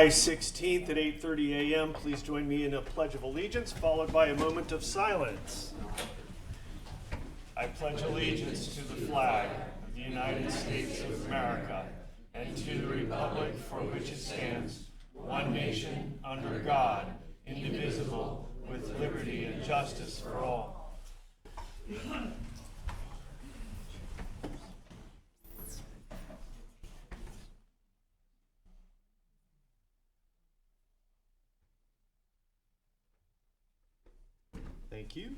July 16th at 8:30 a.m. Please join me in a pledge of allegiance, followed by a moment of silence. I pledge allegiance to the flag of the United States of America and to the republic for which it stands, one nation, under God, indivisible, with liberty and justice for all. Thank you.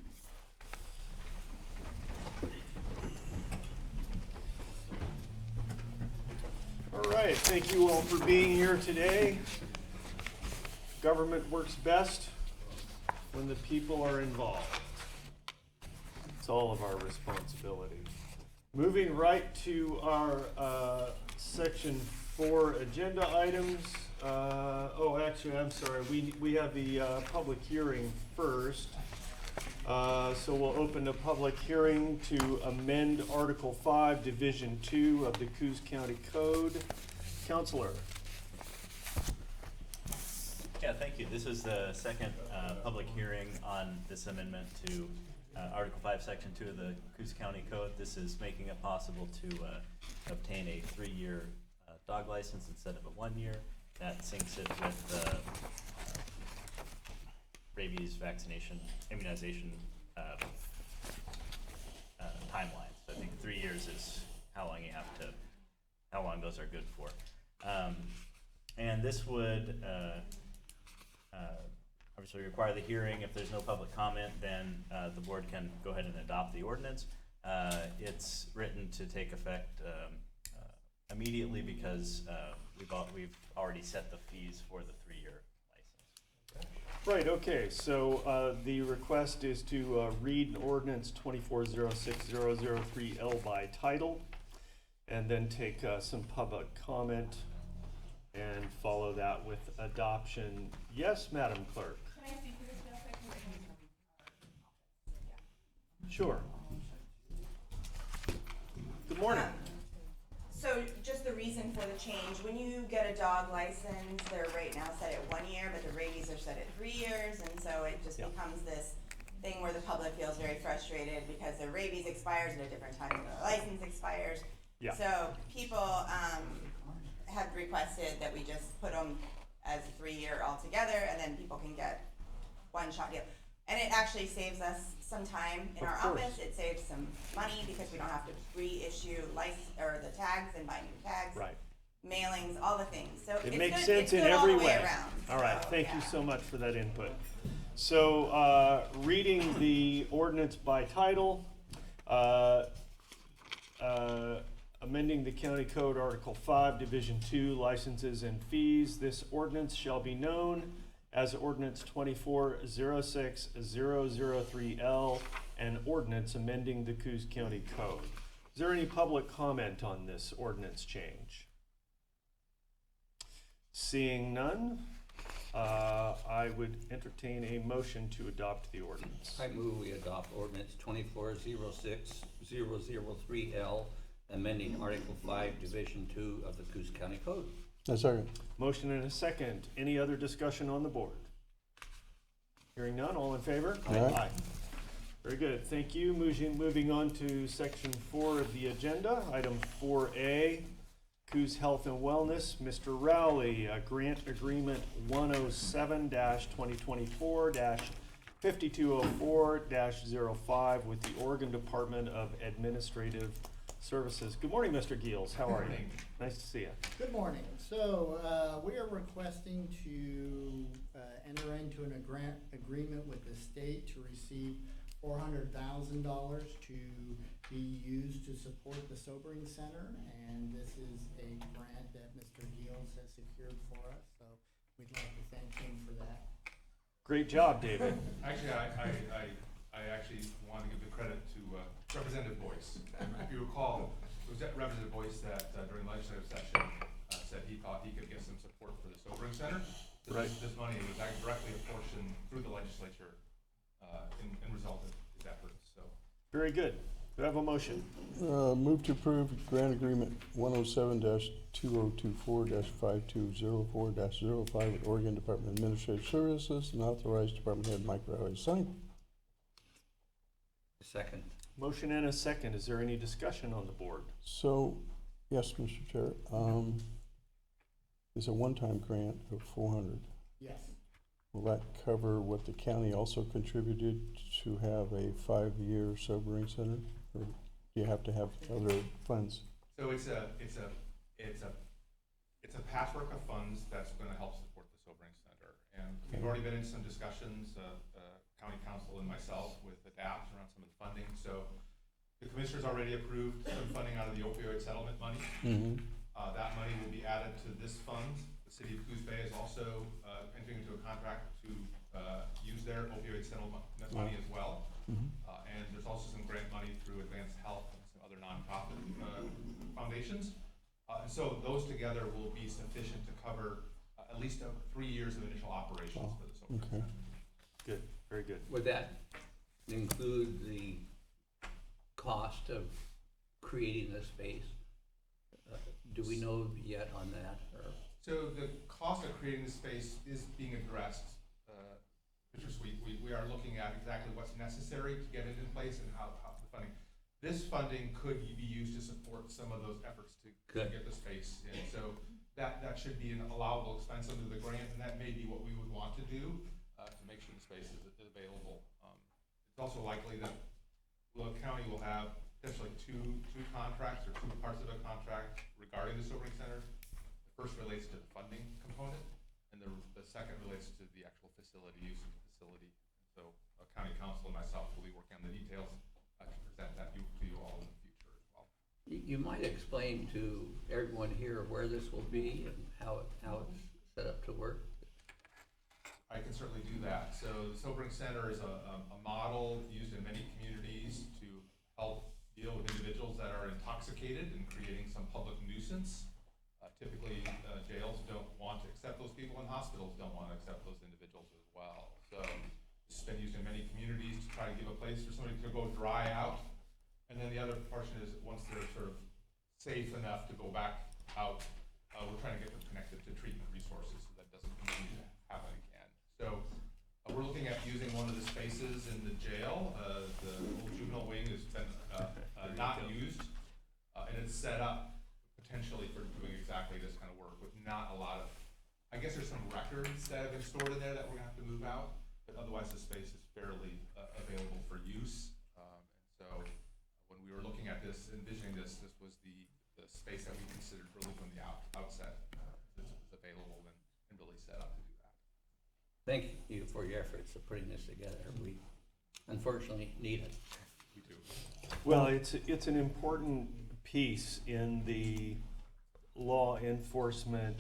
All right, thank you all for being here today. Government works best when the people are involved. It's all of our responsibility. Moving right to our section 4 agenda items. Actually, I'm sorry. We have the public hearing first. So we'll open the public hearing to amend Article 5, Division 2 of the Coos County Code. Counselor. Yeah, thank you. This is the second public hearing on this amendment to Article 5, Section 2 of the Coos County Code. This is making it possible to obtain a 3-year dog license instead of a 1-year. That syncs it with the rabies vaccination, immunization timelines. So I think 3 years is how long those are good for. And this would obviously require the hearing. If there's no public comment, then the board can go ahead and adopt the ordinance. It's written to take effect immediately because we've already set the fees for the 3-year license. Right, okay, so the request is to read ordinance 2406-003L by title, and then take some public comment and follow that with adoption. Yes, Madam Clerk? Can I speak to this real quick? Sure. Good morning. So just the reason for the change, when you get a dog license, they're right now set at 1 year, but the rabies are set at 3 years, and so it just becomes this thing where the public feels very frustrated because their rabies expires at a different time than their license expires. Yeah. So people have requested that we just put them as a 3-year altogether, and then people can get one-shot deal. And it actually saves us some time in our office. It saves some money because we don't have to reissue the tags and buy new tags. Right. Mailings, all the things. So It it's makes good, sense it's in good every all the way. around. All right, So, thank you yeah. so much for that input. So reading the ordinance by title, amending the County Code Article 5, Division 2, Licenses and Fees. This ordinance shall be known as Ordinance 2406-003L, an ordinance amending the Coos County Code. Is there any public comment on this ordinance change? Seeing none, I would entertain a motion to adopt the ordinance. I move we adopt ordinance 2406-003L, amending Article 5, Division 2 of the Coos County Code. A second. Motion and a second. Any other discussion on the board? Hearing none, all in favor? Aye. Very good, thank you. Moving on to section 4 of the agenda, item 4A, Coos Health and Wellness. Mr. Rowley, grant agreement 107-2024-5204-05 with the Oregon Department of Administrative Services. Good morning, Mr. Giels. How are you? Nice to see you. Good morning. So we are requesting to enter into a grant agreement with the state to receive $400,000 to be used to support the sobering center, and this is a grant that Mr. Giels has secured for us. So we'd like to thank him for that. Great job, David. Actually, I actually want to give the credit to Representative Boyce. If you recall, it was Representative Boyce that during legislative session said he thought he could get some support for the sobering center. Right. This money was actually directly apportioned through the legislature in result of his efforts. So Very good. Do I have a motion? Move to approve grant agreement 107-2024-5204-05 with Oregon Department of Administrative Services and authorize Department Head Mike Riley to sign. Second. Motion and a second. Is there any discussion on the board? So, yes, Mr. Chair, it's a one-time grant of 400. Yes. Will that cover what the county also contributed to have a 5-year sobering center? Or do you have to have other funds? So it's a patchwork of funds that's gonna help support the sobering center. And we've already been in some discussions, county council and myself with ADAPT around some of the funding. So the commissioners already approved some funding out of the opioid settlement money. Mm-hmm. That money will be added to this fund. The city of Coos Bay is also entering into a contract to use their opioid settlement money as well. Mm-hmm. And there's also some grant money through Advanced Health and some other nonprofit foundations. And so those together will be sufficient to cover at least 3 years of initial operations for the sobering okay. center. Good, very good. Would that include the cost of creating the space? Do we know yet on that, or? So the cost of creating the space is being addressed. Mr. Sweet, we are looking at exactly what's necessary to get it in place and how the funding. This funding could be used to support some of those efforts to get the space in. So that should be an allowable expense under the grant, and that may be what we would want to do to make sure the space is available. It's also likely that the county will have potentially two contracts or two parts of a contract regarding the sobering center. The first relates to the funding component, and the second relates to the actual facility use of the facility. So county council and myself will be working on the details to present that to you all in the future as well. You might explain to everyone here where this will be and how it's set up to work. I can certainly do that. So the sobering center is a model used in many communities to help deal with individuals that are intoxicated and creating some public nuisance. Typically, jails don't want to accept those people, and hospitals don't want to accept those individuals as well. So it's been used in many communities to try to give a place for somebody to go dry out. And then the other portion is once they're sort of safe enough to go back out, we're trying to get them connected to treatment resources so that doesn't continue to happen again. So we're looking at using one of the spaces in the jail. The old juvenile wing has been not used, and it's set up potentially for doing exactly this kind of work with not a lot of, I guess there's some records that have been stored in there that we're gonna have to move out, but otherwise the space is fairly available for use. And so when we were looking at this, envisioning this was the space that we considered really from the outset. This was available and really set up to do that. Thank you for your efforts of putting this together. We unfortunately need it. We do. Well, it's an important piece in the law enforcement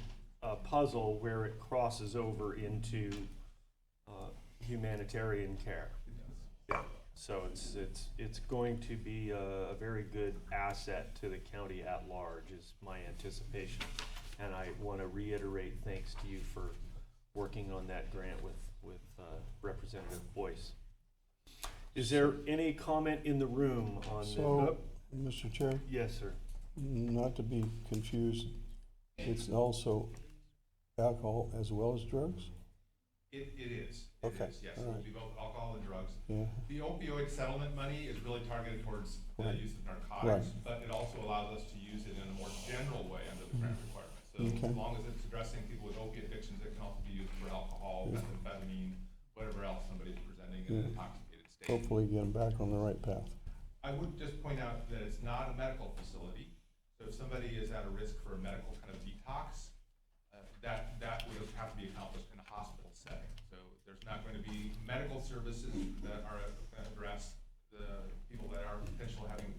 puzzle where it crosses over into humanitarian care. Yeah. So it's going to be a very good asset to the county at large is my anticipation. And I want to reiterate thanks to you for working on that grant with Representative Boyce. Is there any comment in the room on So, Mr. Chair, Yes, sir. not to be confused, it's also alcohol as well as drugs? It is. Okay, Yes. all It will right. be both alcohol and drugs. Yeah, The opioid settlement money is really targeted towards the Right. use of narcotics, Right. but it also allows us to use it in a more general way under the grant requirement. So Okay. as long as it's addressing people with opiate addictions, it can also be used for alcohol, Yeah. methamphetamine, whatever else somebody's presenting in Yeah. an intoxicated state. hopefully get them back on the right path. I would just point out that it's not a medical facility. So if somebody is at a risk for a medical kind of detox, that would have to be accomplished in a hospital setting. So there's not going to be medical services that are going to address the people that are potentially having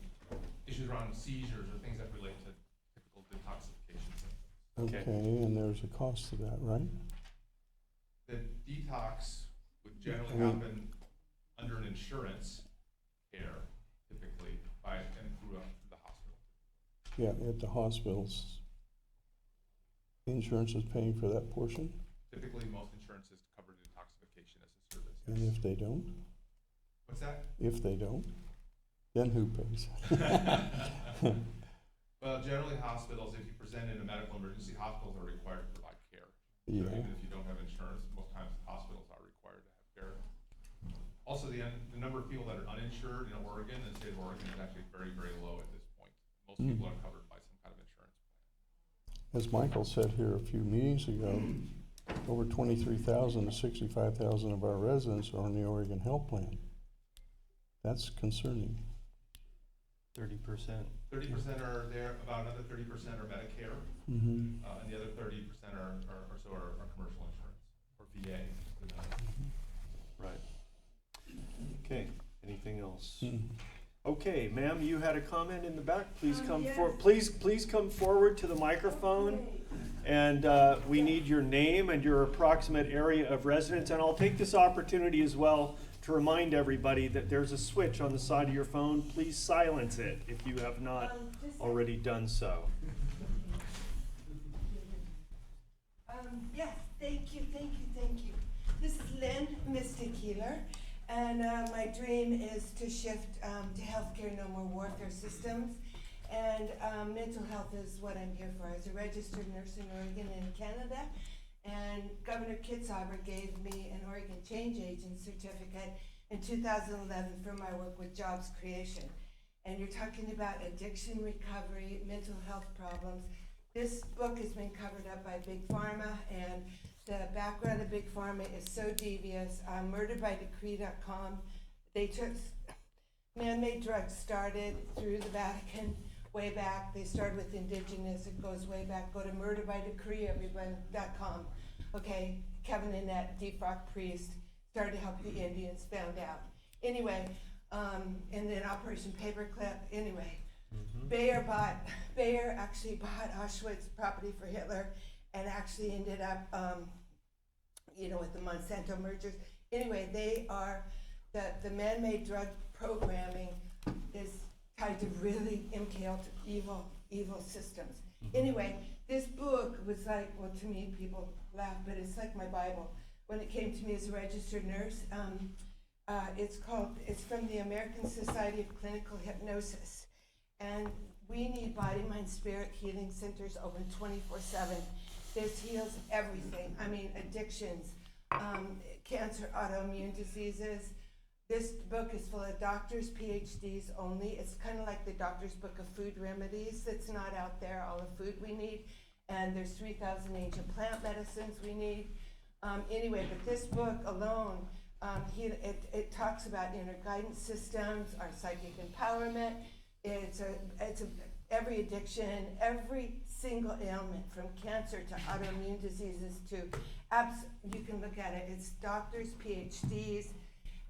issues around seizures or things that relate to typical detoxification symptoms. Okay. Okay, and there's a cost to that, right? The detox would generally I mean- happen under an insurance care, typically, and through the hospital. Yeah, at the hospitals. Insurance is paying for that portion, Typically, most insurances cover detoxification as a service. and Yes. if they don't? What's that? If they don't? Then who pays? Well, generally hospitals, if you present in a medical emergency, hospitals are required to provide care. So Yeah. even if you don't have insurance, most times hospitals are required to have care. Also, the number of people that are uninsured in Oregon, in the state of Oregon, is actually very, very low at this point. Most people are covered by some kind of insurance plan. As Michael said here a few meetings ago, over 23,000 to 65,000 of our residents are on the Oregon Health Plan. That's concerning. 30%. 30% are there, about another 30% are Medicare, Mm-hmm. and the other 30% are commercial insurance, or VA. Right. Okay, anything else? Mm. Okay, ma'am, you had a comment in the back. Please come yes. please come forward to the microphone. And we need your name and your approximate area of residence. And I'll take this opportunity as well to remind everybody that there's a switch on the side of your phone. Please silence it if you have not already done so. Yes, thank you. This is Lynn, Mystic Healer, and my dream is to shift to healthcare, no more warfare systems, and mental health is what I'm here for. As a registered nurse in Oregon and Canada, and Governor Kitzhaber gave me an Oregon Change Agent certificate in 2011 for my work with jobs creation. And you're talking about addiction recovery, mental health problems. This book has been covered up by Big Pharma, and the background of Big Pharma is so devious. Murderbydecree.com. They took man-made drugs, started through the Vatican way back. They started with indigenous. It goes way back. Go to murderbydecree.com. Okay, Kevin Annette, Deep Rock priest, started to help the Indians. Found out. Anyway, and then Operation Paperclip. Anyway. Bayer actually bought Auschwitz property for Hitler, and actually ended up, with the Monsanto mergers. Anyway, they are, the man-made drug programming is tied to really MKL evil systems. From this book was like, well, to me, people laugh, but it's like my Bible. When it came to me as a registered nurse, it's from the American Society of Clinical Hypnosis. And we need body, mind, spirit healing centers open 24/7. This heals everything. I mean, addictions, cancer, autoimmune diseases. This book is full of doctors, PhDs only. It's kind of like the doctor's book of food remedies that's not out there, all the food we need. And there's 3,000 ancient plant medicines we need. But this book alone, it talks about inner guidance systems, our psychic empowerment. It's every addiction, every single ailment, from cancer to autoimmune diseases to you can look at it. It's doctors, PhDs,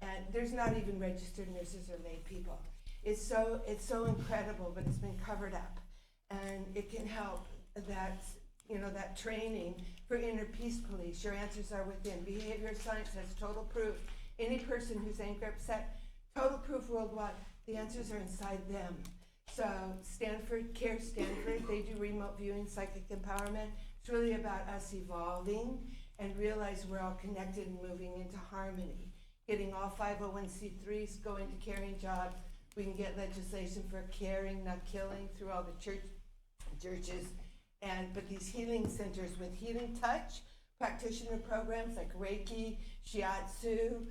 and there's not even registered nurses or lay people. It's so incredible, but it's been covered up, and it can help that training for inner peace police. Your answers are within. Behavior science has total proof. Any person who's angry, upset, total proof worldwide. The answers are inside them. So Stanford, they do remote viewing, psychic empowerment. It's really about us evolving and realize we're all connected and moving into harmony. Getting all 501c3s going to caring jobs. We can get legislation for caring, not killing, through all the churches. But these healing centers with healing touch, practitioner programs like Reiki, Shiatsu,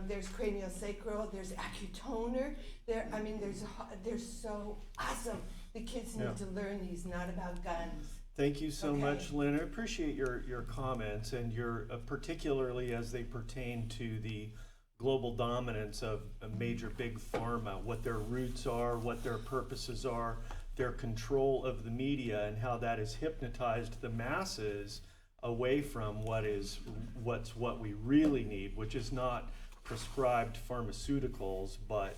there's craniosacral, there's acutoner. They're so awesome. The kids need to learn these, not about guns. Thank you so Okay. much, Lynn. I appreciate your comments, and your particularly as they pertain to the global dominance of a major big pharma, what their roots are, what their purposes are, their control of the media, and how that has hypnotized the masses away from what we really need, which is not prescribed pharmaceuticals, but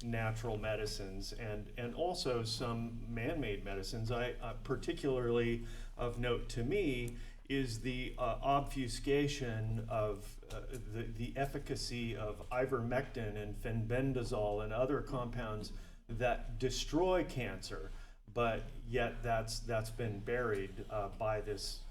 natural medicines and also some man-made medicines. I particularly of note to me is the obfuscation of the efficacy of ivermectin and fenbendazole and other compounds that destroy cancer, but yet that's been buried by this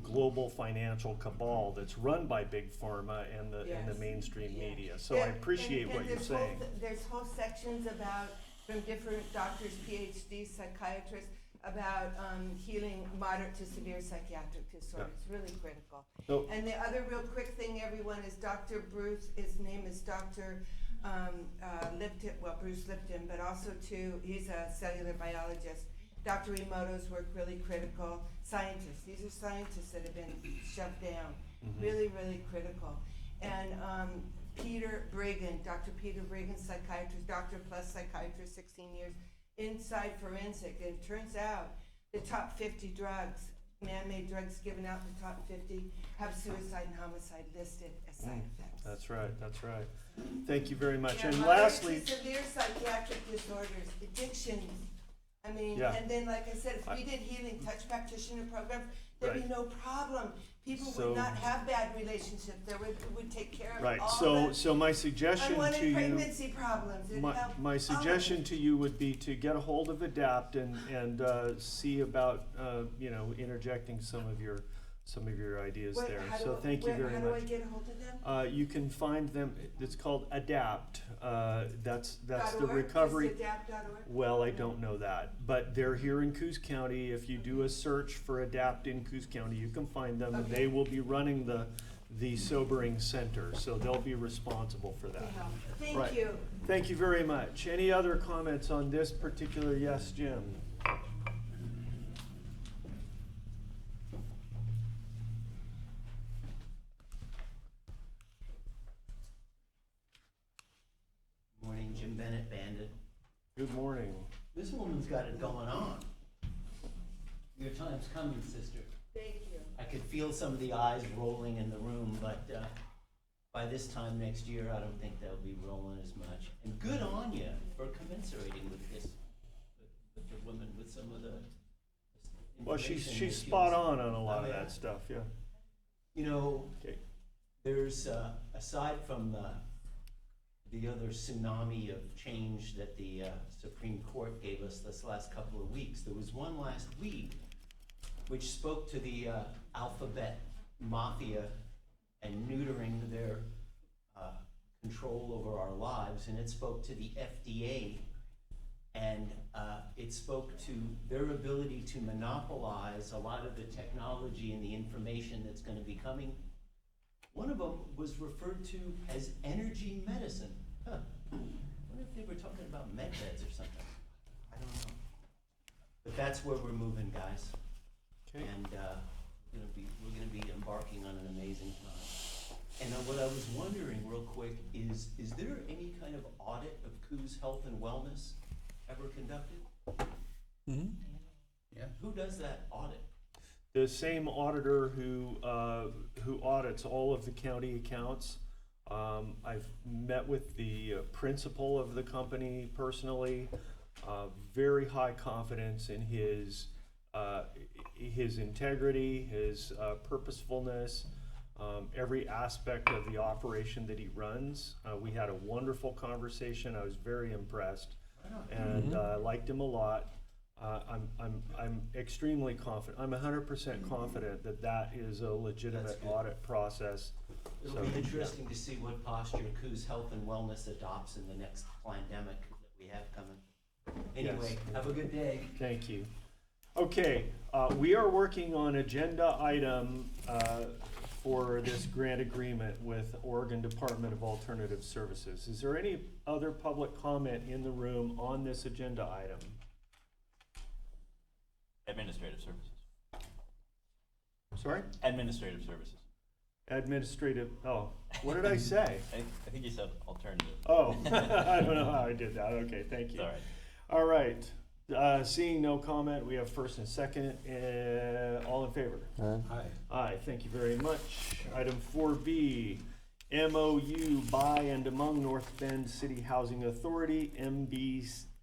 global financial cabal that's run by big pharma and the Yes. mainstream Yeah. media. So I appreciate what you're there's whole saying. There's whole sections about, from different doctors, PhDs, psychiatrists, about healing moderate to severe psychiatric disorder. It's really critical. So- And the other real quick thing, everyone, is Dr. Bruce, his name is Dr. Lipton, well, Bruce Lipton, but also too, he's a cellular biologist. Dr. Emoto's work really critical. Scientists, these are scientists that have been shoved down, really, really critical. And Peter Brigham, Dr. Peter Brigham, psychiatrist, doctor plus psychiatrist, 16 years, inside forensic. And it turns out the top 50 drugs, man-made drugs given out in the top 50, have suicide and homicide listed as side effects. That's right, that's right. Thank you very much. Yeah, And moderate lastly, to severe psychiatric disorders, addictions. I mean, Yeah. and then, like I said, if we did healing touch practitioner programs, there'd be Right. no problem. People So- would not have bad relationships. There would take care of right, all so, the so my suggestion to unwanted you, pregnancy problems. It'd help all my of suggestion it. to you would be to get a hold of ADAPT and see about, interjecting some of your ideas What- there. how So do- thank you where- very How do I much. get a hold of them? You can find them, it's called ADAPT, that's the .org? recovery. Just adapt.org? Well, I don't know that, but they're here in Coos County. If you do a search for ADAPT in Coos County, you can find them. Okay. They will be running the sobering center, so they'll be responsible for that. Thank Right. you. Thank you very much. Any other comments on this particular? Yes, Jim? Morning, Jim Bennett, Bandit. Good morning. This woman's got it going on. Your time's coming, sister. Thank you. I could feel some of the eyes rolling in the room, but by this time next year, I don't think they'll be rolling as much. And good on you for commiserating with this, with the women, with some of the Well, information she's that spot you- on a lot Oh, of yeah? that stuff, yeah. You know, Okay. there's, aside from the other tsunami of change that the Supreme Court gave us this last couple of weeks, there was one last week which spoke to the alphabet mafia and neutering their control over our lives, and it spoke to the FDA, and it spoke to their ability to monopolize a lot of the technology and the information that's going to be coming. One of them was referred to as energy medicine. Huh. I wonder if they were talking about med beds or something. I don't know. But that's where we're moving, guys. Okay. And we're gonna be embarking on an amazing time. And what I was wondering real quick is there any kind of audit of Coos Health and Wellness ever conducted? Yeah. Who does that audit? The same auditor who audits all of the county accounts. I've met with the principal of the company personally. Very high confidence in his integrity, his purposefulness, every aspect of the operation that he runs. We had a wonderful conversation. I was very impressed, and liked him a lot. I'm extremely confident. I'm 100% confident that that is a legitimate That's good. audit process. It'll So, be interesting to see what posture Coos Health and Wellness adopts in the next pandemic that we have coming. Anyway, Yes. have a good day. Thank you. Okay, we are working on agenda item for this grant agreement with Oregon Department of Alternative Services. Is there any other public comment in the room on this agenda item? Administrative services. Sorry? Administrative services. Administrative, oh, what did I say? I think you said alternative. Oh, I don't know how I did that. Okay, thank you. It's all right. All right, seeing no comment, we have first and second, all in favor? Hi. Aye, thank you very much. Item 4B, MOU by and among North Bend City Housing Authority,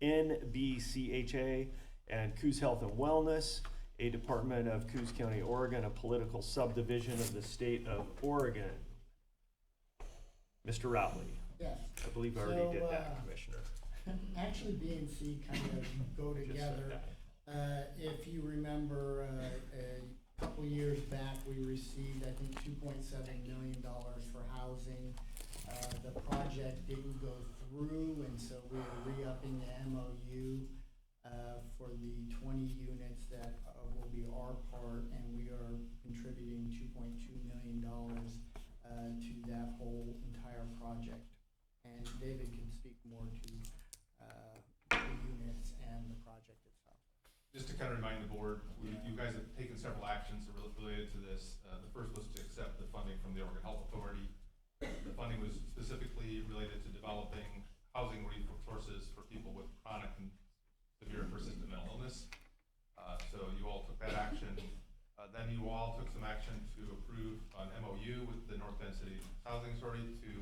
NBCHA, and Coos Health and Wellness, a department of Coos County, Oregon, a political subdivision of the state of Oregon. Mr. Routley, Yes. I believe I already did So, that, Commissioner. Actually, B and C kind of go Just like together. that. If you remember, couple years back, we received, I think, $2.7 million for housing. The project didn't go through, and so we are re-upping the MOU for the 20 units that will be our part, and we are contributing $2.2 million to that whole entire project. And David can speak more to the units and the project itself. Just to kind of remind the board, you guys have taken several actions related to this. The first was to accept the funding from the Oregon Health Authority. The funding was specifically related to developing housing resources for people with chronic and severe and persistent mental illness. So you all took that action. Then you all took some action to approve an MOU with the North Bend City Housing Authority to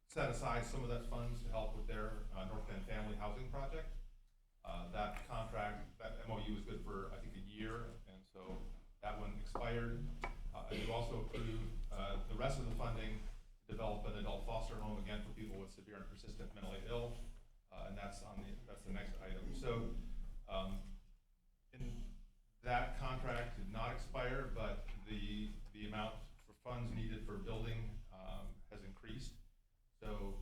set aside some of that funds to help with their North Bend Family Housing Project. That contract, that MOU was good for, I think, a year, and so that one expired. And you also approved the rest of the funding to develop an adult foster home, again, for people with severe and persistent mentally ill, and that's the next item. So in that contract did not expire, but the amount for funds needed for building has increased. So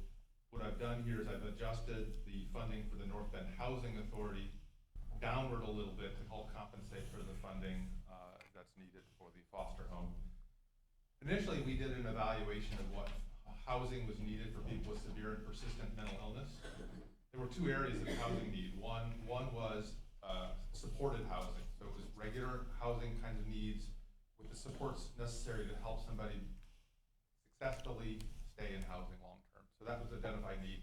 what I've done here is I've adjusted the funding for the North Bend Housing Authority downward a little bit to help compensate for the funding that's needed for the foster home. Initially, we did an evaluation of what housing was needed for people with severe and persistent mental illness. There were two areas of housing need. One was supported housing. So it was regular housing kinds of needs with the supports necessary to help somebody successfully stay in housing long term. So that was identified need.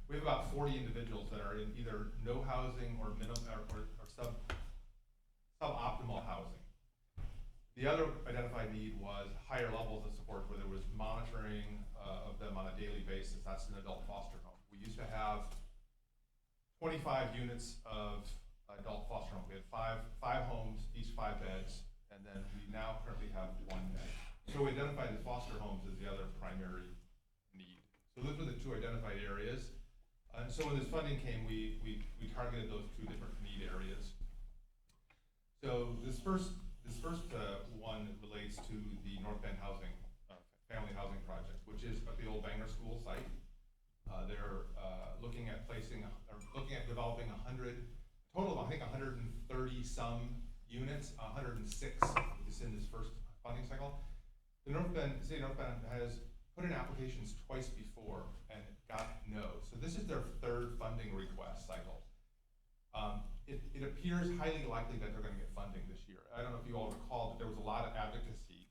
We have about 40 individuals that are in either no housing or minimum or suboptimal housing. The other identified need was higher levels of support where there was monitoring of them on a daily basis. That's an adult foster home. We used to have 25 units of adult foster home. We had five homes, each 5 beds, and then we now currently have 1 bed. So we identified the foster homes as the other primary need. So those were the two identified areas. And so when this funding came, we targeted those 2 different need areas. So this first one relates to the North Bend Housing, Family Housing Project, which is at the old Banger School site. They're looking at developing 100, total of I think 130 some units, 106 is in this first funding cycle. The City of North Bend has put in applications twice before and got no. So this is their 3rd funding request cycle. It appears highly likely that they're going to get funding this year. I don't know if you all recall, but there was a lot of advocacy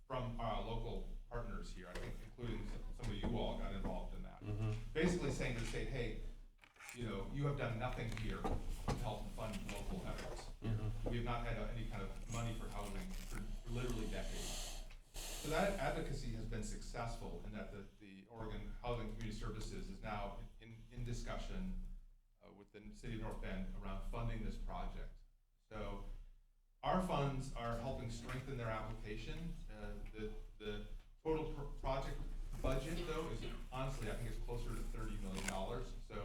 from our local partners here, I think including some of you all got involved in that. Basically saying to the state, hey, you have done nothing here to help fund local efforts. We have not had any kind of money for housing for literally decades. So that advocacy has been successful in that the Oregon Housing Community Services is now in discussion with the City of North Bend around funding this project. So our funds are helping strengthen their application. The total project budget, though, is honestly, I think it's closer to $30 million. So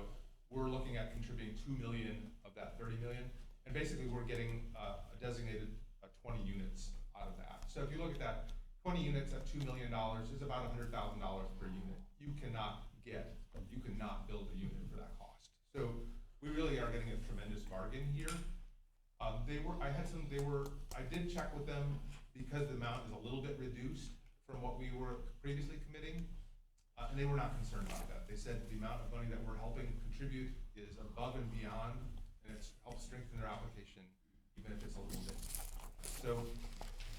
we're looking at contributing $2 million of that $30 million. And basically, we're getting a designated 20 units out of that. So if you look at that, 20 units at $2 million is about $100,000 per unit. You cannot build a unit for that cost. So we really are getting a tremendous bargain here. I did check with them because the amount is a little bit reduced from what we were previously committing, and they were not concerned about that. They said the amount of money that we're helping contribute is above and beyond, and it's helped strengthen their application, even if it's a little bit. So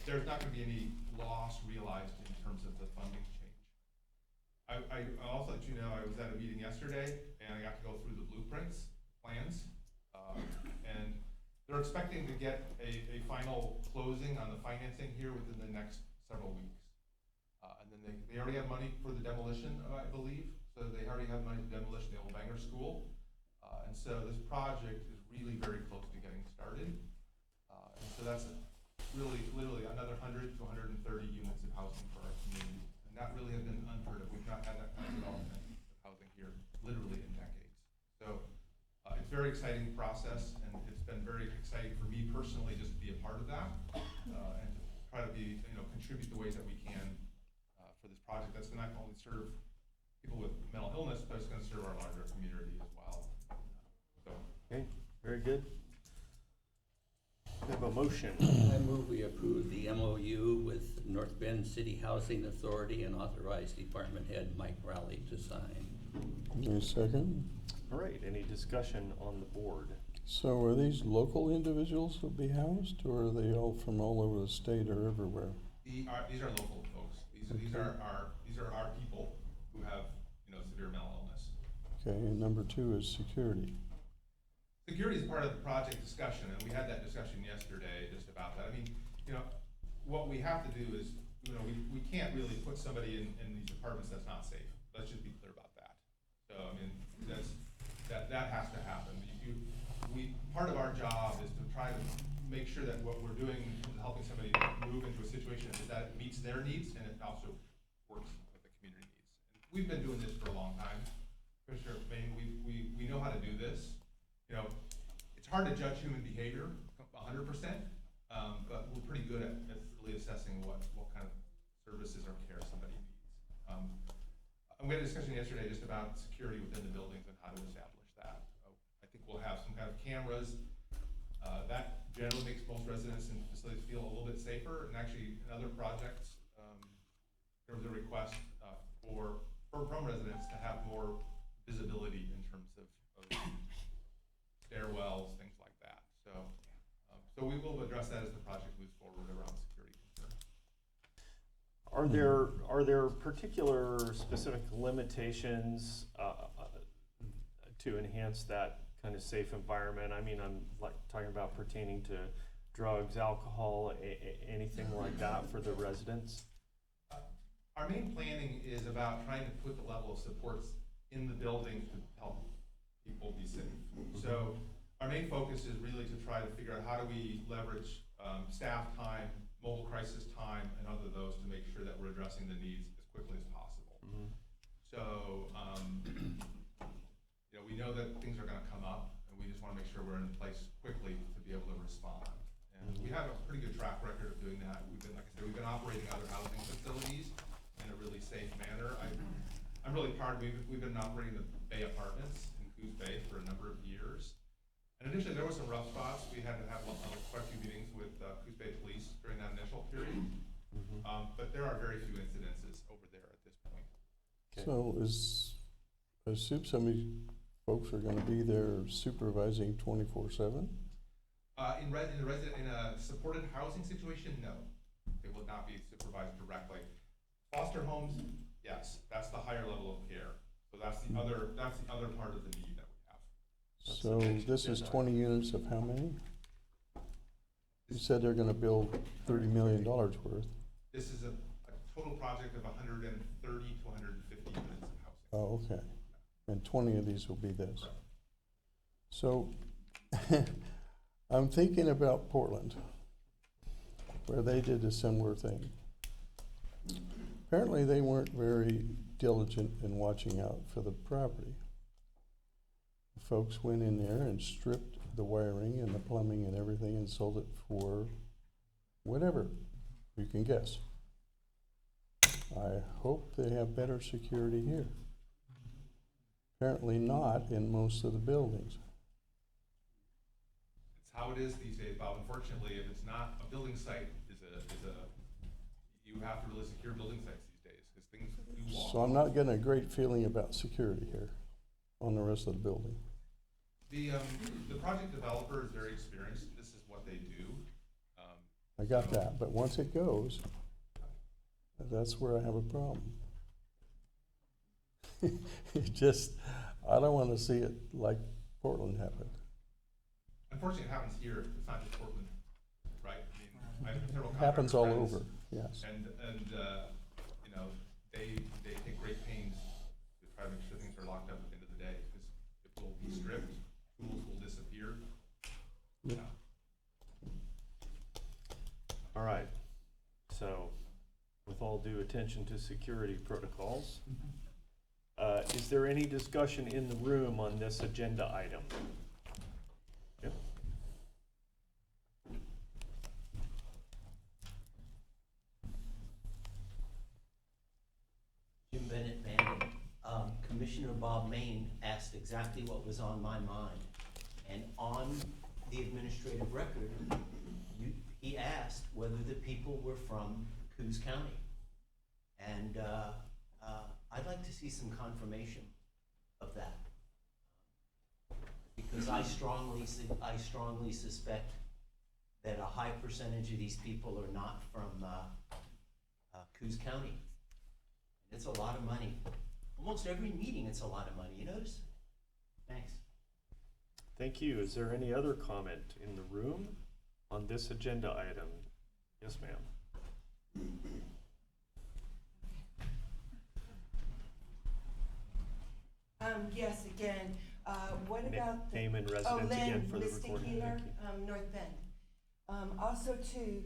there's not going to be any loss realized in terms of the funding change. I'll also let you know I was at a meeting yesterday, and I got to go through the blueprints, plans, and they're expecting to get a final closing on the financing here within the next several weeks. And then they already have money for the demolition, I believe. So they already have money for demolition of the old Banger School. And so this project is really very close to getting started. And so that's really literally another 100 to 130 units of housing for our community. And that really has been unheard of. We've not had that kind of development of housing here literally in decades. So it's a very exciting process, and it's been been very exciting for me personally just to be a part of that, and to try to be, contribute the ways that we can for this project that's going to not only serve people with mental illness, but it's going to serve our larger community as well. So, Okay, very good. We have a motion. I move we approve the MOU with North Bend City Housing Authority and authorize Department Head Mike Rowley to sign. Any second? All right, any discussion on the board? So are these local individuals that be housed, or are they all from all over the state or everywhere? these are local folks. These are our people who have, severe mental illness. Okay, and number two is security. Security is part of the project discussion, and we had that discussion yesterday just about that. I mean, what we have to do is, we can't really put somebody in these apartments that's not safe. Let's just be clear about that. So, I mean, that has to happen. Part of our job is to try to make sure that what we're doing is helping somebody move into a situation that meets their needs and it also works with the community needs. And we've been doing this for a long time. Commissioner Bain, we know how to do this. It's hard to judge human behavior 100%, but we're pretty good at really assessing what kind of services or care somebody needs. And we had a discussion yesterday just about security within the buildings and how to establish that. I think we'll have some kind of cameras. That generally makes most residents and facilities feel a little bit safer. And actually, in other projects, there was a request from residents to have more visibility in terms of stairwells, things like that. So we will address that as the project moves forward around security concerns. Are there particular specific limitations to enhance that kind of safe environment? I mean, I'm like talking about pertaining to drugs, alcohol, anything like that for the residents? Our main planning is about trying to put the level of supports in the building to help people be safe. So our main focus is really to try to figure out how do we leverage staff time, mobile crisis time, and other those to make sure that we're addressing the needs as quickly as possible. Mm-hmm. So, we know that things are going to come up, and we just want to make sure we're in place quickly to be able to respond. And we have a pretty good track record of doing that. We've been, like I said, we've been operating other housing facilities in a really safe manner. I'm really proud. We've been operating the Bay Apartments in Coos Bay for a number of years. And initially, there were some rough spots. We had to have quite a few meetings with Coos Bay Police during that initial period. Mm-hmm. But there are very few incidences over there at this point. Okay. So I assume some of these folks are gonna be there supervising 24/7? In a supported housing situation, no. They will not be supervised directly. Foster homes, yes, that's the higher level of care. So that's the other part of the need that we have. That's So the next this is agenda. 20 units of how many? You said they're gonna build $30 million worth. This is a total project of 130 to 150 units of housing. Oh, okay. And 20 of these will be this. Correct. So I'm thinking about Portland, where they did a similar thing. Apparently they weren't very diligent in watching out for the property. Folks went in there and stripped the wiring and the plumbing and everything and sold it for whatever you can guess. I hope they have better security here. Apparently not in most of the buildings. It's how it is these days, Bob. Unfortunately, if it's not a building site, you have to really secure building sites these days because things do walk. So I'm not getting a great feeling about security here on the rest of the building. The project developer is very experienced. This is what they do. I got that, but once it goes, that's where I have a problem. I don't want to see it like Portland happened. Unfortunately, it happens here. It's not just Portland, right? I have several It happens contractor all friends, over, yes. And they take great pains to try to make sure things are locked up at the end of the day because it will be stripped, tools will disappear. Yeah. All right, so with all due attention to security protocols, is there any discussion in the room on this agenda item? Yep. Commissioner Bob Main asked exactly what was on my mind. And on the administrative record, he asked whether the people were from Coos County. And I'd like to see some confirmation of that. Because I strongly suspect that a high percentage of these people are not from Coos County. It's a lot of money. Almost every meeting, it's a lot of money, you notice? Thanks. Thank you. Is there any other comment in the room on this agenda item? Yes, ma'am. Yes, again, what about the? Name and residence again for the Misty recording. Keeler, Thank you. North Bend. Also too,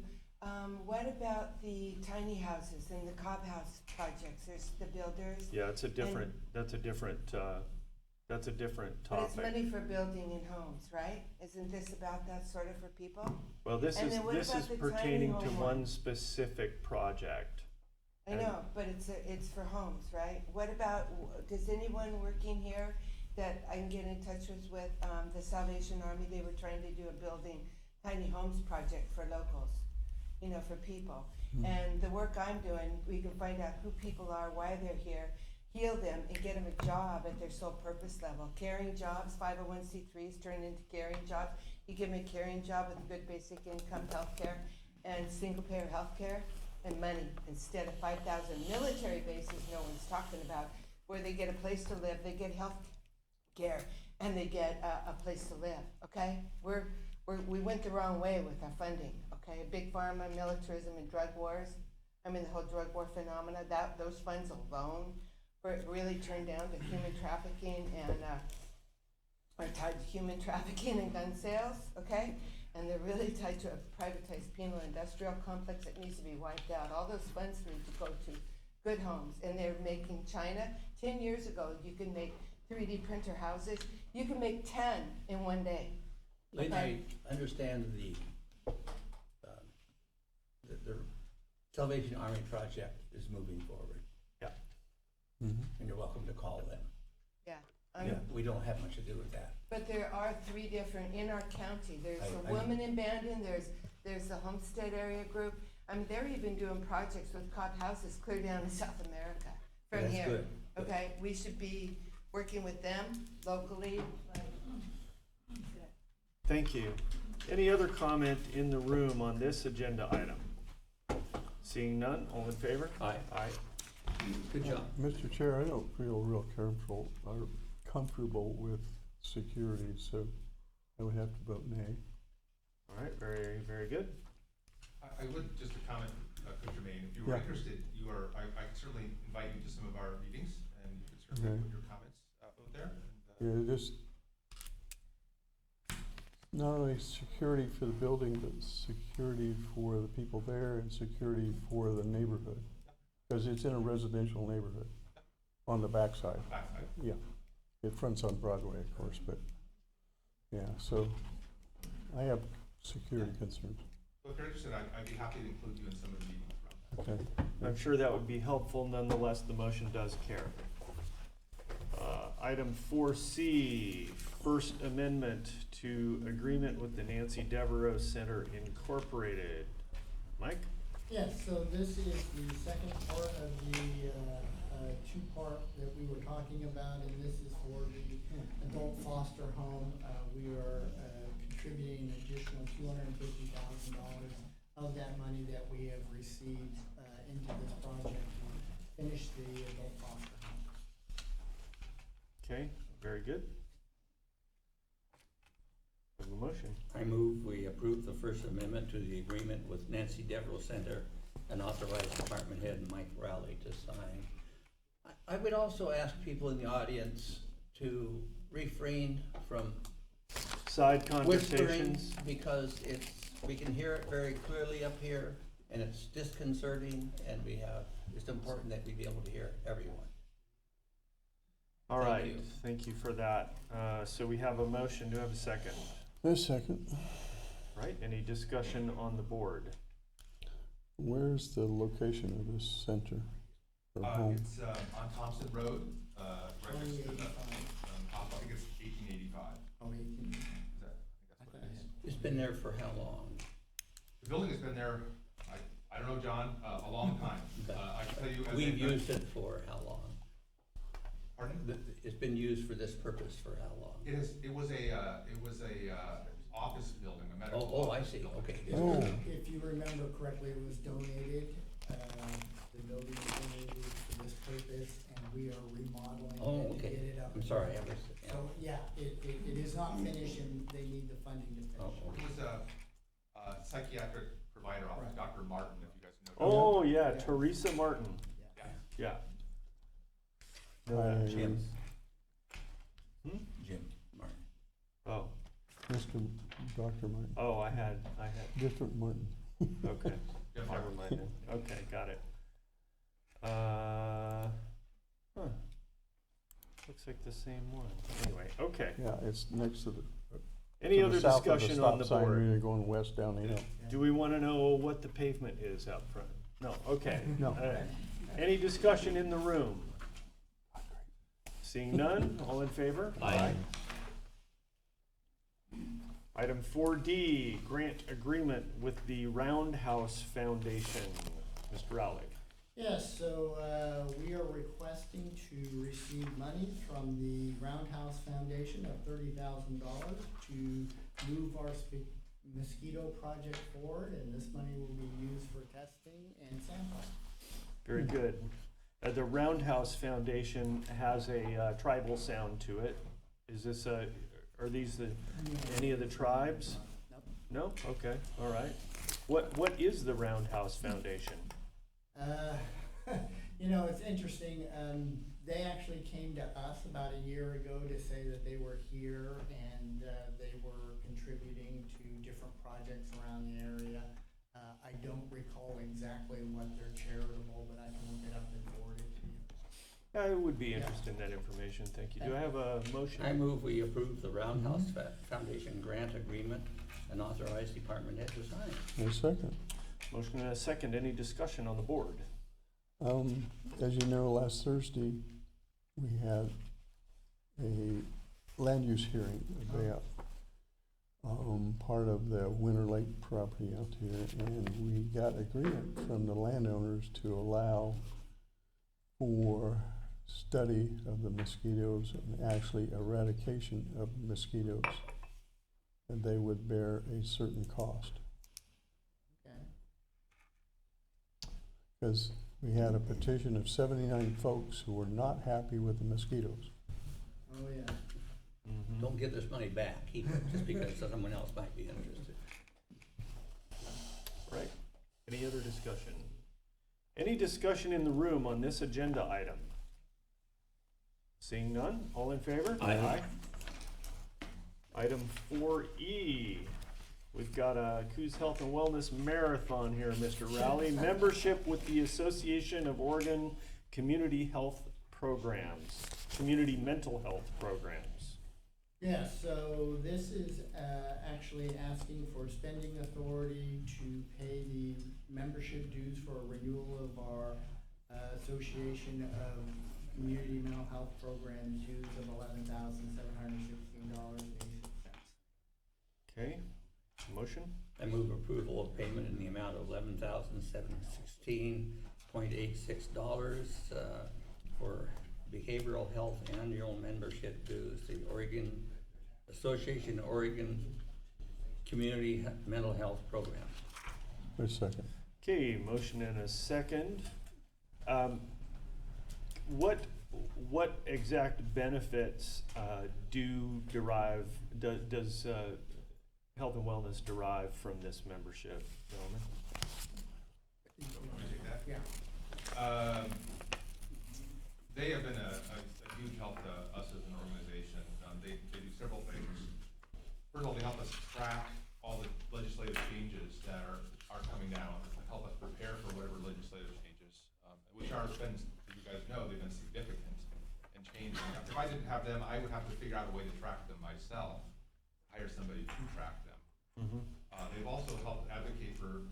what about the tiny houses and the Cobb House projects? There's the builders. Yeah, it's a different, that's a different But it's topic. money for building in homes, right? Isn't this about that sort of for people? Well, this And is, then what this about is the tiny pertaining to home one one? specific project. I know, but it's for homes, right? What about, does anyone working here that I can get in touch with the Salvation Army? They were trying to do a building tiny homes project for locals, you know, for people. And the work I'm doing, we can find out who people are, why they're here, heal them, and get them a job at their sole purpose level. Caring jobs, 501c3s turn into caring jobs. You give them a caring job with good basic income, health care, and single payer health care, and money, instead of 5,000 military bases no one's talking about, where they get a place to live, they get health care, and they get a place to live, okay? We went the wrong way with our funding, okay? Big pharma, militarism, and drug wars. I mean, the whole drug war phenomena, those funds alone really turned down to human trafficking and, are tied to human trafficking and gun sales, okay? And they're really tied to a privatized penal industrial complex that needs to be wiped out. All those funds need to go to good homes, and they're making China. 10 years ago, you could make 3D printer houses. You can make 10 in one day. Lynn, Okay. I understand the Salvation Army project is moving forward, Mhm. and you're welcome to call them. Yeah. We don't have much to do with that. But there are 3 different, in our county, there's the I- Women in Bandon, there's the Homestead Area Group. I mean, they're even doing projects with Cobb Houses clear down in South America from That's here. good. Okay, we should be working with them locally, like, Thank you. Any other comment in the room on this agenda item? Seeing none, all in favor? Aye. Aye. Good job. Mr. Chair, I don't feel real comfortable with security, so I would have to vote nay. All right, very, very good. I would just to comment, Coach Jermaine, if you were Yeah. interested, I can certainly invite you to some of our meetings, and you could certainly Okay. put your comments out there. And, Yeah, just not only security for the building, but security for the people there and security for the neighborhood. Because it's in a residential neighborhood on the backside. backside. Yeah, it fronts on Broadway, of course, but, yeah, so I have security concerns. So if you're interested, I'd be happy to include you in some of the meetings around that. Okay. I'm sure that would be helpful. Nonetheless, the motion does carry. Item 4C, First Amendment to Agreement with the Nancy Devereaux Center Incorporated. Mike? Yes, so this is the second part of the two-part that we were talking about, and this is for the adult foster home. We are contributing an additional $250,000 of that money that we have received into this project to finish the adult foster home. Okay, very good. Have a motion. I move we approve the First Amendment to the agreement with Nancy Devereaux Center and authorize Department Head Mike Rowley to sign. I would also ask people in the audience to refrain from Side whispering, conversations. because we can hear it very clearly up here, and it's disconcerting, and it's important that we be able to hear everyone. All Thank right, you. thank you for that. So we have a motion. Do I have a second? A second. Right, any discussion on the board? Where's the location of this center or home? It's on Thompson Road, I think it's 1885. Oh, 18. Is that, I think that's what it is. It's been there for how long? The building has been there, I don't know, John, a long time. I can tell you. as We've a- used it for how long? Pardon? It's been used for this purpose for how long? It was a office building, a medical. Oh, I office see, building. okay. Oh. If you remember correctly, it was donated, the building was donated for this purpose, and we are remodeling Oh, it to okay. get it up. I'm sorry, I was, yeah. So, yeah, it is not finished, and they need the funding to Oh, finish. okay. It was a psychiatric provider office, Right. Dr. Martin, if you guys know. Oh, yeah, Yeah. Teresa Martin, Yeah. Yeah. yeah. Know that. I- Jim. Hmm? Jim Martin. Oh, Mr. Dr. Martin, oh, I had, District Martin. okay, Jim never Martin. mind then, okay, got it. Huh. Looks like the same one, anyway, okay. Yeah, it's next to the. Any to the other south of the discussion on the stop sign when board? you're going west down the hill. Do we wanna know what the pavement is out front? No, okay. No. Any discussion in the room? Seeing none, all in favor? Aye. Item 4D, grant agreement with the Roundhouse Foundation. Mr. Rowley. Yes, so, we are requesting to receive money from the Roundhouse Foundation of $30,000 to move our mosquito project forward, and this money will be used for testing and sampling. Very good. The Roundhouse Foundation has a tribal sound to it. Is this are these any of the tribes? Nope. No? Okay, all right. What is the Roundhouse Foundation? You know, it's interesting, they actually came to us about a year ago to say that they were here and, they were contributing to different projects around the area. I don't recall exactly what they're charitable, but I can look it up and forward it to you. I would be interested in that information, thank you. Do I have a motion? I move we approve the Roundhouse Foundation grant agreement and authorize department head to sign. And a second. Motion and a second, any discussion on the board? As you know, last Thursday, we had a land use hearing about, part of the Winter Lake property out here, and we got agreement from the landowners to allow for study of the mosquitoes and actually eradication of mosquitoes, and they would bear a certain cost. Okay. Because we had a petition of 79 folks who were not happy with the mosquitoes. Oh, yeah. Mhm. Don't give this money back, keep it, just because someone else might be interested. Right. Any other discussion? Any discussion in the room on this agenda item? Seeing none, all in favor? Aye. Item 4E, we've got a Coos Health and Wellness Marathon here, Mr. Rowley. Membership with the Association of Oregon Community Health Programs, Community Mental Health Programs. Yeah, so this is actually asking for spending authority to pay the membership dues for a renewal of our Association of Community Mental Health Program dues of $11,716.86. Okay, motion? I move approval of payment in the amount of $11,716.86 for behavioral health annual membership dues, the Oregon Association of Oregon Community Mental Health Program. Wait a second. Okay, motion and a second. What exact benefits does health and wellness derive from this membership, gentlemen? You want me to take that? Yeah. They have been a huge help to us as an organization. They do several things. First of all, they help us track all the legislative changes that are coming down, to help us prepare for whatever legislative changes, which are, as you guys know, they've been significant and changing. If I didn't have them, I would have to figure out a way to track them myself, hire somebody to track them. Mm-hmm. They've also helped advocate for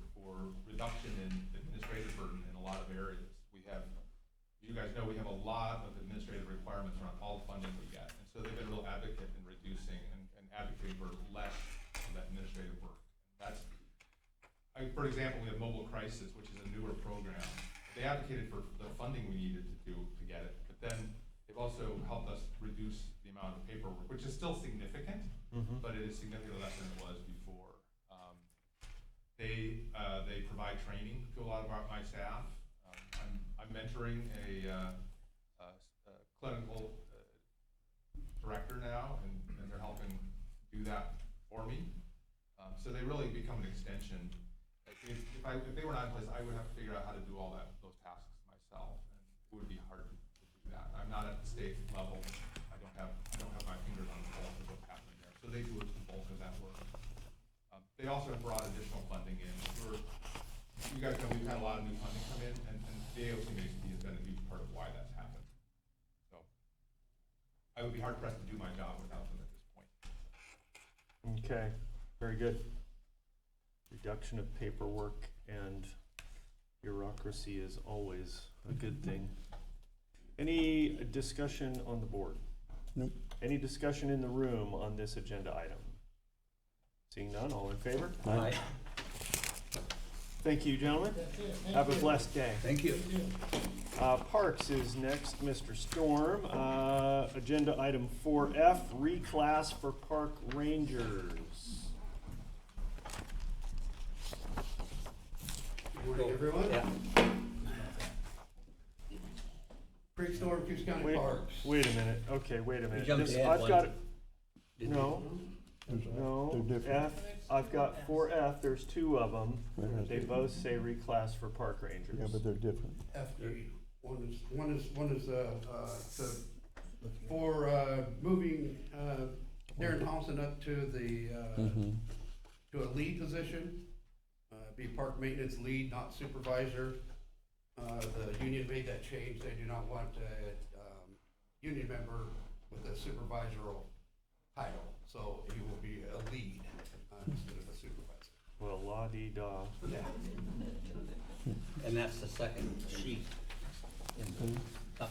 reduction in administrative burden in a lot of areas. We have, you guys know, we have a lot of administrative requirements around all for example, we have Mobile Crisis, which is a newer program. They advocated for the funding we needed to get it, but then they've also helped us reduce the amount of paperwork, which is still significant, but it is significantly less than it was before. They provide training to a lot of my staff. I'm mentoring a clinical director now, and they're helping do that for me. So they really become an extension. If they were not in place, I would have to figure out how to do all those tasks myself, and it would be hard to do that. I'm not at the state level. I don't have my fingers on the pulse of what's happening there. So they do the bulk of that work. They also have brought additional funding in. You guys know we've had a lot of new funding come in, and the AOC has been a huge part of why that's happened. So I would be hard pressed to do my job without them at this point. Okay, very good. Reduction of paperwork and bureaucracy is always a good thing. Any discussion on the board? Nope. Any discussion in the room on this agenda item? Seeing none, all in favor? Aye. Thank you, gentlemen. That's it. Thank Have a you. blessed day. Thank you. You too. Parks is next, Mr. Storm. Agenda item 4F, reclass for park rangers. Good morning, everyone. Yeah. Creek Storm, Coos County Wait, Parks. wait a minute, okay, wait a minute. jumped This- ahead I've one. got, Didn't no, They're no, different. I've got 4F, there's two of them. Yeah, They both say reclass for park rangers. Yeah, but they're different. FD. One is for moving Darren Thompson up to the to a lead position, be park maintenance lead, not supervisor. The union made that change. They do not want a union member with a supervisorial title, so he will be a lead instead of a supervisor. Well, la-di-da. Yeah. And that's the second sheet in the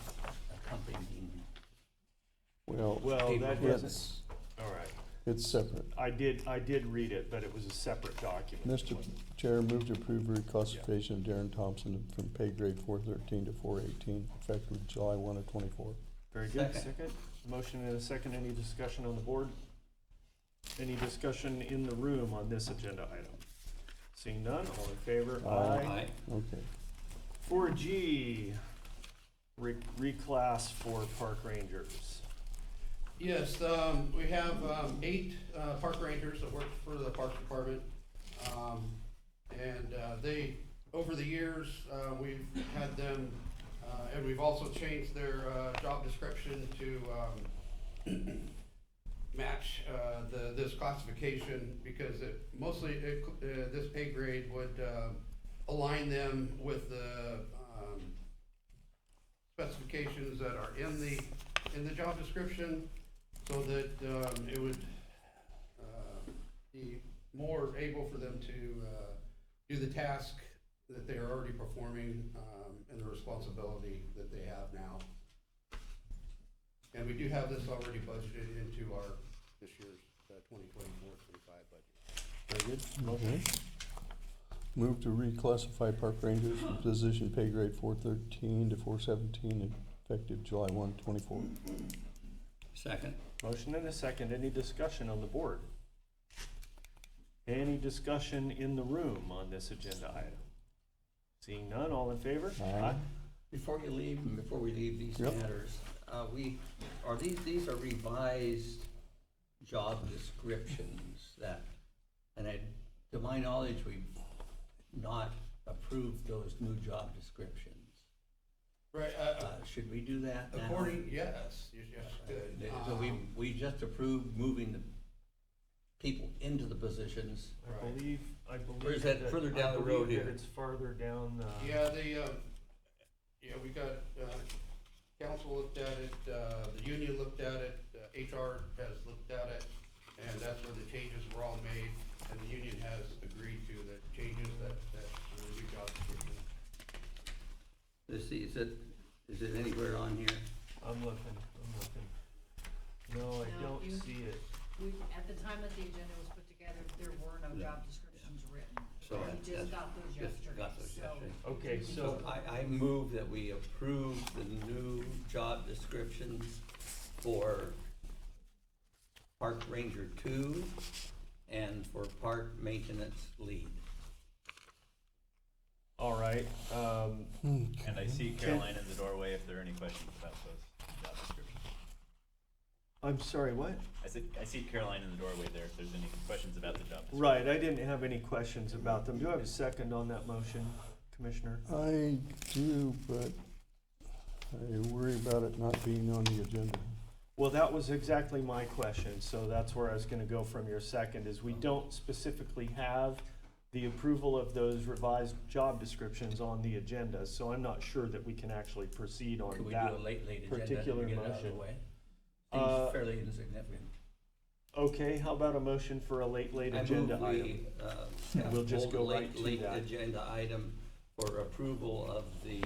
accompanying. Well, Well, that Paperwork. doesn't, all right. it's separate. I did read it, but it was a separate document. Mr. Chair, move to approve reclassification of Darren Thompson from pay grade 413 to 418, effective July 1 of 24. Very good, Second. second. Motion and a second. Any discussion on the board? Any discussion in the room on this agenda item? Seeing none, all in favor? Aye. Okay. 4G, reclass for park rangers. Yes, we have 8 park rangers that work for the Parks Department. And they, over the years, we've had them, and we've also changed their job description to match this classification, because this pay grade would align them with the specifications that are in the job description, so that it would be more able for them to do the task that they are already performing, and the responsibility that they have now. And we do have this already budgeted into our this year's 2024-25 budget. Very good. Motion. Move to reclassify park rangers from position pay grade 413 to 417, effective July 1, 24. Second. Motion and a second. Any discussion on the board? Any discussion in the room on this agenda item? Seeing none, all in favor? Aye. Before you leave, and before we leave these Yep. matters, these are revised job descriptions that, and to my knowledge, we've not approved those new job descriptions. Right, Should we do that now? yes, good. So we just approved moving the people into the positions. I believe Or is that further down the road here? It's farther down, Yeah, we got, council looked at it, the union looked at it, HR has looked at it, and that's where the changes were all made, and the union has agreed to the changes that the new job description. Let's see, is it anywhere on here? I'm looking. No, I No, don't you- see it. At the time that the agenda was put together, there were no job descriptions written. So So I just got those yesterday, got those so. yesterday. Okay, so, I move that we approve the new job descriptions for Park Ranger 2 and for Park Maintenance Lead. all right, And I see Caroline in the doorway if there are any questions about those job descriptions. I'm sorry, what? I see Caroline in the doorway there if there's any questions about the job description. Right, I didn't have any questions about them. Do I have a second on that motion, Commissioner? I do, but I worry about it not being on the agenda. Well, that was exactly my question, so that's where I was gonna go from your second, is we don't specifically have the approval of those revised job descriptions on the agenda, so I'm not sure that we can actually proceed on Could we that. do a late agenda to particular get it out of the motion. way? Uh, Seems fairly insignificant. Okay, how about a motion for a late agenda I move item? we, We'll just hold go right to late that. agenda item for approval of the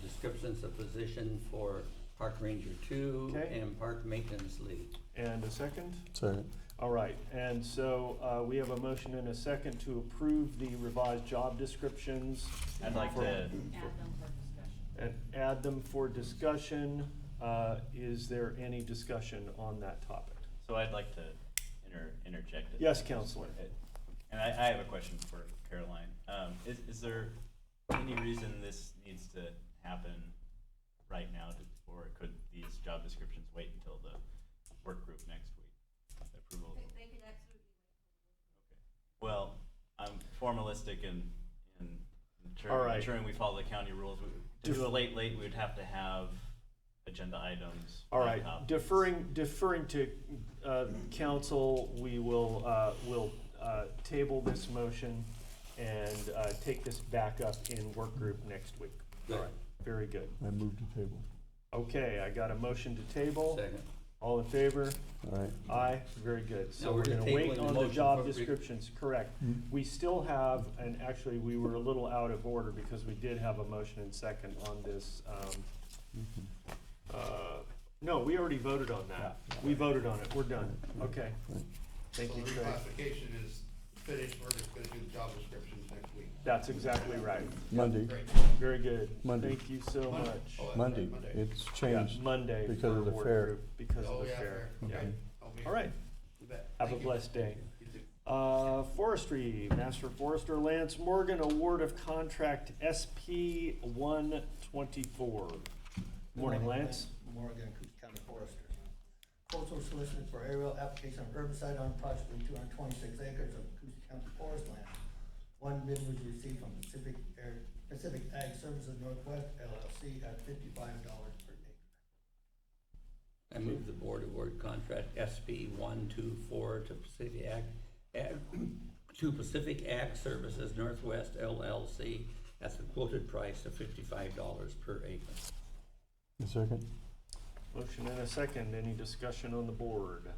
descriptions of position for Park Ranger 2 Okay. and Park Maintenance Lead. And a second? Second. All right, and so we have a motion and a second to approve the revised job descriptions I'd like to, Add them for discussion. and add them for discussion. Is there any discussion on that topic? so I'd like to interject. it. Yes, Counselor. And I have a question for Caroline. Is there any reason this needs to happen right now, or could these job descriptions wait until the work group next week? The approval? They could absolutely. Okay. Well, I'm formalistic in All right. ensuring we follow the county rules. To do a late, we would have to have agenda items. All on right, top. deferring to council, we will table this motion and take this back up in work group next week. All Good. right, very good. I moved to table. Okay, I got a motion to table. Second. All in favor? All right. Aye, very good. So Now we're we're just gonna wait tabling the on the motion job for- descriptions, correct. We still have, and actually, we were a little out of order because we did have a motion and second on this. No, we already voted on that. We voted on it, we're done. Okay. Thank So you, the Craig. reclassification is finished, we're just gonna do the job descriptions next week. That's exactly right. Monday, Great. Very good. Monday. Thank you so Monday. much. Oh, that's Monday. right, It's Yeah, changed. Monday because for of the work fair. group, because of Oh, the yeah, fair. fair. Yeah. Okay. I'll be All right. You bet. Have a Thank you. blessed day. You too. Forestry, Master Forester Lance Morgan, award of contract SP 124. Morning, Lance. Morgan, Coos County Forester. Also solicited for aerial application of herbicide on approximately 226 acres of Coos County forest land. One bid was received from Pacific Ag Services Northwest LLC at $55 per acre. I move the board award contract SP 124 to Pacific Ag Services Northwest LLC at the quoted price of $55 per acre. A second? Motion and a second. Any discussion on the board?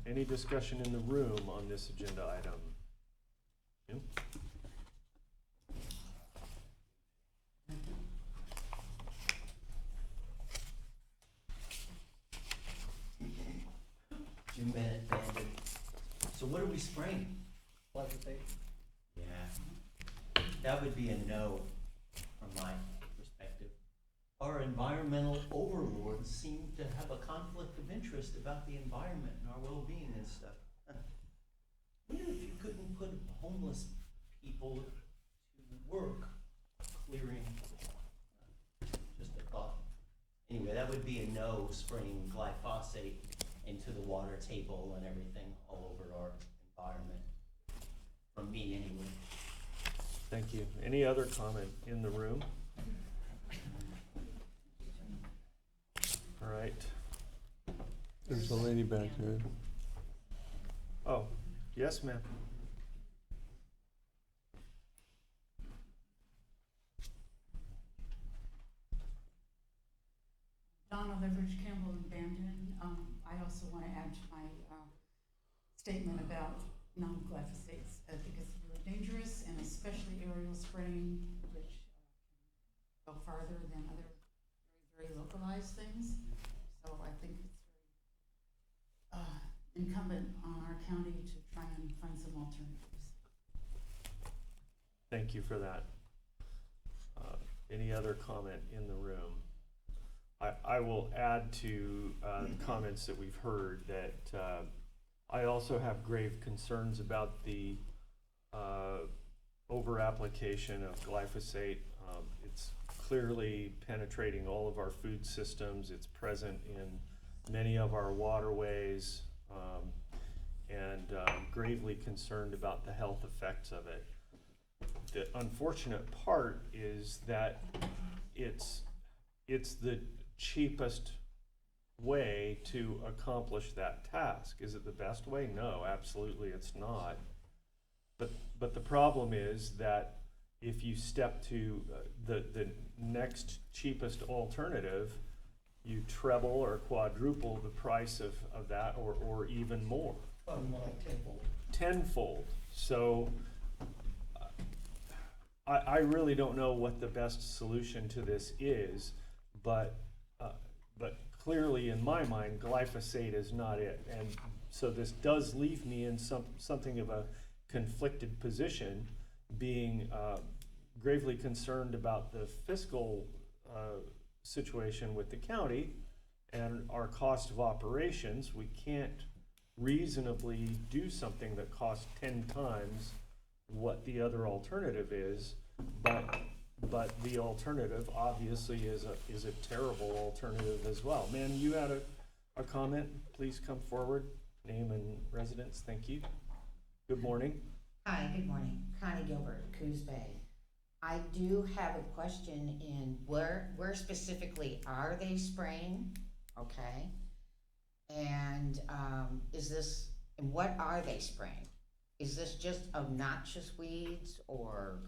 Any discussion in the room on this agenda item? No? Jim Bennett, Bandit. So what are we spraying? Glyphosate. Yeah, that would be a no from my perspective. Our environmental overlords seem to have a conflict of interest about the environment and our well-being and stuff. Wonder if you couldn't put homeless people to work clearing, just a thought. Anyway, that would be a no, spraying glyphosate into the water table and everything all over our environment. From me anyway. Thank you. Any other comment in the room? All right. There's a lady back there. Oh, yes, ma'am. Donna Leverage Campbell and Bandon. I also want to add to my statement about non-glyphosates. I think it's really dangerous, and especially aerial spraying, which go farther than other very localized things. So I think it's very incumbent on our county to try and find some Thank you for that. Any other comment in the room? I will add to the comments that we've heard that I also have grave concerns about the over-application of glyphosate. It's clearly penetrating all of our food systems. It's present in many of our waterways, and gravely concerned about the health effects of it. The unfortunate part is that it's the cheapest way to accomplish that task. Is it the best way? No, absolutely it's not. But the problem is that if you step to the next cheapest alternative, you treble or quadruple the price of that, or even more. More like tenfold. Tenfold. So I really don't know what the best solution to this is, but clearly in my mind, glyphosate is not it. And so this does leave me in something of a conflicted position, being gravely concerned about the fiscal situation with the county and our cost of operations. We can't reasonably do something that costs 10 times what the other alternative is, but the alternative obviously is a terrible alternative as well. Ma'am, you had a comment. Please come forward. Name and residence. Thank you. Good morning. Hi, good morning. Connie Gilbert, Coos Bay. I do have a question in where specifically are they spraying? Okay. And what are they spraying? Is this just obnoxious weeds or?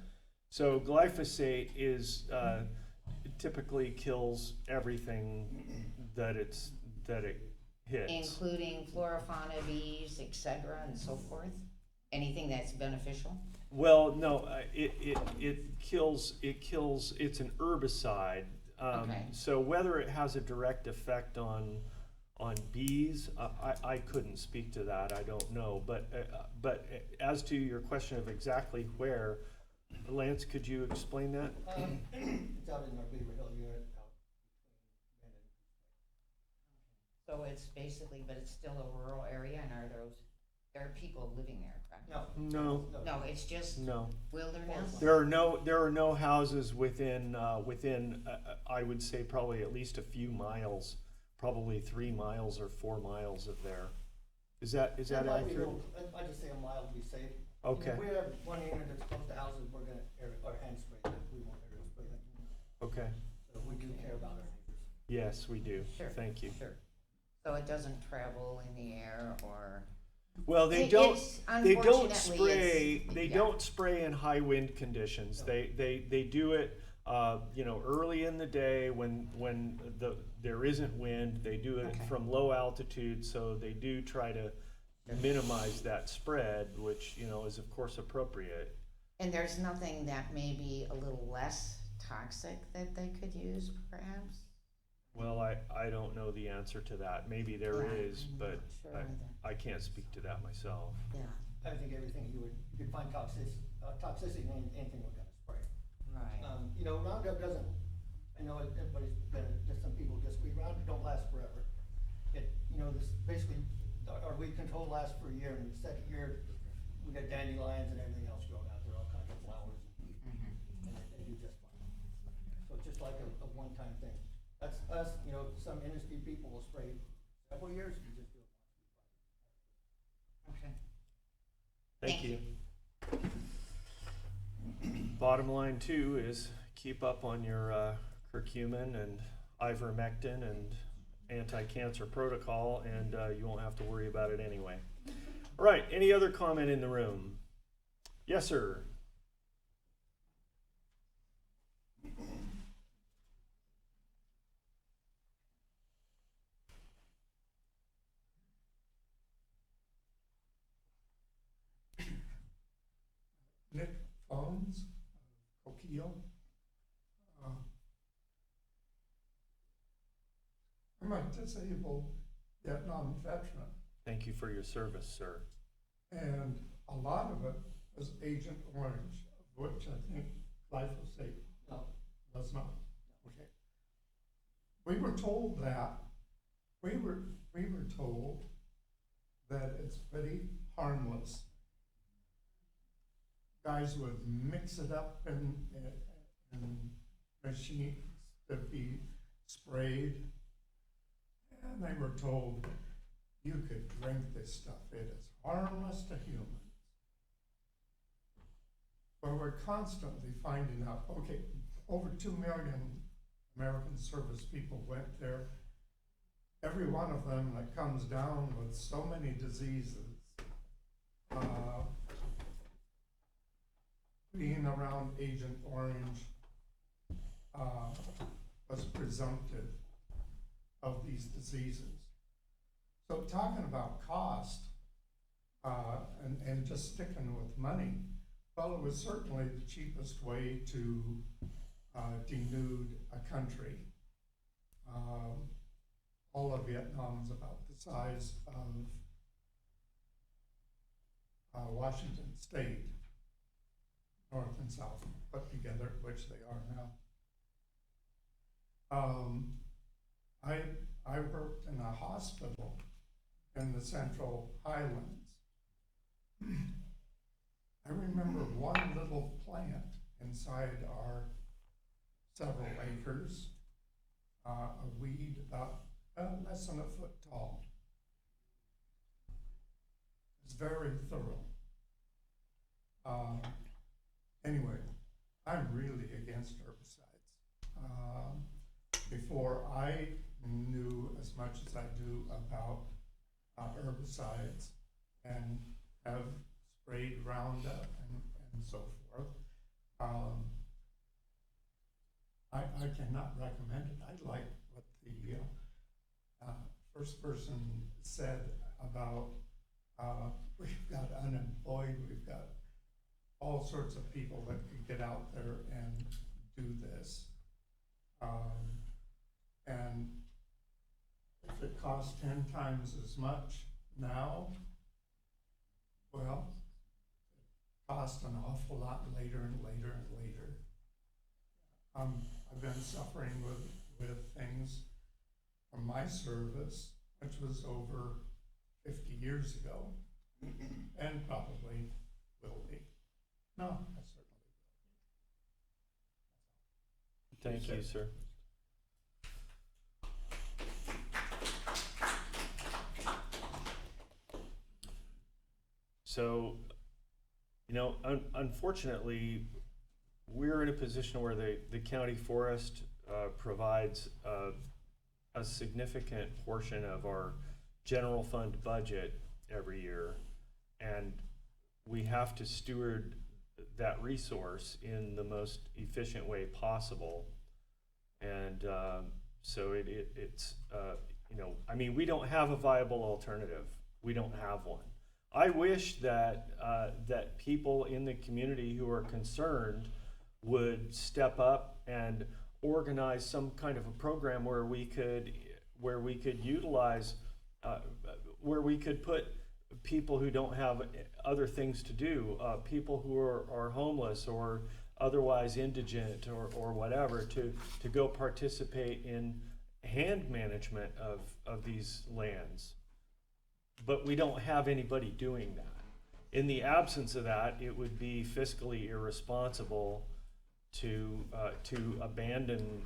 So glyphosate is typically kills everything that it hits, Including flora, fauna, bees, etc., and so forth? Anything that's beneficial? Well, no, it kills. It's an herbicide. Okay. So whether it has a direct effect on bees, I couldn't speak to that. I don't know. But as to your question of exactly where, Lance, could you explain that? It's out in our Beaver Hill unit out between So it's basically, but it's still a rural area, and there are people living there, correct? No. No, it's just No. wilderness? There are no houses within I would say probably at least a few miles, probably 3 miles or 4 miles of there. Is that accurate? I just say a mile to be safe. Okay. If we have one unit that's close to houses, we're gonna our hand spray them. We won't aerial spray them. Okay. So we do care about our neighbors. Yes, we do. Sure. Thank you. Sure. So it doesn't travel in the air or? Well, they don't spray. They yeah. don't spray in high wind conditions. No. They do it, early in the day when there isn't wind. They do it Okay. from low altitude, so they do try to minimize that spread, which is of course appropriate. And there's nothing that may be a little less toxic that they could use, perhaps? Well, I don't know the answer to that. Maybe there Yeah, is, I'm but not sure either. I can't speak to that myself. Yeah, I think everything you could find toxicity in anything we're gonna spray. right. Roundup doesn't, I know everybody's just some people disagree, Roundup don't last forever. This basically, our weed control lasts for a year, and the second year, we got dandelions and everything else growing out there, all kinds of flowers, and they do just fine. So it's just like a one-time thing. That's us, some industry people will spray several years, we just do it once. Okay. Thank you. Bottom line too is keep up on your curcumin and ivermectin and anti-cancer protocol, and you won't have to worry about it anyway. All right, any other comment in the room? Yes, sir. Nick Phones, Coquille. I'm a disabled Vietnam veteran, Thank you for your service, sir. and a lot of it was Agent Orange, which I think glyphosate was not. Okay. We were told that, we were told that it's pretty harmless. Guys would mix it up in machines to be sprayed. And they were told, you could drink this stuff, it is harmless to humans. But we're constantly finding out, okay, over 2 million American service people went there. Every one of them that comes down with so many diseases, being around Agent Orange was presumptive of these diseases. So talking about cost and just sticking with money, well, it was certainly the cheapest way to denude a country. All of Vietnam is about the size of Washington State, North and South put together, which they are now. I worked in a hospital in the Central Highlands. I remember one little plant inside our several acres, a weed about less than a foot tall. It's very thorough. Anyway, I'm really against herbicides. Before I knew as much as I do about herbicides and have sprayed Roundup and so forth, I cannot recommend it. I like what the first person said about we've got unemployed, we've got all sorts of people that could get out there and do this. And if it costs 10 times as much now, well, it costs an awful lot later and later and later. I've been suffering with things from my service, which was over 50 years ago, and probably will be. No, I certainly will. Thank you, sir. So, you know, unfortunately, we're in a position where the county forest provides a significant portion of our general fund budget every year, and we have to steward that resource in the most efficient way possible. And so it's you know, I mean, we don't have a viable alternative. We don't have one. I wish that that people in the community who are concerned would step up and organize some kind of a program where we could utilize, where we could put people who don't have other things to do, people who are homeless or otherwise indigent or whatever, to go participate in hand management of these lands. But we don't have anybody doing that. In the absence of that, it would be fiscally irresponsible to abandon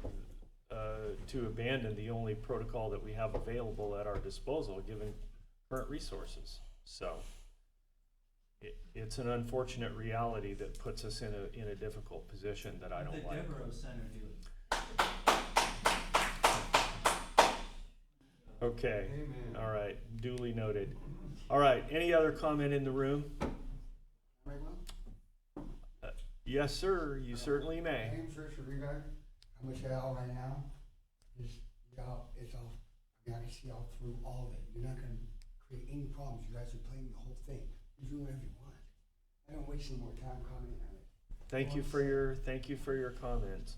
the only protocol that we have available at our disposal, given current resources. So it's an unfortunate reality that puts us in a difficult position that I don't like. The Devereaux Center do it. Okay. Amen. All right, duly noted. All right, any other comment in the room? Yes, sir, you certainly may. My name's Richard Regard. I'm with y'all right now. Just, y'all, it's all, I mean, I can see all through all of it. You're not gonna create any problems. You guys are playing the whole thing. You do whatever you want. I don't waste any more time commenting on it. Thank you for your comments.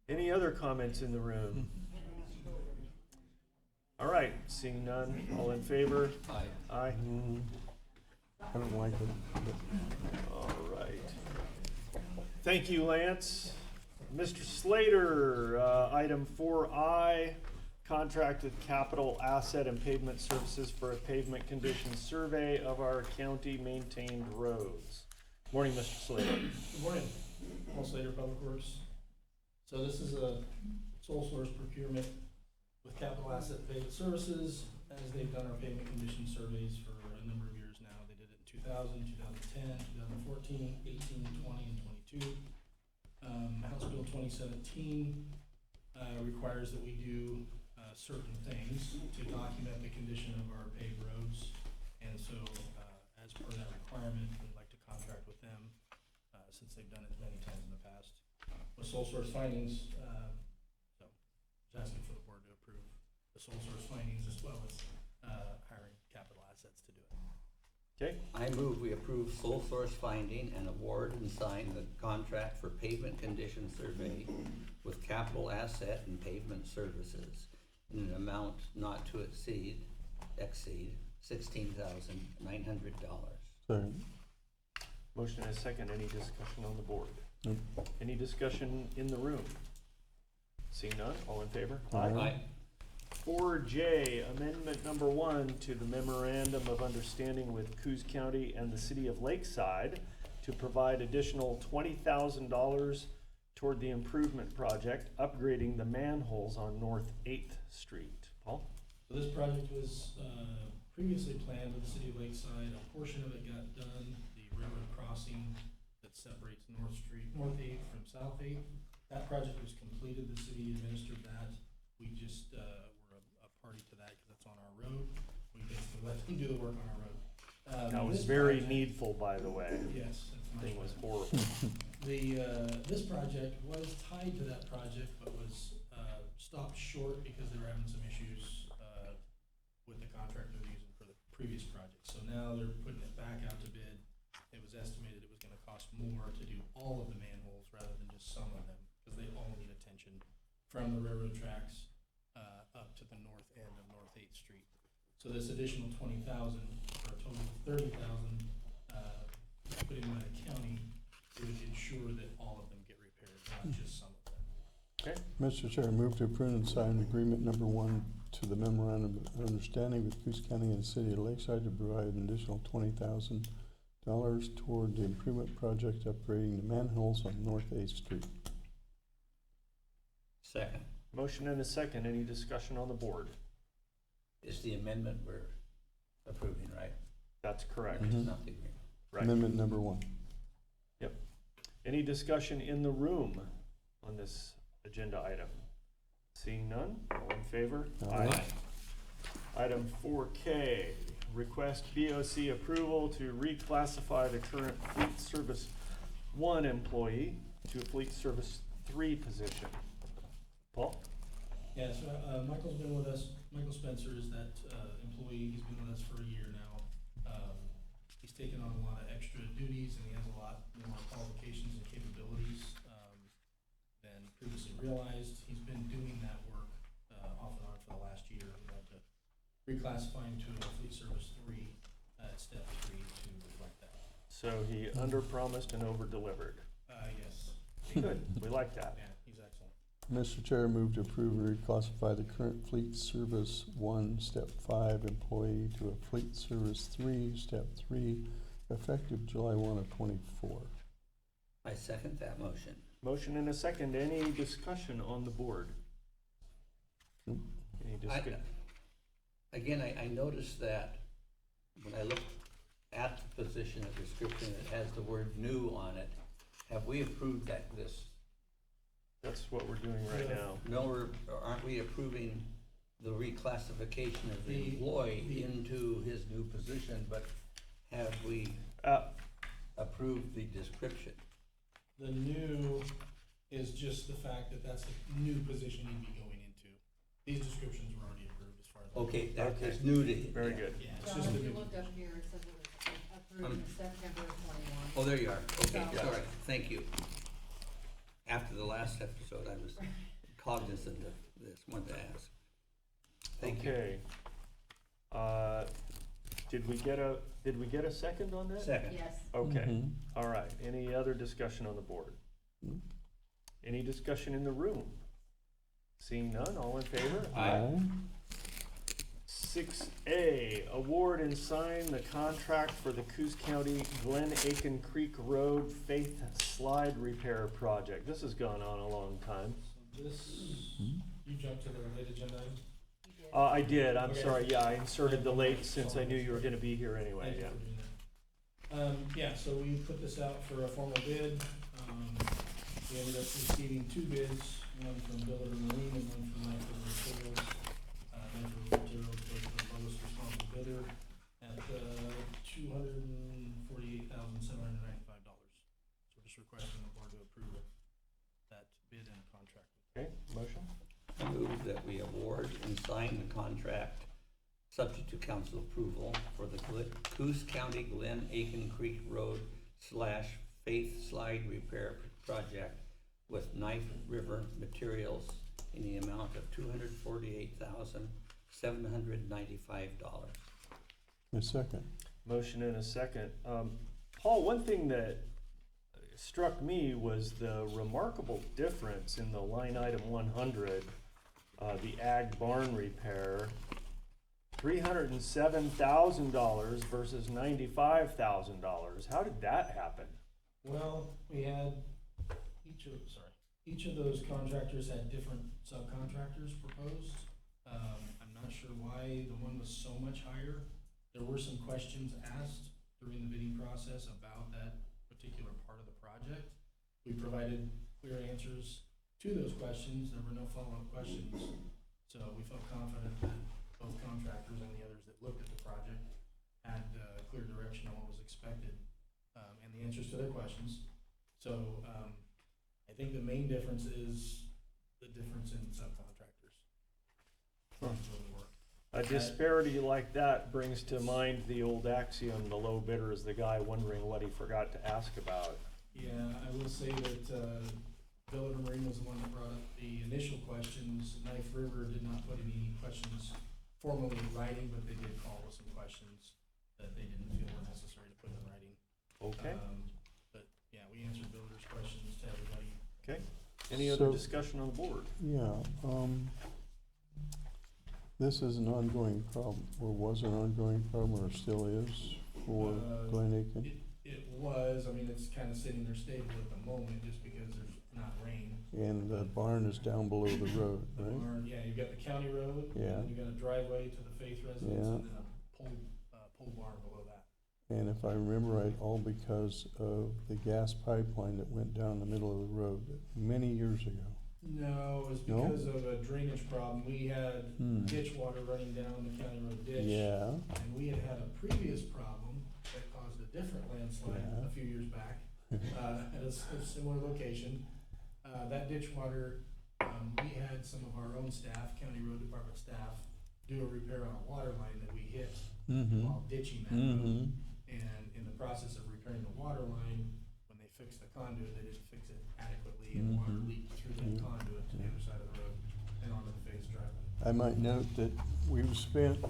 Any other comments in the room? All right, seeing none, all in favor? Aye. Aye. I don't like it. All right. Thank you, Lance. Mr. Slater, item 4I, contract with Capital Asset and Pavement Services for a pavement condition survey of our county maintained roads. Morning, Mr. Slater. Good morning, Paul Slater, Public Works. So this is a sole source procurement with Capital Asset Pavement Services, as they've done our pavement condition surveys for a number of years now. They did it in 2000, 2010, 2014, 18, 20, and 22. House Bill 2017 requires that we do certain things to document the condition of our paved roads. And so, as per that requirement, we'd like to contract with them, since they've done it many times in the past, with sole source findings. So, just asking for the board to approve the sole source findings as well as hiring Capital Assets to do it. Okay, I move we approve sole source finding and award and sign the contract for pavement condition survey with Capital Asset and Pavement Services in an amount not to exceed $16,900. Second. motion and a second. Any discussion on the board? Nope. Any discussion in the room? Seeing none, all in favor? Aye. 4J, amendment number 1 to the memorandum of understanding with Coos County and the city of Lakeside to provide additional $20,000 toward the improvement project, upgrading the manholes on North 8th Street. Paul? So this project was previously planned with the city of Lakeside. A portion of it got done, the railroad crossing that separates North 8th from South 8th. That project was completed, the city administered that. We just were a party to that because it's on our road. We basically let them do the work on our road. That was This very project- needful, by the way. Yes, that's my Thing was fault. horrible. This project was tied to that project, but was stopped short because they were having some issues with the contractor they're using for the previous project. So now they're putting it back out to bid. It was estimated it was gonna cost more to do all of the manholes rather than just some of them, because they all need attention from the railroad tracks up to the north end of North 8th Street. So this additional $20,000 for a total of $30,000 put in by the county would ensure that all of them get repaired, not just some of them. Okay, Mr. Chair, move to approve and sign agreement number 1 to the memorandum of understanding with Coos County and the city of Lakeside to provide an additional $20,000 toward the improvement project upgrading the manholes on North 8th Street. Second. motion and a second. Any discussion on the board? Is the amendment we're approving, right? That's correct. Mhm. Not the agreement. Right. Amendment number 1. Any discussion in the room on this agenda item? Seeing none, all in favor? Aye. Item 4K, request BOC approval to reclassify the current Fleet Service 1 employee to a Fleet Service 3 position. Paul? Yeah, so Michael's been with us, Michael Spencer is that employee, he's been with us for a year now. He's taken on a lot of extra duties and he has a lot more qualifications and capabilities than previously realized. He's been doing that work off and on for the last year. We had to reclassify him to a Fleet Service 3 at step 3 to reflect that. So he underpromised and overdelivered. Yes. Good, we like that. Yeah, he's excellent. Mr. Chair, move to approve and reclassify the current Fleet Service 1, Step 5 employee to a Fleet Service 3, Step 3, effective July 1 of '24. I second that motion. Motion and a second. Any discussion on the board? Nope. Any discussion? Again, I noticed that when I looked at the position, the description, it has the word new on it. Have we approved this? That's what we're doing right now. No, aren't we approving the reclassification of the employee into his new position, but have we approved the description? The new is just the fact that that's the new position he'd be going into. These descriptions were already approved as far as. Okay, that Okay. is new to him. Very good. Yeah, it's John, just the if you new. look up here, it says it was approved in September of '21. Oh, there you are. Okay, So- sorry. Thank you. After the last episode, I was cognizant of this, wanted to ask. Thank you. Okay. Did we get a second on that? Second. Yes. Okay, Mhm. all right. Any other discussion on the board? Any discussion in the room? Seeing none, all in favor? Aye. 6A, award and sign the contract for the Coos County Glen Aiken Creek Road Faith Slide Repair Project. This has gone on a long time. So this, you jumped to the late agenda item? I did, I'm Okay. sorry, yeah, I inserted the late since I knew you were gonna be here anyway, Thank you yeah. for doing that. Yeah, so we put this out for a formal bid. We ended up receiving 2 bids, one from Billard Marine and one from Knife River Materials. Knife River Materials was the lowest responsible bidder at $248,795. So just requesting the board to approve that bid and contract. Okay, motion? I move that we award and sign the contract, subject to council approval, for the Coos County Glen Aiken Creek Road / Faith Slide Repair Project with Knife River Materials in the amount of $248,795. A second. Motion and a second. Paul, one thing that struck me was the remarkable difference in the line item 100, the ag barn repair, $307,000 versus $95,000. How did that happen? Well, we had each of those contractors had different subcontractors proposed. I'm not sure why the one was so much higher. There were some questions asked during the bidding process about that particular part of the project. We provided clear answers to those questions. There were no follow-up questions. So we felt confident that both contractors and the others that looked at the project had clear direction on what was expected and the answers to their questions. So I think the main difference is the difference in subcontractors. A disparity like that brings to mind the old axiom, the low bidder is the guy wondering what he forgot to ask about. Yeah, I will say that Billard Marine was the one that brought up the initial questions. Knife River did not put any questions formally in writing, but they did call with some questions that they didn't feel were necessary to put in writing. Okay, But yeah, we answered Billard's questions to everybody. okay. Any other So- discussion on the board? Yeah, this is an ongoing problem, or was an ongoing problem, or still is for Glen Aiken? It was, I mean, it's kind of sitting there stable at the moment just because there's not rain. And the barn is down below the road, The right? barn, yeah, you've got the county road, and Yeah. then you've got a driveway to the Faith residence, Yeah. and then a pole barn below that. And if I remember right, all because of the gas pipeline that went down the middle of the road many years ago. No, it was No? because of a drainage problem. We had ditch water running down the county road ditch. Yeah, And we had a previous problem that caused a different landslide Yeah. a few years back, at a similar location. That ditch water, we had some of our own staff, county road department staff, do a repair on a water line that we hit while ditching that road. And in the process of repairing the water line, when they fixed the conduit, they didn't fix it adequately, and water leaked through that conduit to the other side of the road and onto the Faith driveway. I might note that we've spent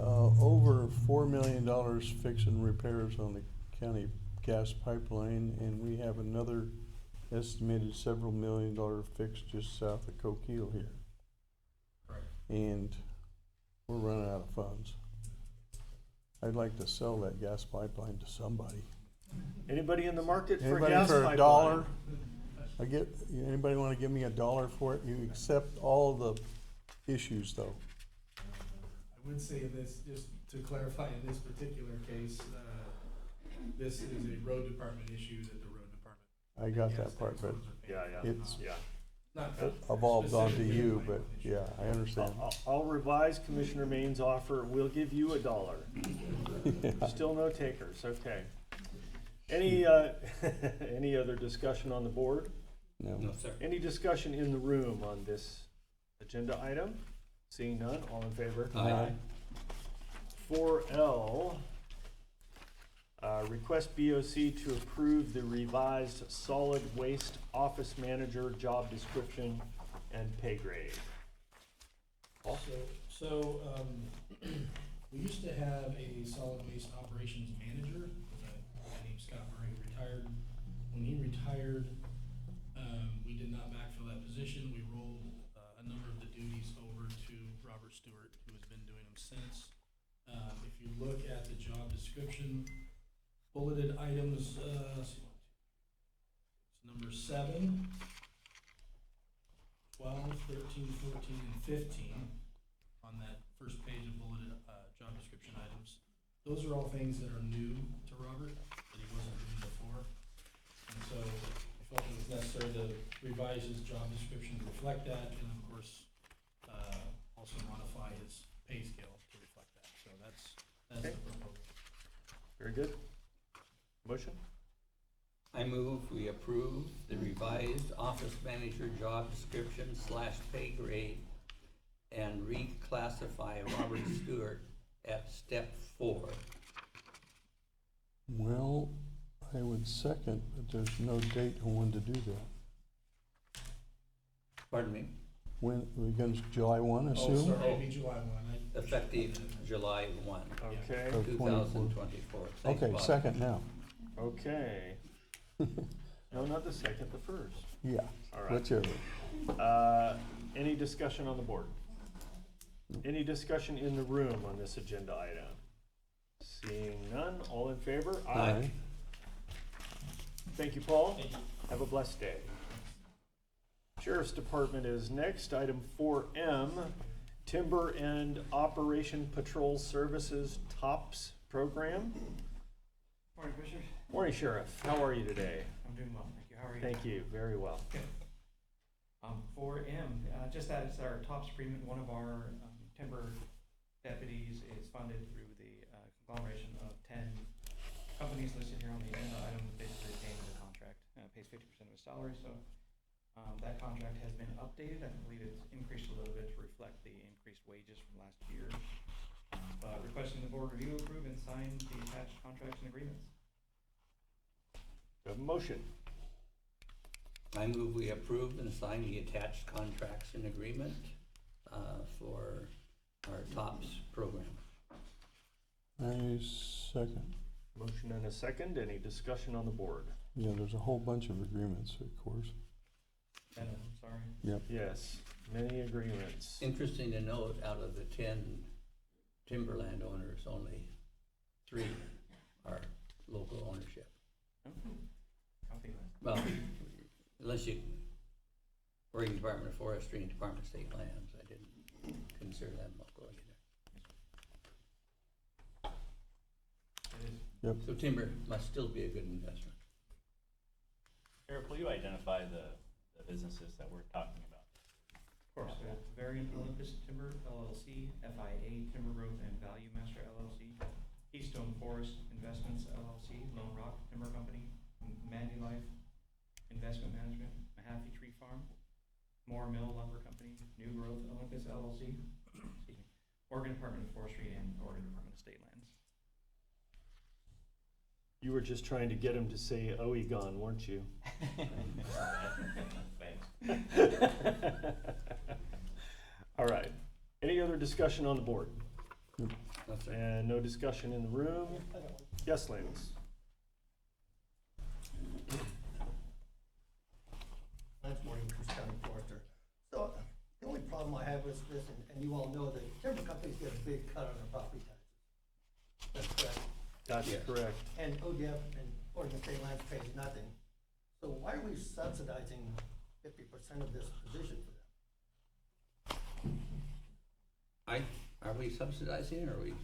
over $4 million fixing repairs on the county gas pipeline, and we have another estimated several $1 million fix just south of Coquille here. Right. And we're running out of funds. I'd like to sell that gas pipeline to somebody. Anybody in the market for Anybody gas for pipeline? $1? Anybody wanna give me $1 for it? You accept all the issues though. I would say this, just to clarify, in this particular case, this is a road department issue that the road department. I got that part, but Yeah, it's Not evolved onto specifically you, a but issue. yeah, I understand. I'll revise Commissioner Main's offer, we'll give you $1. Still no takers, okay. Any other discussion on the board? No, sir. Any discussion in the room on this agenda item? Seeing none, all in favor? Aye. 4L, request BOC to approve the revised solid waste office manager job description and pay grade. Paul? So, we used to have a solid waste operations manager, a guy named Scott Murray, retired. When he retired, retired. We did not backfill that position. We rolled a number of the duties over to Robert Stewart, who has been doing them since. If you look at the job description, bulleted items, it's number 7, 12, 13, 14, and 15 on that first page of bulleted job description items. Those are all things that are new to Robert that he wasn't doing before. And so I felt it was necessary to revise his job description to reflect that, and of course, also modify his pay scale to reflect that. So that's Okay. the proposal. Very good. Motion? I move we approve the revised office manager job description / pay grade and reclassify Robert Stewart at step 4. Well, I would second, but there's no date on when to do that. Pardon me? When, against July 1, Oh, assume? sorry, it'd be July 1. Effective July 1, Okay, Of 2024. Thanks, Okay, Bob. second now. okay. No, not the second, the first. Yeah, All right. whichever. Any discussion on the board? Any discussion in the room on this agenda item? Seeing none, all in favor? Aye. Thank you, Paul. Thank you. Have a blessed day. Sheriff's Department is next. Item 4M, Timber and Operation Patrol Services TOPS Program. Morning, Commissioner. Morning, Sheriff. How are you today? I'm doing well, thank you. How are you? Thank you. Very well. Good. 4M, just that it's our TOPS agreement. One of our timber deputies is funded through the conglomeration of 10 companies listed here on the agenda item, basically paying the contract, pays 50% of his salary. So that contract has been updated. I believe it's increased a little bit to reflect the increased wages from last year. But requesting the board review, approve, and sign the attached contracts and agreements. Do I have a motion? I move we approve and sign the attached contracts and agreement for our TOPS program. I second. Motion and a second. Any discussion on the board? Yeah, there's a whole bunch of agreements, of course. I'm sorry. Yep. Yes, many agreements. Interesting to note, out of the 10 timberland owners, only 3 are local ownership. Copy that. Well, unless you, Oregon Department of Forestry and Department of State Lands, I didn't consider them local either. It is. Yep. So timber must still be a good investment. Sheriff, will you identify the businesses that we're talking about? Of course, it's Variant Olympus Timber LLC, FIA Timber Growth and Value Master LLC, Keystone Forest Investments LLC, Lone Rock Timber Company, Mandy Life Investment Management, Mahaffey Tree Farm, Moore Mill Lumber Company, New Growth Olympus LLC, excuse me, Oregon Department of Forestry, and Oregon Department of State Lands. You were just trying to get him to say Oegon, weren't you? Thanks. All right. Any other discussion on the board? That's right. And no discussion in the room? Yes, Lance. Lance Morning, Coos County Forester. So the only problem I have with this, and you all know that timber companies get a big cut on their property taxes. That's correct. That's Yes. correct. And ODF and Oregon State Lands pays nothing. So why are we subsidizing 50% of this position for them? Are we subsidizing, or are we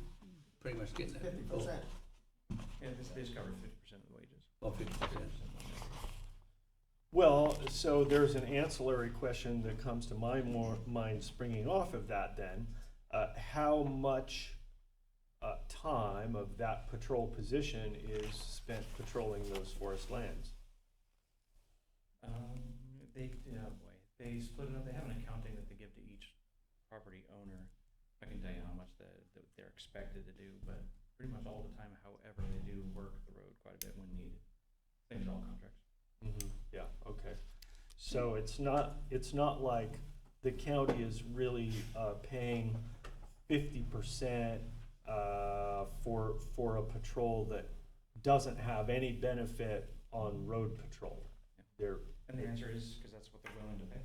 pretty much getting it? 50%. Yeah, this covers 50% of the wages. Oh, 50%. Well, so there's an ancillary question that comes to my mind springing off of that then. How much time of that patrol position is spent patrolling those forest lands? They split it up. They have an accounting that they give to each property owner. I can tell you how much they're expected to do, but pretty much all the time, however, they do work the road quite a bit when needed. Same as all contracts. Mm-hmm. Yeah, okay. So it's not like the county is really paying 50% for a patrol that doesn't have any benefit on road patrol. They're, And the answer is, because that's what they're willing to pay.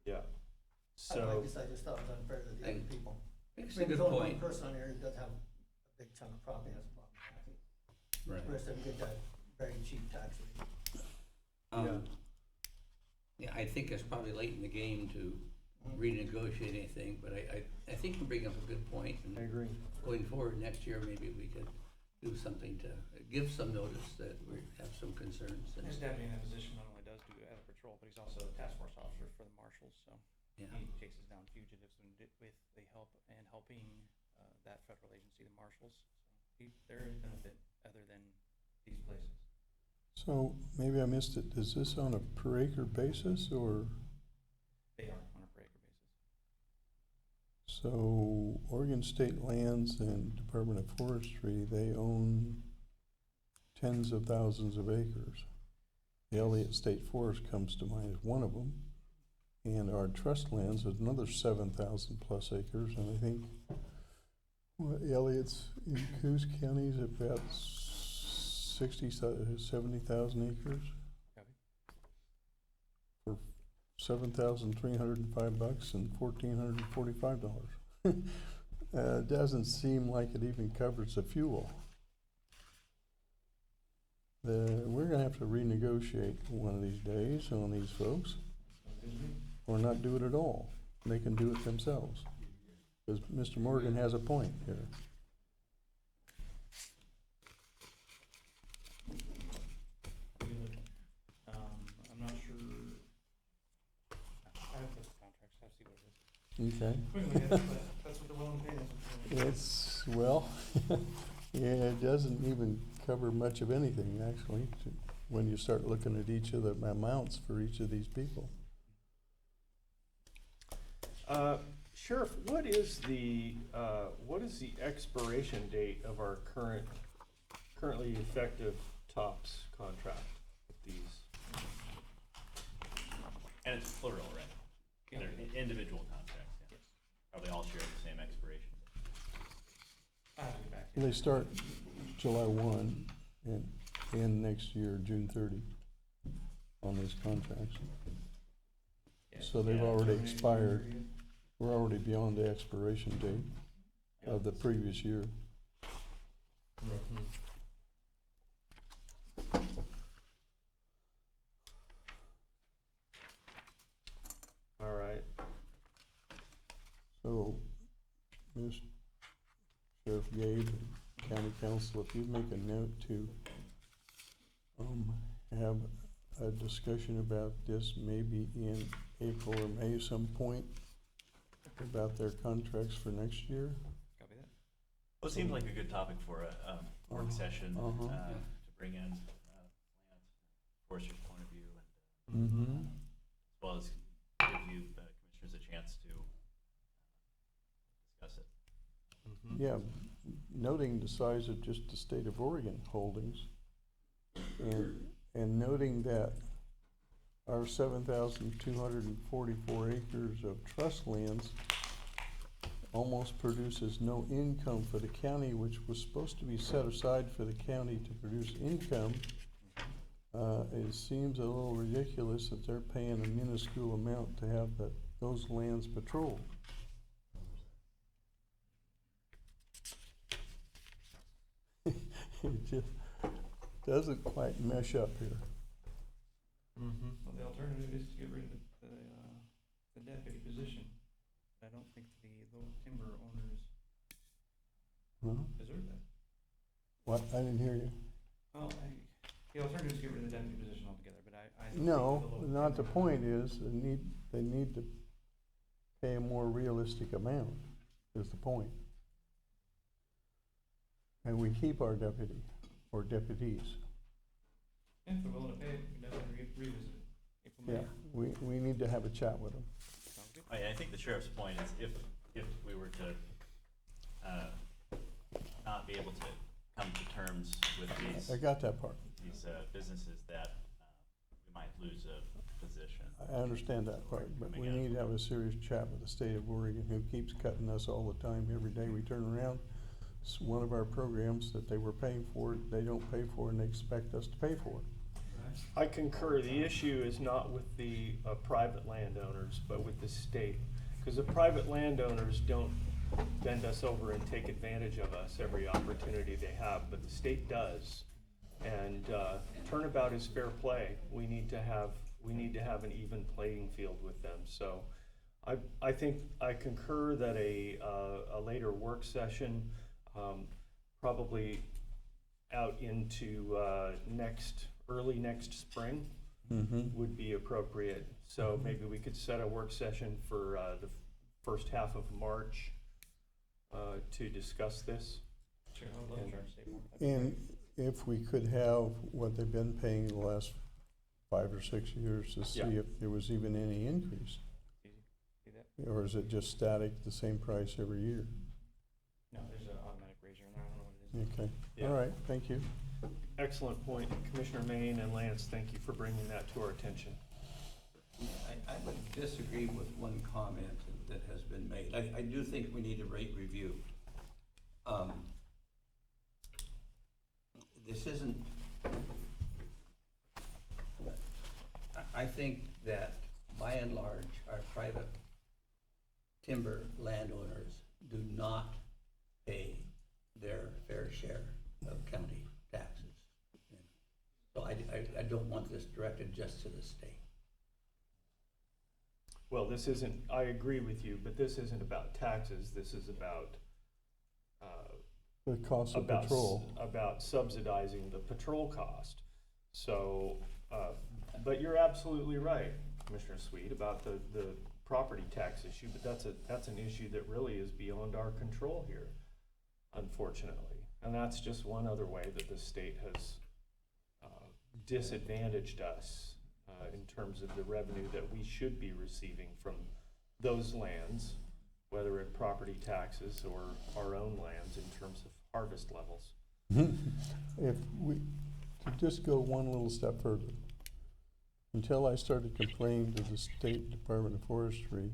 yeah. Like So, you said, I just thought it was unfair to the other people. It's a Maybe good there's only point. one person on there who does have a big chunk of property has a problem. Right. The rest of them get that very cheap tax rate. Yeah, I think it's probably late in the game to renegotiate anything, but I think you bring up a good point. And I agree. going forward next year, maybe we could do something to give some notice that we have some concerns. And His deputy in that position not only does do other patrol, but he's also a task force officer for the marshals, so Yeah. he chases down fugitives with the help and helping that federal agency, the marshals. So there is benefit other than these places. So maybe I missed it. Is this on a per acre basis or? They are on a per acre basis. So Oregon State Lands and Department of Forestry, they own tens of thousands of acres. The Elliott State Forest comes to mind as one of them. And our trust lands is another 7,000 plus acres. And I think Elliott's in Coos County is about 70,000 acres. Copy. For $7,305 and $1,445. Doesn't seem like it even covers the fuel. We're gonna have to renegotiate one of these days on these folks, or not do it at all. They can do it themselves. Because Mr. Morgan has a point here. I'm not sure. I have the contracts. I see what it is. Okay. That's what they're willing to pay. That's what they're willing to pay. It's, well, yeah, it doesn't even cover much of anything, actually, when you start looking at each of the amounts for each of these people. Sheriff, what is the expiration date of our currently effective TOPS contract with these? And it's plural, right? They're individual contracts, yeah. Probably all share the same expiration. I have to get back to you. They start July 1 and end next year, June 30, on these contracts. So they've already expired. We're already beyond the expiration date of the previous year. All right. So, Ms. Sheriff Gabe, and County Council, if you make a note to have a discussion about this maybe in April or May some point about their contracts for next year. Copy that. Well, it seems like a good topic for a work session to bring in Forestry's point of view, and as well as give you commissioners a chance to discuss it. Yeah, noting the size of just the state of Oregon holdings, and noting that our 7,244 acres of trust lands almost produces no income for the county, which was supposed to be set aside for the county to produce income. It seems a little ridiculous that they're paying a minuscule amount to have those lands patrolled. It just doesn't quite mesh up here. Well, the alternative is to get rid of the deputy position. I don't think the little timber owners deserve that. What? I didn't hear you. Well, the alternative is to get rid of the deputy position altogether, but I don't think No, the little not the timber- point is, they need to pay a more realistic amount, is the point. And we keep our deputy, or deputies. Yeah, if they're willing to pay it, we can definitely revisit it. April, May. Yeah, we need to have a chat with them. Sounds good. I think the sheriff's point is if we were to not be able to come to terms with I got that part. these businesses, that we might lose a position. I understand that part, but we need to have a serious chat with the state of Oregon, who keeps cutting us all the time. Every day we turn around, it's one of our programs that they were paying for, they don't pay for, and they expect us to pay for it. I concur. The issue is not with the private landowners, but with the state. Because the private landowners don't bend us over and take advantage of us every opportunity they have, but the state does. And turnabout is fair play. We need to have an even playing field with them. So I think I concur that a later work session, probably out into early next spring, would be appropriate. So maybe we could set a work session for the first half of March to discuss this. Sure, I would love to try to stay more. And if we could have what they've been paying the last 5 or 6 years to see Yeah. if there was even any increase. See that? Or is it just static, the same price every year? No, there's an automatic raiser in there, I don't know what it is. Okay, Yeah. all right, thank you. Excellent point. Commissioner Maine and Lance, thank you for bringing that to our attention. I would disagree with one comment that has been made. I do think we need a rate review. This isn't, I think that by and large, our private timber landowners do not pay their fair share of county taxes. So I don't want this directed just to the state. Well, this isn't, I agree with you, but this isn't about taxes. This is about The cost of patrol. about subsidizing the patrol cost. So, but you're absolutely right, Commissioner Sweet, about the property tax issue, but that's an issue that really is beyond our control here, unfortunately. And that's just one other way that the state has disadvantaged us in terms of the revenue that we should be receiving from those lands, whether in property taxes or our own lands in terms of harvest levels. If we, to just go one little step further, until I started complaining to the State Department of Forestry,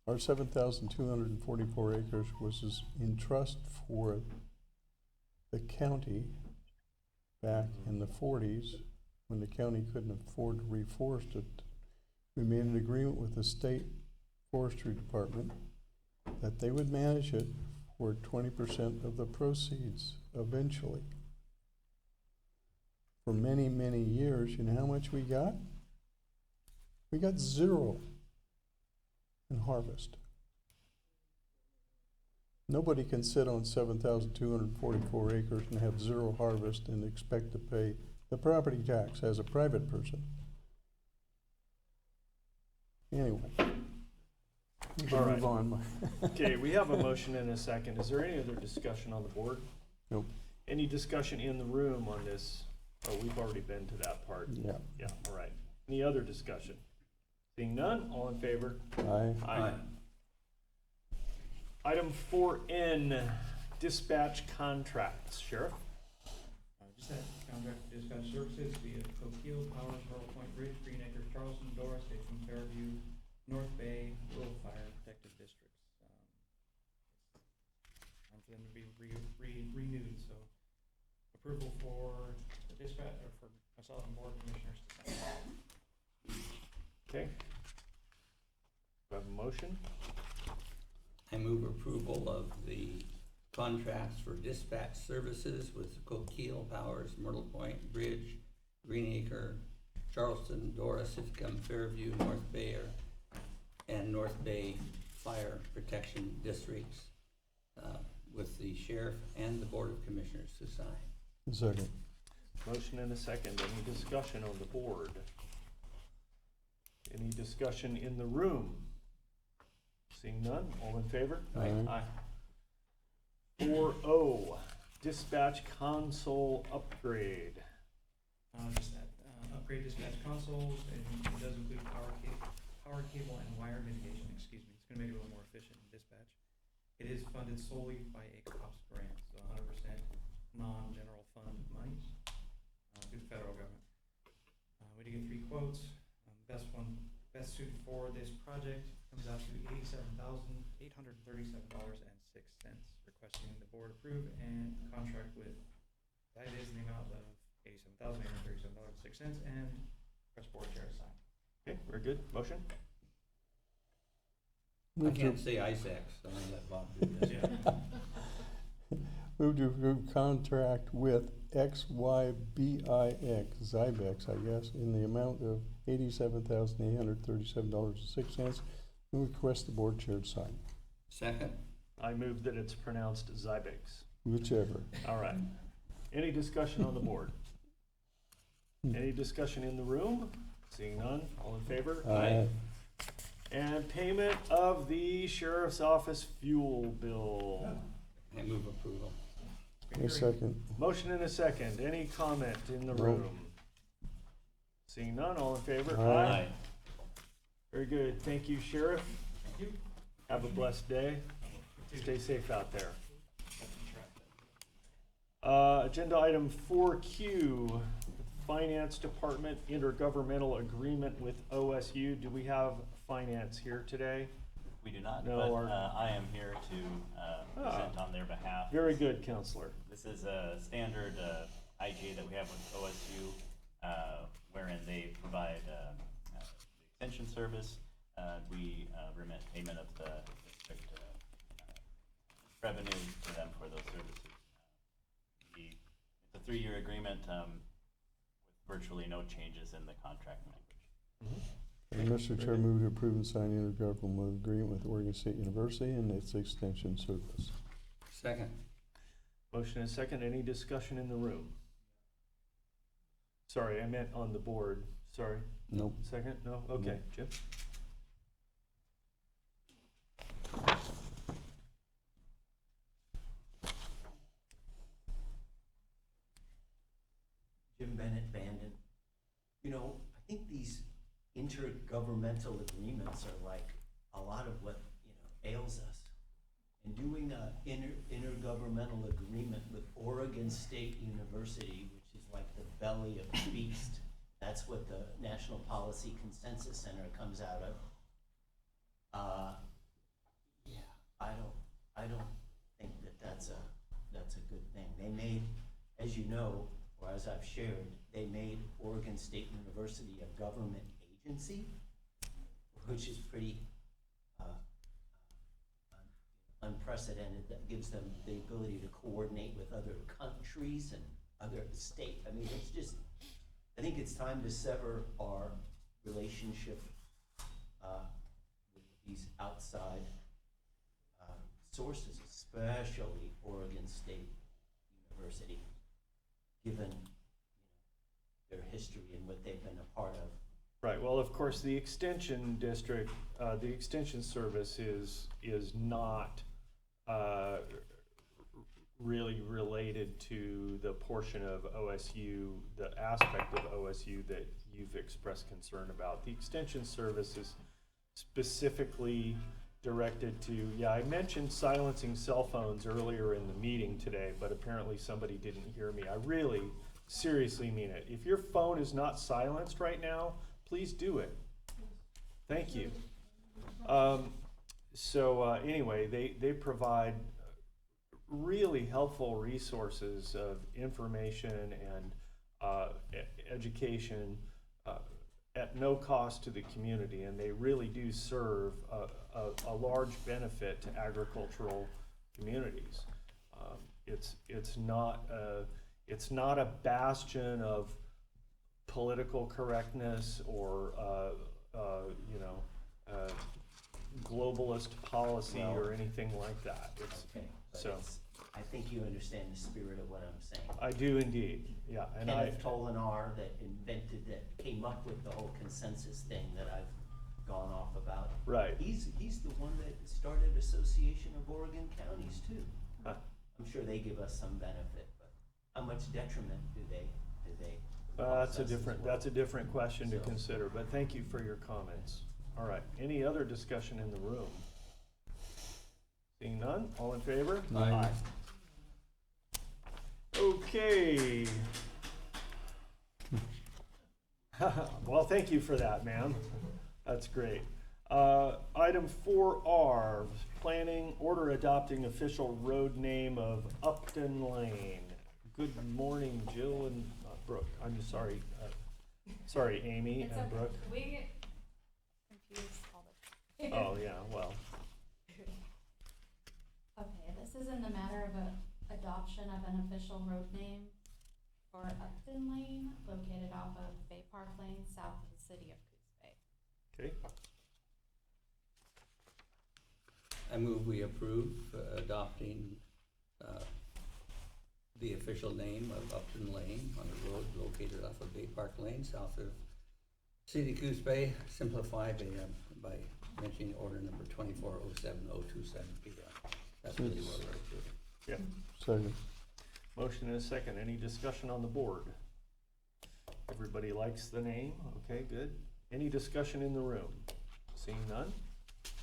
our 7,244 acres was in trust for the county back in the 40s, when the county couldn't afford to reforest it. We made an agreement with the State Forestry Department that they would manage it for 20% of the proceeds eventually. For many, many years, you know how much we got? We got 0 in harvest. Nobody can sit on 7,244 acres and have 0 harvest and expect to pay the property tax as a private person. Anyway, we can All right. move on. Okay, we have a motion and a second. Is there any other discussion on the board? Nope. Any discussion in the room on this? Oh, we've already been to that part. Yeah. Yeah, all right. Any other discussion? Seeing none, all in favor? Aye. Item 4N, dispatch contracts. Sheriff? Just that contract for dispatch services via Coquille, Powers, Myrtle Point Bridge, Green Acres, Charleston, Doris, Dayton, Fairview, North Bay, Rural Fire Protected Districts. Time for them to be renewed, so approval for the dispatch, or for myself and board commissioners to sign. Okay. Do I have a motion? I move approval of the contracts for dispatch services with Coquille, Powers, Myrtle Point Bridge, Greenacre, Charleston, Doris, Ithaca, Fairview, North Bay, and North Bay Fire Protection Districts, with the sheriff and the board of commissioners to sign. Second. Motion and a second. Any discussion on the board? Any discussion in the room? Seeing none, all in favor? Aye. 4O, dispatch console upgrade. Just that, upgrade dispatch consoles, and it does include power cable and wire mitigation, excuse me. It's gonna make it a little more efficient in dispatch. It is funded solely by a COPS grant, so 100% non-general fund monies, through the federal government. We did get 3 quotes. Best suited for this project comes out to $87,837.60. requesting the board approve and contract with that is in the amount of $87,837.06 and press board chair to sign. Okay, very good. Motion? I can't say Isaac, so I'm gonna let Bob do this. Move to approve contract with Zybex, I guess, in the amount of $87,837.06. And request the board chair to sign. Second. I move that it's pronounced Zybex. Whichever. All right. Any discussion on the board? Any discussion in the room? Seeing none, all in favor? Aye. And payment of the sheriff's office fuel bill. I move approval. A second. Motion and a second. Any comment in the No. room? Seeing none, all in favor? Aye. Very good. Thank you, Sheriff. Thank you. Have a blessed day. Stay safe out there. Agenda item 4Q, Finance Department Intergovernmental Agreement with OSU. Do we have finance here today? We do not, No, but our- I am here to present on their behalf. Very good, Counselor. This is a standard IGA that we have with OSU, wherein they provide the extension service. We remit payment of the district revenue to them for those services. It's a 3-year agreement with virtually no changes in the contract language. And Mr. Chair, move to approve and sign intergovernmental agreement with Oregon State University and its extension service. Second. Motion and second. Any discussion in the room? Sorry, I meant on the board. Sorry. Nope. Second? No? Okay, Jim? Jim Bennett, Bandon. You know, I think these intergovernmental agreements are like a lot of what, ails us. And doing a intergovernmental agreement with Oregon State University, which is like the belly of the beast, that's what the National Policy Consensus Center comes out of. I don't think that that's a good thing. They made, as you know, or as I've shared, they made Oregon State University a government agency, which is pretty unprecedented. That gives them the ability to coordinate with other countries and other states. I mean, I think it's time to sever our relationship with these outside sources, especially Oregon State University, given their history and what they've been a part of. Right, well, of course, the extension district, the extension service is not really related to the portion of OSU, the aspect of OSU that you've expressed concern about. The extension service is specifically directed to, I mentioned silencing cell phones earlier in the meeting today, but apparently somebody didn't hear me. I really seriously mean it. If your phone is not silenced right now, please do it. Thank you. Anyway, they provide really helpful resources of information and education at no cost to the community, and they really do serve a large benefit to agricultural communities. It's not a bastion of political correctness or globalist policy or anything like that. I think you understand the spirit of what I'm saying. I do indeed, yeah. And Kenneth Tolinar that came up with the whole consensus thing that I've gone off about. Right. He's the one that started Association of Oregon Counties too. Huh. I'm sure they give us some benefit, but how much detriment do they that's cause us as well? that's a different question to consider, but thank you for your comments. All right, any other discussion in the room? Seeing none, all in favor? Aye. Okay. Well, thank you for that, ma'am. That's great. Item 4R, planning order adopting official road name of Upton Lane. Good morning, Jill and Brooke. I'm sorry, Amy It's and okay. Brooke. We get confused all the time. Oh, yeah, well, Okay, this is in the matter of adoption of an official road name for Upton Lane, located off of Bay Park Lane, south of the city of Coos Bay. okay. I move we approve adopting the official name of Upton Lane on the road located off of Bay Park Lane, south of City Coos Bay, simplified by mentioning order number 2407027 p.m. That's really what we're approving. Yeah. Second. Motion and a second. Any discussion on the board? Everybody likes the name? Okay, good. Any discussion in the room? Seeing none?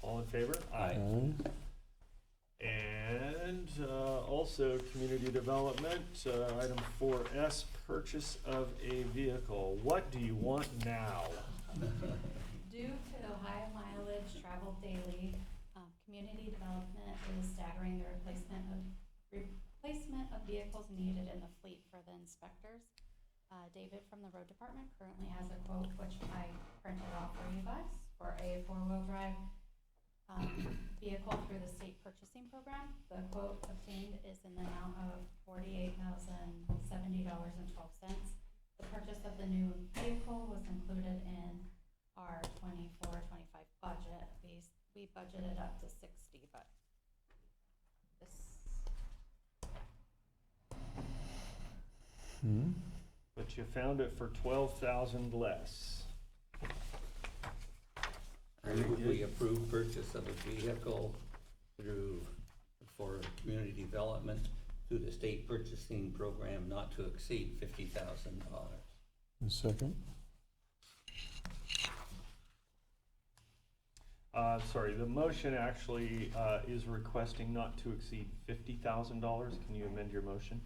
All in favor? Aye. And also community development, item 4S, purchase of a vehicle. What do you want now? Due to high mileage traveled daily, community development is staggering the replacement of vehicles needed in the fleet for the inspectors. David from the road department currently has a quote, which I printed off for you guys, for a 4-wheel drive vehicle through the state purchasing program. The quote obtained is in the amount of $48,070.12. The purchase of the new vehicle was included in our 24-25 budget. We budgeted up to 60, but this. But you found it for 12,000 less. I move we approve purchase of a vehicle for community development through the state purchasing program not to exceed $50,000. Second. Sorry, the motion actually is requesting not to exceed $50,000. Can you amend your motion?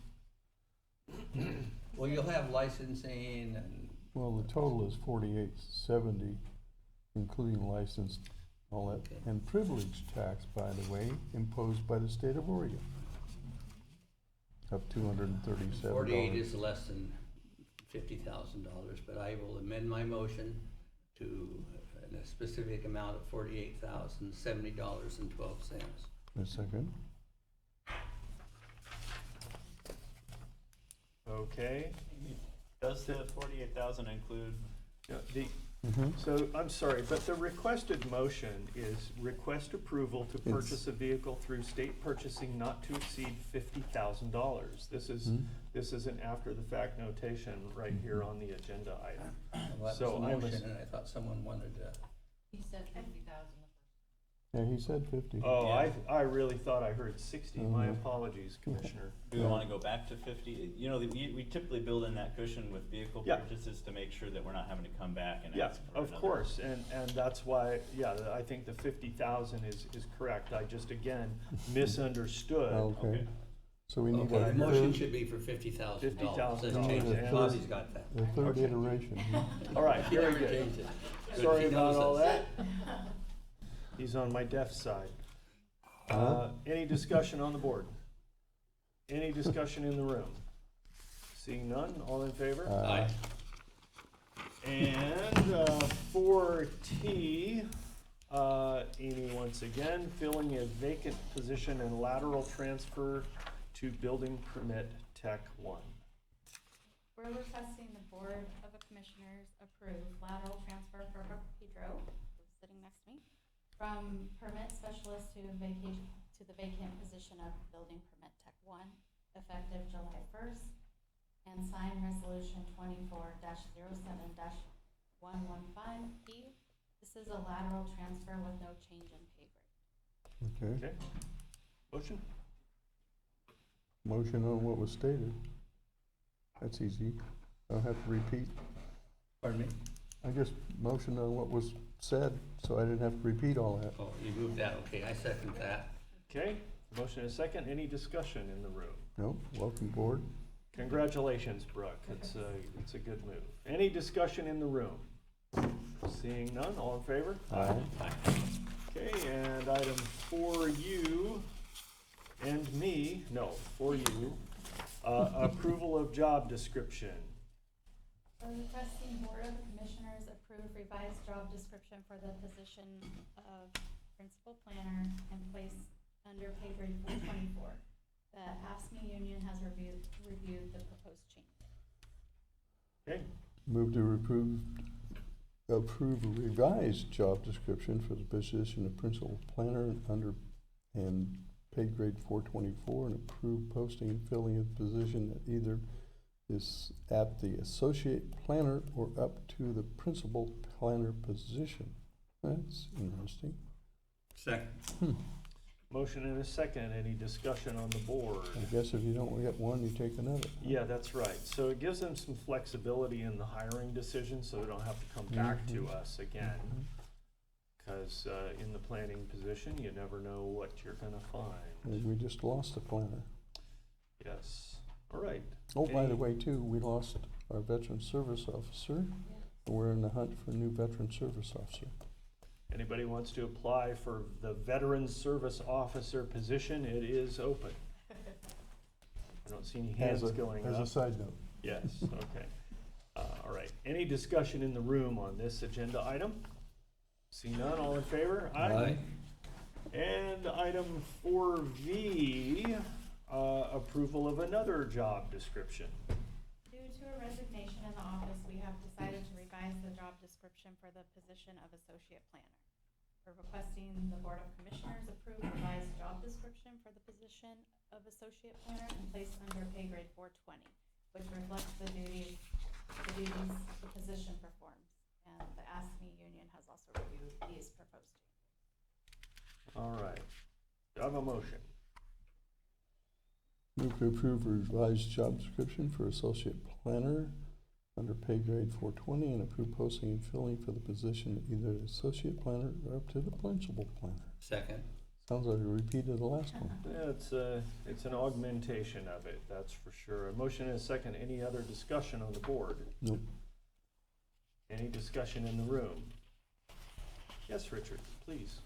Well, you'll have licensing and. Well, the total is 4870, including license, all that, Okay. and privilege tax, by the way, imposed by the state of Oregon, of $237. 48 is less than $50,000, but I will amend my motion to a specific amount of $48,070.12. A second. Okay. Does the 48,000 include? Yeah, So, I'm sorry, but the requested motion is request approval to purchase a vehicle through state purchasing not to exceed $50,000. This is an after-the-fact notation right here on the agenda item. Well, that So was I'm the motion, and I thought someone wanted to. You said 50,000. Yeah, he said 50. Oh, Yeah. I really thought I heard 60. My apologies, Commissioner. Do we want to go back to 50? You know, we typically build in that cushion with vehicle Yeah. purchases to make sure that we're not having to come back and Yeah, ask for of another. course, and that's why, yeah, I think the 50,000 is correct. I just, again, misunderstood. Okay. So we need Okay, a the motion third, should be for $50,000. $50,000. Let's change it. And- Bobby's got that. the third iteration. All right, He very never good. changed it. Good, Sorry he about knows all us. that. He's on my deaf side. Huh? Any discussion on the board? Any discussion in the room? Seeing none, all in favor? Aye. And 4T, Amy once again, filling a vacant position and lateral transfer to building permit tech 1. We're requesting the Board of Commissioners approve lateral transfer for Pedro, who's sitting next to me, from permit specialist to the vacant position of building permit tech 1, effective July 1st, and sign resolution 24-07-115P. This is a lateral transfer with no change in pay grade. Okay. Okay. Motion? Motion on what was stated. That's easy. I don't have to repeat. Pardon me? I just motioned on what was said, so I didn't have to repeat all that. Oh, you moved that, okay, I second that. Okay, motion is second. Any discussion in the room? Nope, welcome board. Congratulations, Brooke. It's a good move. Any discussion in the room? Seeing none, all in favor? Aye. Okay, and item 4U and me, no, 4U, approval of job description. We're requesting Board of Commissioners approve revised job description for the position of principal planner and place under pay grade 424. The AFSCME union has reviewed the proposed change. Okay, Move to approve a revised job description for the position of principal planner and pay grade 424, and approve posting and filling of the position that either is at the associate planner or up to the principal planner position. That's interesting. Second. motion and a second. Any discussion on the board? I guess if you don't get one, you take another. Yeah, that's right. So it gives them some flexibility in the hiring decision, so they don't have to come back to us again. Because in the planning position, you never know what you're gonna find. And we just lost a planner. Yes, all right. Oh, by the Any- way, too, we lost our veteran service officer. And we're in the hunt for a new veteran service officer. Anybody wants to apply for the Veteran Service Officer position, it is open. I don't see any hands going up. As a side note. Yes, okay. All right, any discussion in the room on this agenda item? See none, all in favor? Aye. And item 4V, approval of another job description. Due to a resignation in the office, we have decided to revise the job description for the position of associate planner. We're requesting the Board of Commissioners approve revised job description for the position of associate planner and placed under pay grade 420, which reflects the duties the position performs. And the AFSCME union has also reviewed these proposed changes. All right, do I have a motion? Move to approve a revised job description for associate planner under pay grade 420, and approve posting and filling for the position of either associate planner or up to the principal planner. Second. Sounds like a repeat of the last one. Yeah, it's an augmentation of it, that's for sure. A motion and a second. Any other discussion on the board? Nope. Any discussion in the room? Yes, Richard, please.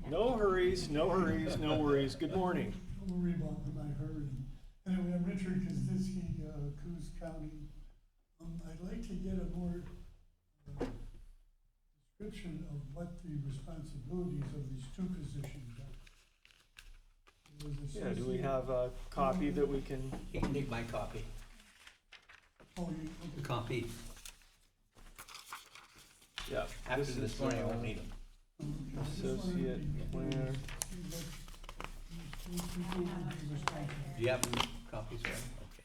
No hurries, no hurries, no worries. Good morning. Don't worry about my hurrying. Anyway, I'm Richard Kozditsky, Coos County. I'd like to get a more description of what the responsibilities of these two positions are. Yeah, do we have a copy that we can? You can take my copy. Oh, you, okay. Copy. Yeah. After this morning, I won't need them. Associate planner. Do you have copies, right? Okay.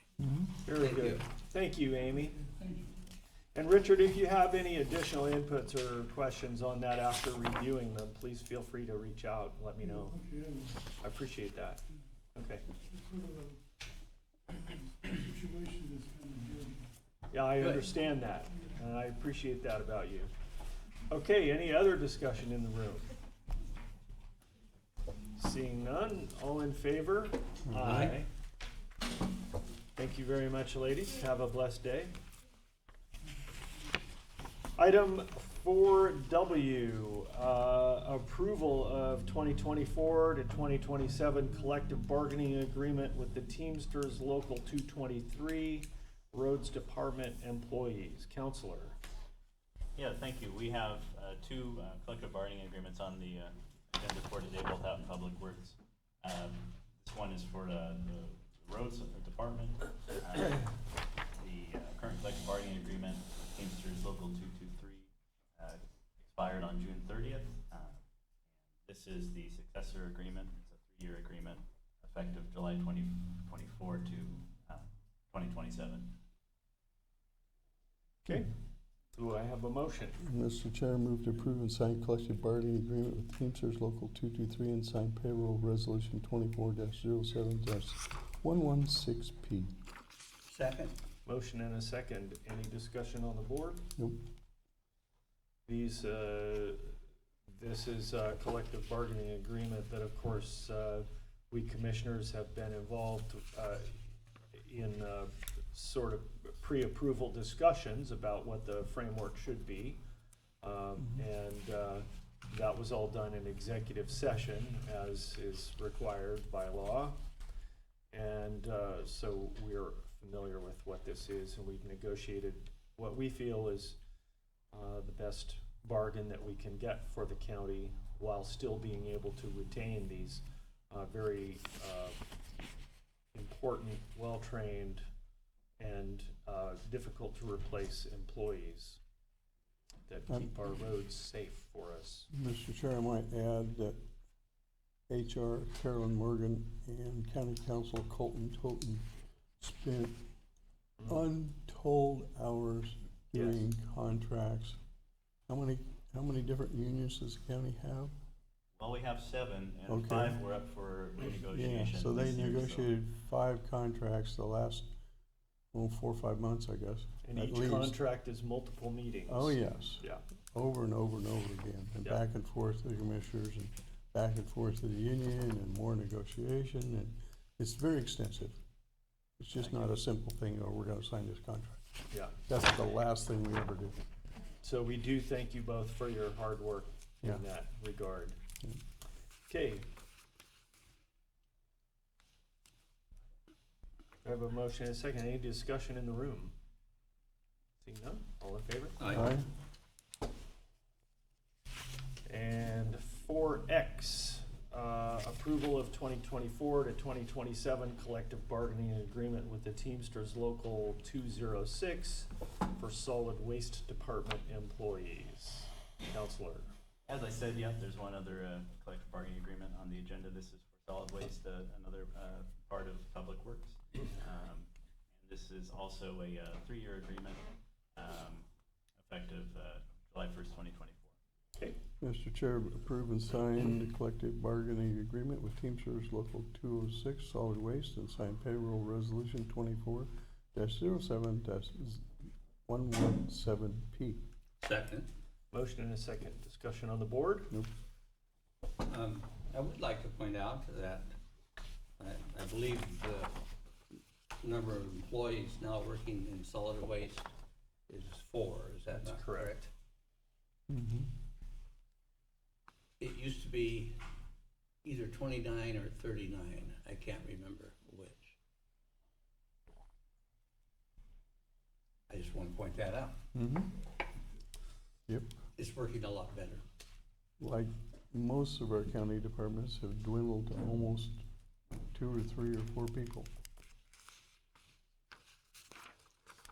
Very Thank good. you. Thank you, Amy. Thank you. And Richard, if you have any additional inputs or questions on that after reviewing them, please feel free to reach out and let me know. Okay, I appreciate that. Okay. situation is kind of good. Yeah, I Good. understand that, and I appreciate that about you. Okay, any other discussion in the room? Seeing none, all in favor? Aye. Thank you very much, ladies. Have a blessed day. Item 4W, approval of 2024 to 2027 collective bargaining agreement with the Teamsters Local 223 Roads Department employees. Counselor. Yeah, thank you. We have two collective bargaining agreements on the agenda for today, both out in Public Works. This one is for the Roads Department. The current collective bargaining agreement with Teamsters Local 223 expired on June 30th. This is the successor agreement. It's a 3-year agreement effective July 2024 to 2027. Okay. Do I have a motion? Mr. Chair, move to approve and sign collective bargaining agreement with Teamsters Local 223 and sign payroll resolution 24-07-116P. Second. Motion and a second. Any discussion on the board? Nope. These This is a collective bargaining agreement that, of course, we commissioners have been involved in sort of pre-approval discussions about what the framework should be. And that was all done in executive session, as is required by law. And so we're familiar with what this is, and we've negotiated what we feel is the best bargain that we can get for the county while still being able to retain these very important, well-trained, and difficult to replace employees that keep our roads safe for us. Mr. Chair, I might add that HR Carolyn Morgan and County Council Colton Toten spent untold hours doing contracts. How many different unions does the county have? Well, we have 7, and Okay. 5 were up for renegotiation. Yeah, so they this year, negotiated 5 contracts the last, 4 or 5 months, I guess. And at each least. contract is multiple meetings. Oh, yes. Yeah. Over and over and over again, and Yeah. back and forth to the commissioners, and back and forth to the union, and more negotiation, and it's very extensive. It's just not a simple thing, oh, we're gonna sign this contract. Yeah. That's the last thing we ever do. So we do thank you both for your hard work Yeah. in that regard. Yeah. Okay. I have a motion and a second. Any discussion in the room? Seeing none, all in favor? Aye. And 4X, approval of 2024 to 2027 collective bargaining agreement with the Teamsters Local 206 for solid waste department employees. Counselor. As I said, yeah, there's one other collective bargaining agreement on the agenda. This is for solid waste, another part of Public Works. This is also a 3-year agreement, effective July 1st, 2024. Okay. Mr. Chair, approve and sign the collective bargaining agreement with Teamsters Local 206 Solid Waste, and sign payroll resolution 24-07-117P. Second. Motion and a second. Discussion on the board? Nope. I would like to point out that I believe the number of employees now working in solid waste is 4, is that That's not correct. correct? Mm-hmm. It used to be either 29 or 39, I can't remember which. I just want to point that out. Mm-hmm. Yep. It's working a lot better. Like most of our county departments have dwindled to almost 2 or 3 or 4 people.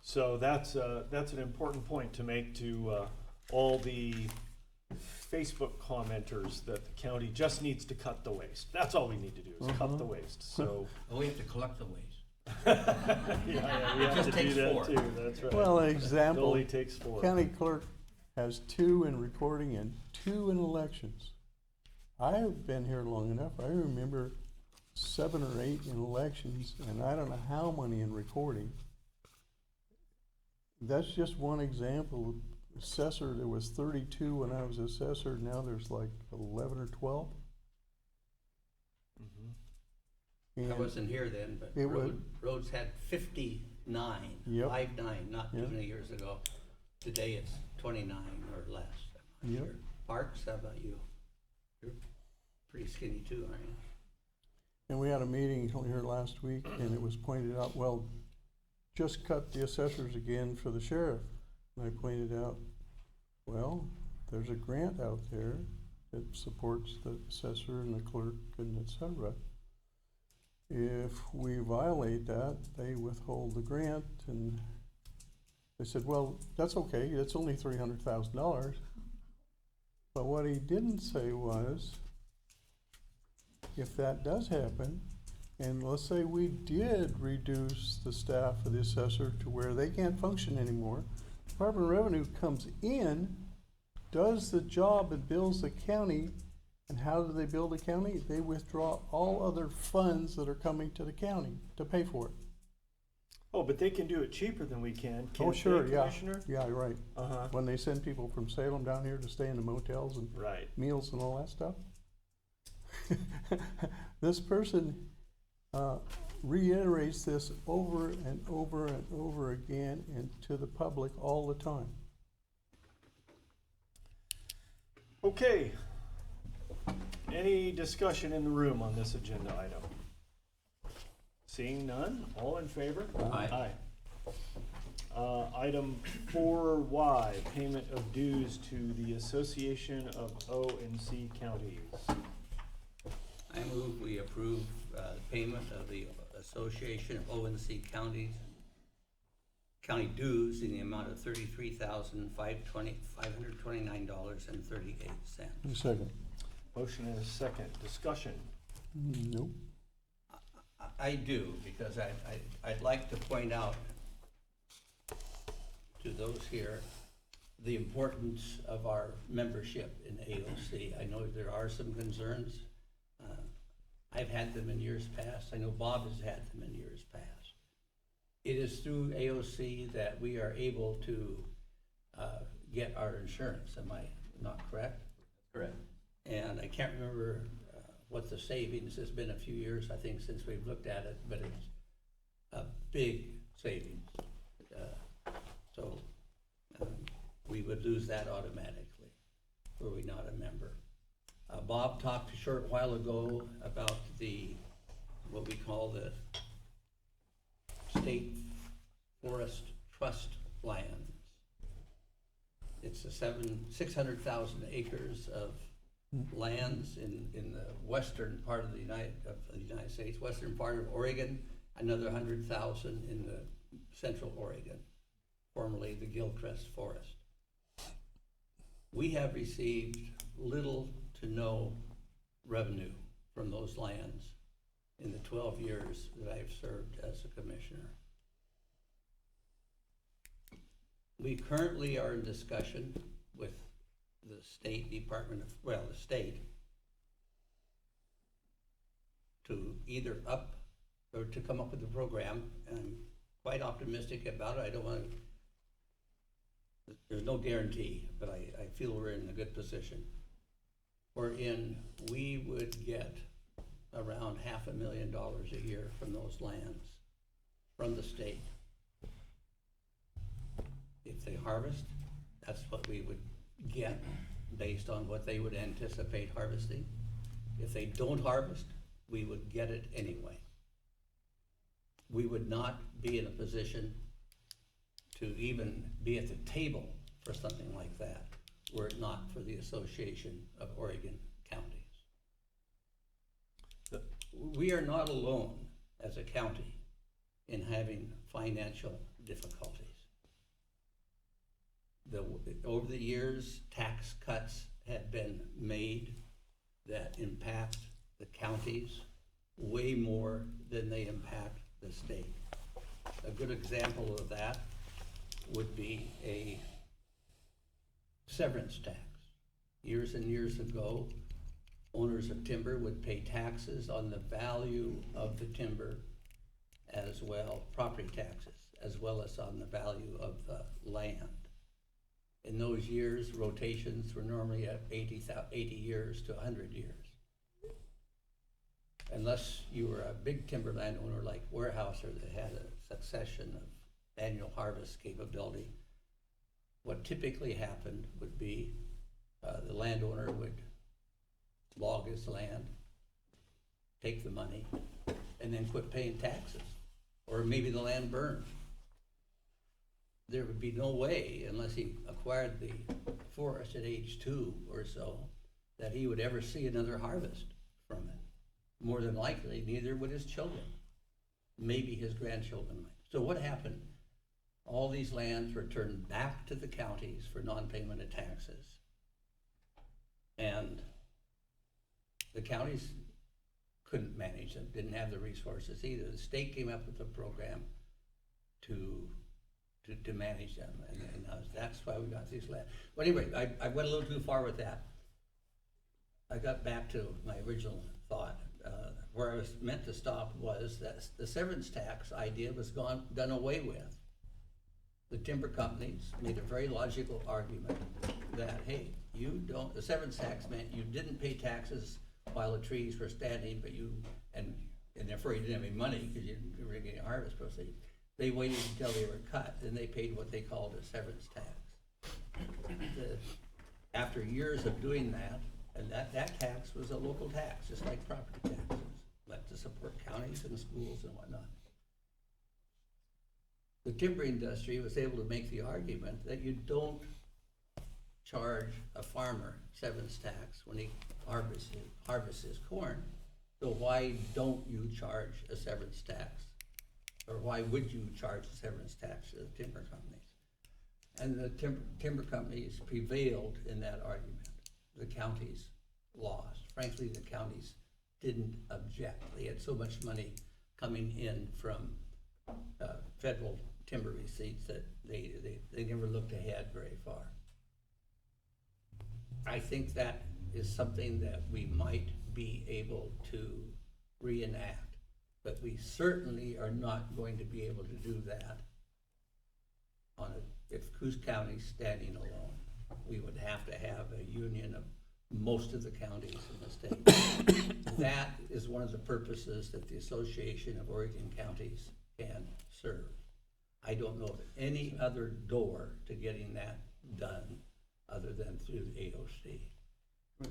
So that's an important point to make to all the Facebook commenters that the county just needs to cut the waste. That's all we need to do is cut the waste. So We have to collect the waste. yeah, we It have just to takes do that 4. too. That's right. Well, an It example, only takes 4. county clerk has 2 in recording and 2 in elections. I have been here long enough. I remember 7 or 8 in elections, and I don't know how many in recording. That's just one example. Assessor, there was 32 when I was assessor. Now there's like 11 or 12. Mm-hmm. I wasn't here then, but It would- roads had 59, Yep. 59, not too Yep. many years ago. Today it's 29 or less. I'm not Yep. sure. Parks, how about you? You're pretty skinny too, aren't you? And we had a meeting here last week, and it was pointed out, well, just cut the assessors again for the sheriff. And I pointed out, well, there's a grant out there that supports the assessor and the clerk and et cetera. If we violate that, they withhold the grant, and they said, well, that's okay, it's only $300,000. But what he didn't say was, if that does happen, and let's say we did reduce the staff of the assessor to where they can't function anymore, Department of Revenue comes in, does the job and bills the county, and how do they bill the county? They withdraw all other funds that are coming to the county to pay for it. Oh, but they can do it cheaper than we can, Oh, can't sure, they, yeah, Commissioner? yeah, right. Uh-huh. When they send people from Salem down here to stay in the motels and Right. meals and all that stuff. This person reiterates this over and over and over again and to the public all the time. Okay. Any discussion in the room on this agenda item? Seeing none, all in favor? Aye. Item 4Y, payment of dues to the Association of O and C Counties. I move we approve the payment of the Association of O&C Counties, county dues in the amount of $33,529.38. Second. Motion and a second. Discussion. Nope. I do, because I'd like to point out to those here the importance of our membership in AOC. I know there are some concerns. I've had them in years past. I know Bob has had them in years past. It is through AOC that we are able to get our insurance. Am I not correct? Correct. And I can't remember what the savings has been a few years, I think, since we've looked at it, but it's a big savings. So we would lose that automatically were we not a member. Bob talked a short while ago about what we call the State Forest Trust lands. It's 600,000 acres of lands in the western part of the United States, western part of Oregon, another 100,000 in the central Oregon, formerly the Gilchrist Forest. We have received little to no revenue from those lands in the 12 years that I've served as a commissioner. We currently are in discussion with the State Department of, the state, to either up or to come up with a program, and I'm quite optimistic about it. I don't want to, there's no guarantee, but I feel we're in a good position, wherein we would get around $500,000 a year from those lands, from the state. If they harvest, that's what we would get based on what they would anticipate harvesting. If they don't harvest, we would get it anyway. We would not be in a position to even be at the table for something like that were it not for the Association of Oregon Counties. We are not alone as a county in having financial difficulties. Over the years, tax cuts have been made that impact the counties way more than they impact the state. A good example of that would be a severance tax. Years and years ago, owners of timber would pay taxes on the value of the timber as well, property taxes, as well as on the value of the land. In those years, rotations were normally at 80 years to 100 years. Unless you were a big timber landowner like Weyerhaeuser that had a succession of annual harvest capability, what typically happened would be the landowner would log his land, take the money, and then quit paying taxes. Or maybe the land burned. There would be no way, unless he acquired the forest at age 2 or so, that he would ever see another harvest from it. More than likely, neither would his children. Maybe his grandchildren might. So what happened? All these lands were turned back to the counties for non-payment of taxes. And the counties couldn't manage them, didn't have the resources either. The state came up with a program to manage them, and that's why we got these lands. But anyway, I went a little too far with that. I got back to my original thought. where I was meant to stop was that the severance tax idea was done away with. The timber companies made a very logical argument that, hey, the severance tax meant you didn't pay taxes while the trees were standing, but and therefore you didn't have any money because you were getting harvest proceeds. They waited until they were cut, and they paid what they called a severance tax. After years of doing that, and that tax was a local tax, just like property taxes, meant to support counties and schools and whatnot. The timber industry was able to make the argument that you don't charge a farmer severance tax when he harvests his corn. So why don't you charge a severance tax? Or why would you charge a severance tax to the timber companies? And the timber companies prevailed in that argument. The counties lost. Frankly, the counties didn't object. They had so much money coming in from federal timber receipts that they never looked ahead very far. I think that is something that we might be able to reenact, but we certainly are not going to be able to do that if Coos County's standing alone. We would have to have a union of most of the counties in the state. That is one of the purposes that the Association of Oregon Counties can serve. I don't know of any other door to getting that done other than through the AOC.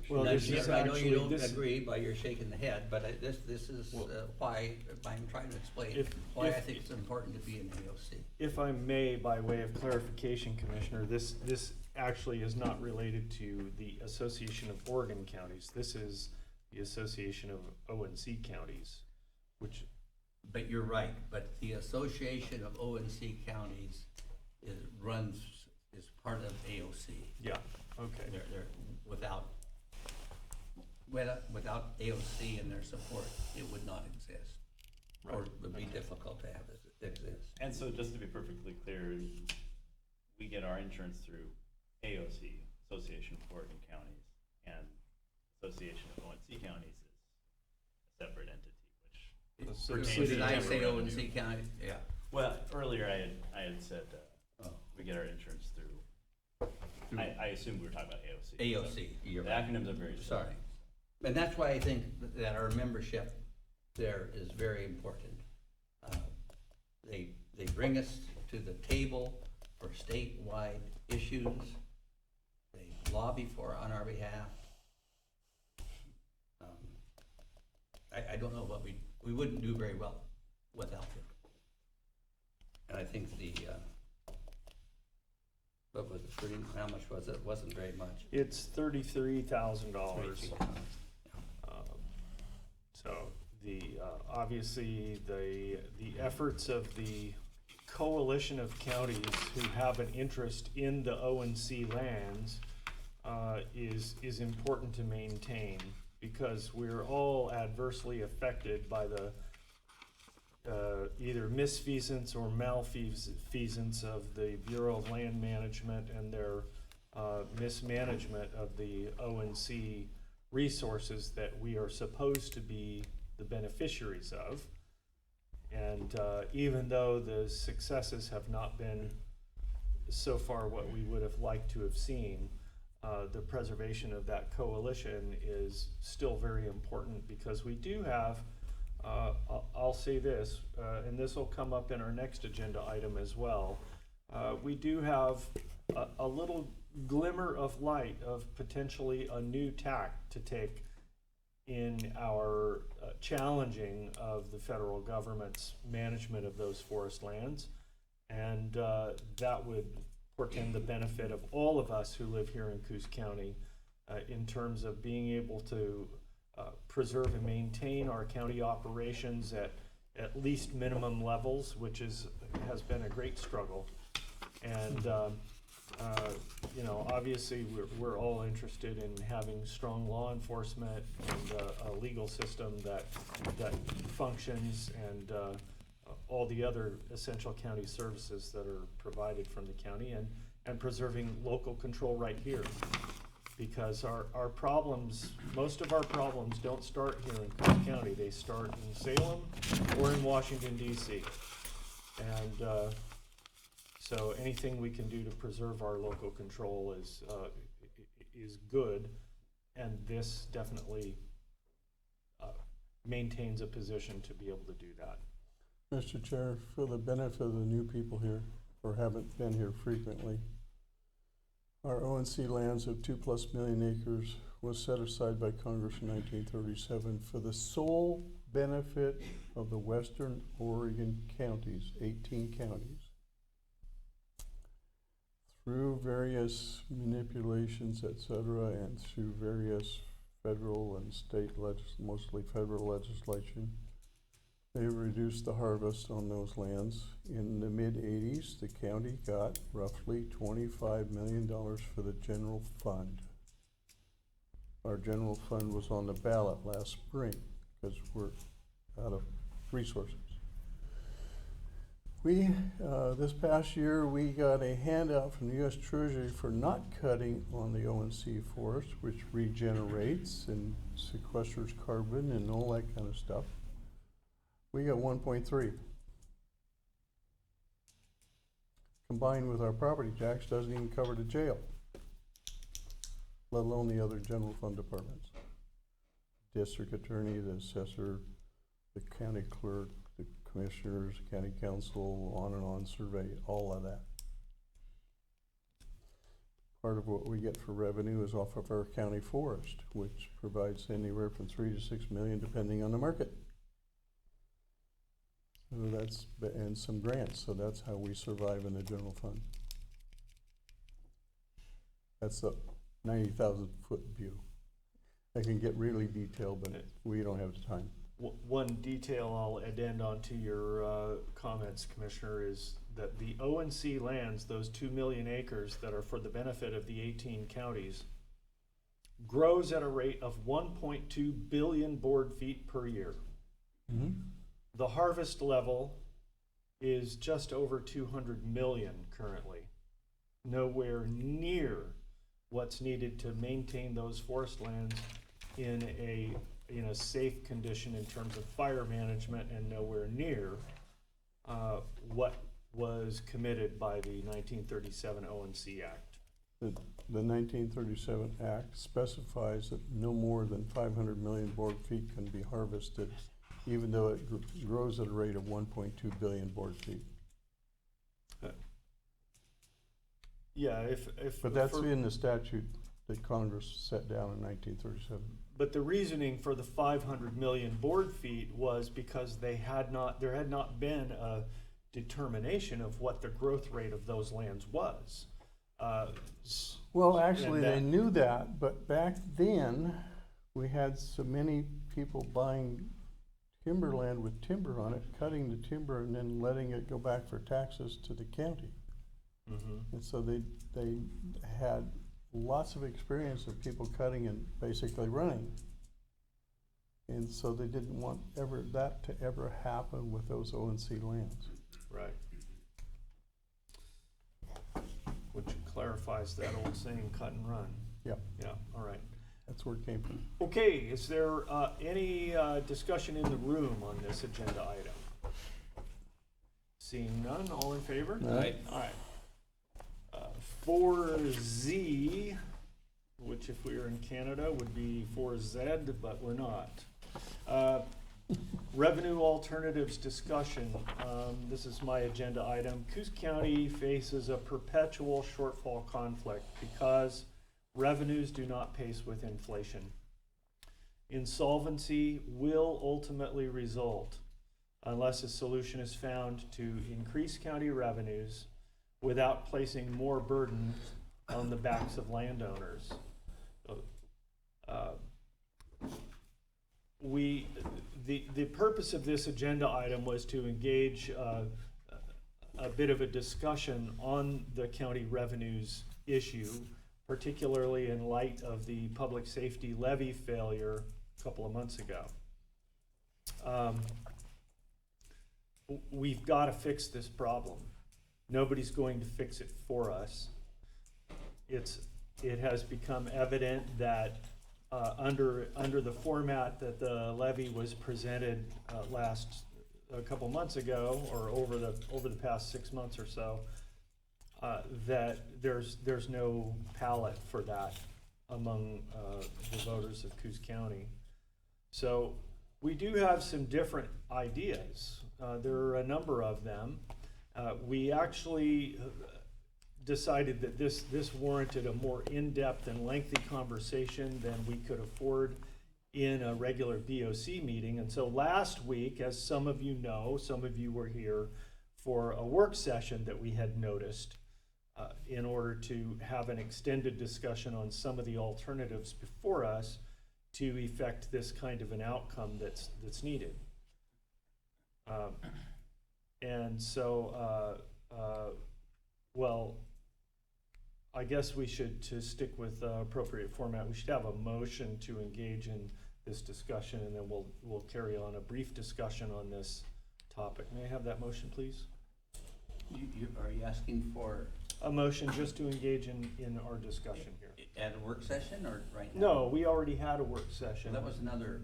Well, I know you don't agree by your shaking the head, but this is why I'm trying to explain why I think it's important to be in AOC. If I may, by way of clarification, Commissioner, this actually is not related to the Association of Oregon Counties. This is the Association of ONC Counties, which. But you're right, but the Association of ONC Counties is part of AOC. Yeah, okay. They're without AOC and their support, it would not exist. Right. Or it would be difficult to have it exist. And so just to be perfectly clear, we get our insurance through AOC, Association of Oregon Counties, and Association of ONC Counties is a separate entity, which Did I say ONC County? Yeah. Well, earlier I had said we get our insurance through. I assumed we were talking about AOC. AOC. So the acronyms are very sorry. And that's why I think that our membership there is very important. They bring us to the table for statewide issues. They lobby on our behalf. I don't know what we wouldn't do very well without them. And I think what was it? How much was it? It wasn't very much. It's $33,000. So obviously the efforts of the coalition of counties who have an interest in the ONC lands is important to maintain, because we're all adversely affected by the either misfeasance or malfeasance of the Bureau of Land Management and their mismanagement of the ONC resources that we are supposed to be the beneficiaries of. And even though the successes have not been so far what we would have liked to have seen, the preservation of that coalition is still very important, because we do have, I'll say this, and this will come up in our next agenda item as well, we do have a little glimmer of light of potentially a new tack to take in our challenging of the federal government's management of those forest lands. And that would portend the benefit of all of us who live here in Coos County in terms of being able to preserve and maintain our county operations at least minimum levels, which has been a great struggle. And you know, obviously we're all interested in having strong law enforcement and a legal system that functions, and all the other essential county services that are provided from the county, and preserving local control right here. because our problems, most of our problems don't start here in Cook County. They start in Salem or in Washington DC. And so anything we can do to preserve our local control is good, and this definitely maintains a position to be able to do that. Mr. Chair, for the benefit of the new people here, or haven't been here frequently, our ONC lands of 2+ million acres was set aside by Congress in 1937 for the sole benefit of the Western Oregon counties, 18 counties. Through various manipulations, etc., and through various federal and state, mostly federal legislation, they reduced the harvest on those lands. In the mid-'80s, the county got roughly $25 million for the general fund. Our general fund was on the ballot last spring because we're out of resources. This past year, we got a handout from the U.S. Treasury for not cutting on the ONC forest, which regenerates and sequesters carbon and all that kind of stuff. We got 1.3. Combined with our property tax, doesn't even cover the jail, let alone the other general fund departments. District attorney, the assessor, the county clerk, the commissioners, county council, on, survey, all of that. Part of what we get for revenue is off of our county forest, which provides anywhere from $3 to $6 million depending on the market. So and some grants, so that's how we survive in the general fund. That's a 90,000-foot view. I can get really detailed, but we don't have the time. One detail I'll addend on to your comments, Commissioner, is that the ONC lands, those 2 million acres that are for the benefit of the 18 counties, grows at a rate of 1.2 billion board feet per year. Mm-hmm. The harvest level is just over 200 million currently. Nowhere near what's needed to maintain those forest lands in a safe condition in terms of fire management, and nowhere near what was committed by the 1937 ONC Act. The 1937 Act specifies that no more than 500 million board feet can be harvested, even though it grows at a rate of 1.2 billion board feet. Yeah, but that's in the statute that Congress set down in 1937. But the reasoning for the 500 million board feet was because there had not been a determination of what the growth rate of those lands was. Well, actually, they knew that, but back then, we had so many people buying timberland with timber on it, cutting the timber and then letting it go back for taxes to the county. Mm-hmm. And so they had lots of experience of people cutting and basically running. And so they didn't want that to ever happen with those ONC lands. Right. Which clarifies that old saying, cut and run. Yep. Yeah, all right. That's where it came from. Okay, is there any discussion in the room on this agenda item? Seeing none, all in favor? Aye. All right. 4Z, which if we were in Canada would be 4Z, but we're not. Revenue alternatives discussion. This is my agenda item. Coos County faces a perpetual shortfall conflict because revenues do not pace with inflation. Insolvency will ultimately result unless a solution is found to increase county revenues without placing more burden on the backs of landowners. The purpose of this agenda item was to engage a bit of a discussion on the county revenues issue, particularly in light of the public safety levy failure a couple of months ago. We've got to fix this problem. Nobody's going to fix it for us. It's it has become evident that under the format that the levy was presented a couple months ago, or over the past 6 months or so, that there's no palate for that among the voters of Coos County. So we do have some different ideas. There are a number of them. We actually decided that this warranted a more in-depth and lengthy conversation than we could afford in a regular BOC meeting. And so last week, as some of you know, some of you were here for a work session that we had noticed in order to have an extended discussion on some of the alternatives before us to effect this kind of an outcome that's needed. And so, well, I guess we should, to stick with appropriate format, we should have a motion to engage in this discussion, and then we'll carry on a brief discussion on this topic. May I have that motion, please? Are you asking for? A motion just to engage in our discussion here. At a work session or right now? No, we already had a work session. That was another,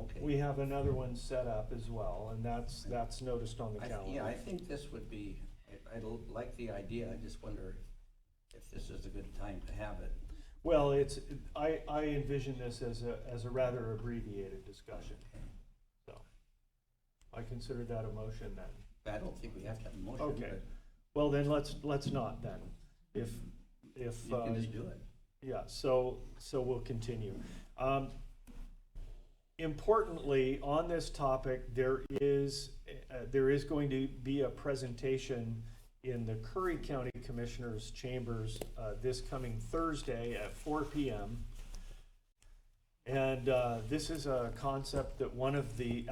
okay. We have another one set up as well, and that's noticed on the calendar. Yeah, I think this would be, I like the idea, I just wonder if this is a good time to have it. Well, I envision this as a rather abbreviated discussion. So I consider that a motion then. I don't think we have to have a motion. Okay. Well, then let's not then. If you can just do it. Yeah, so we'll continue. Importantly, on this topic, there is going to be a presentation in the Curry County Commissioners' Chambers this coming Thursday at 4 p.m. And this is a concept that one of the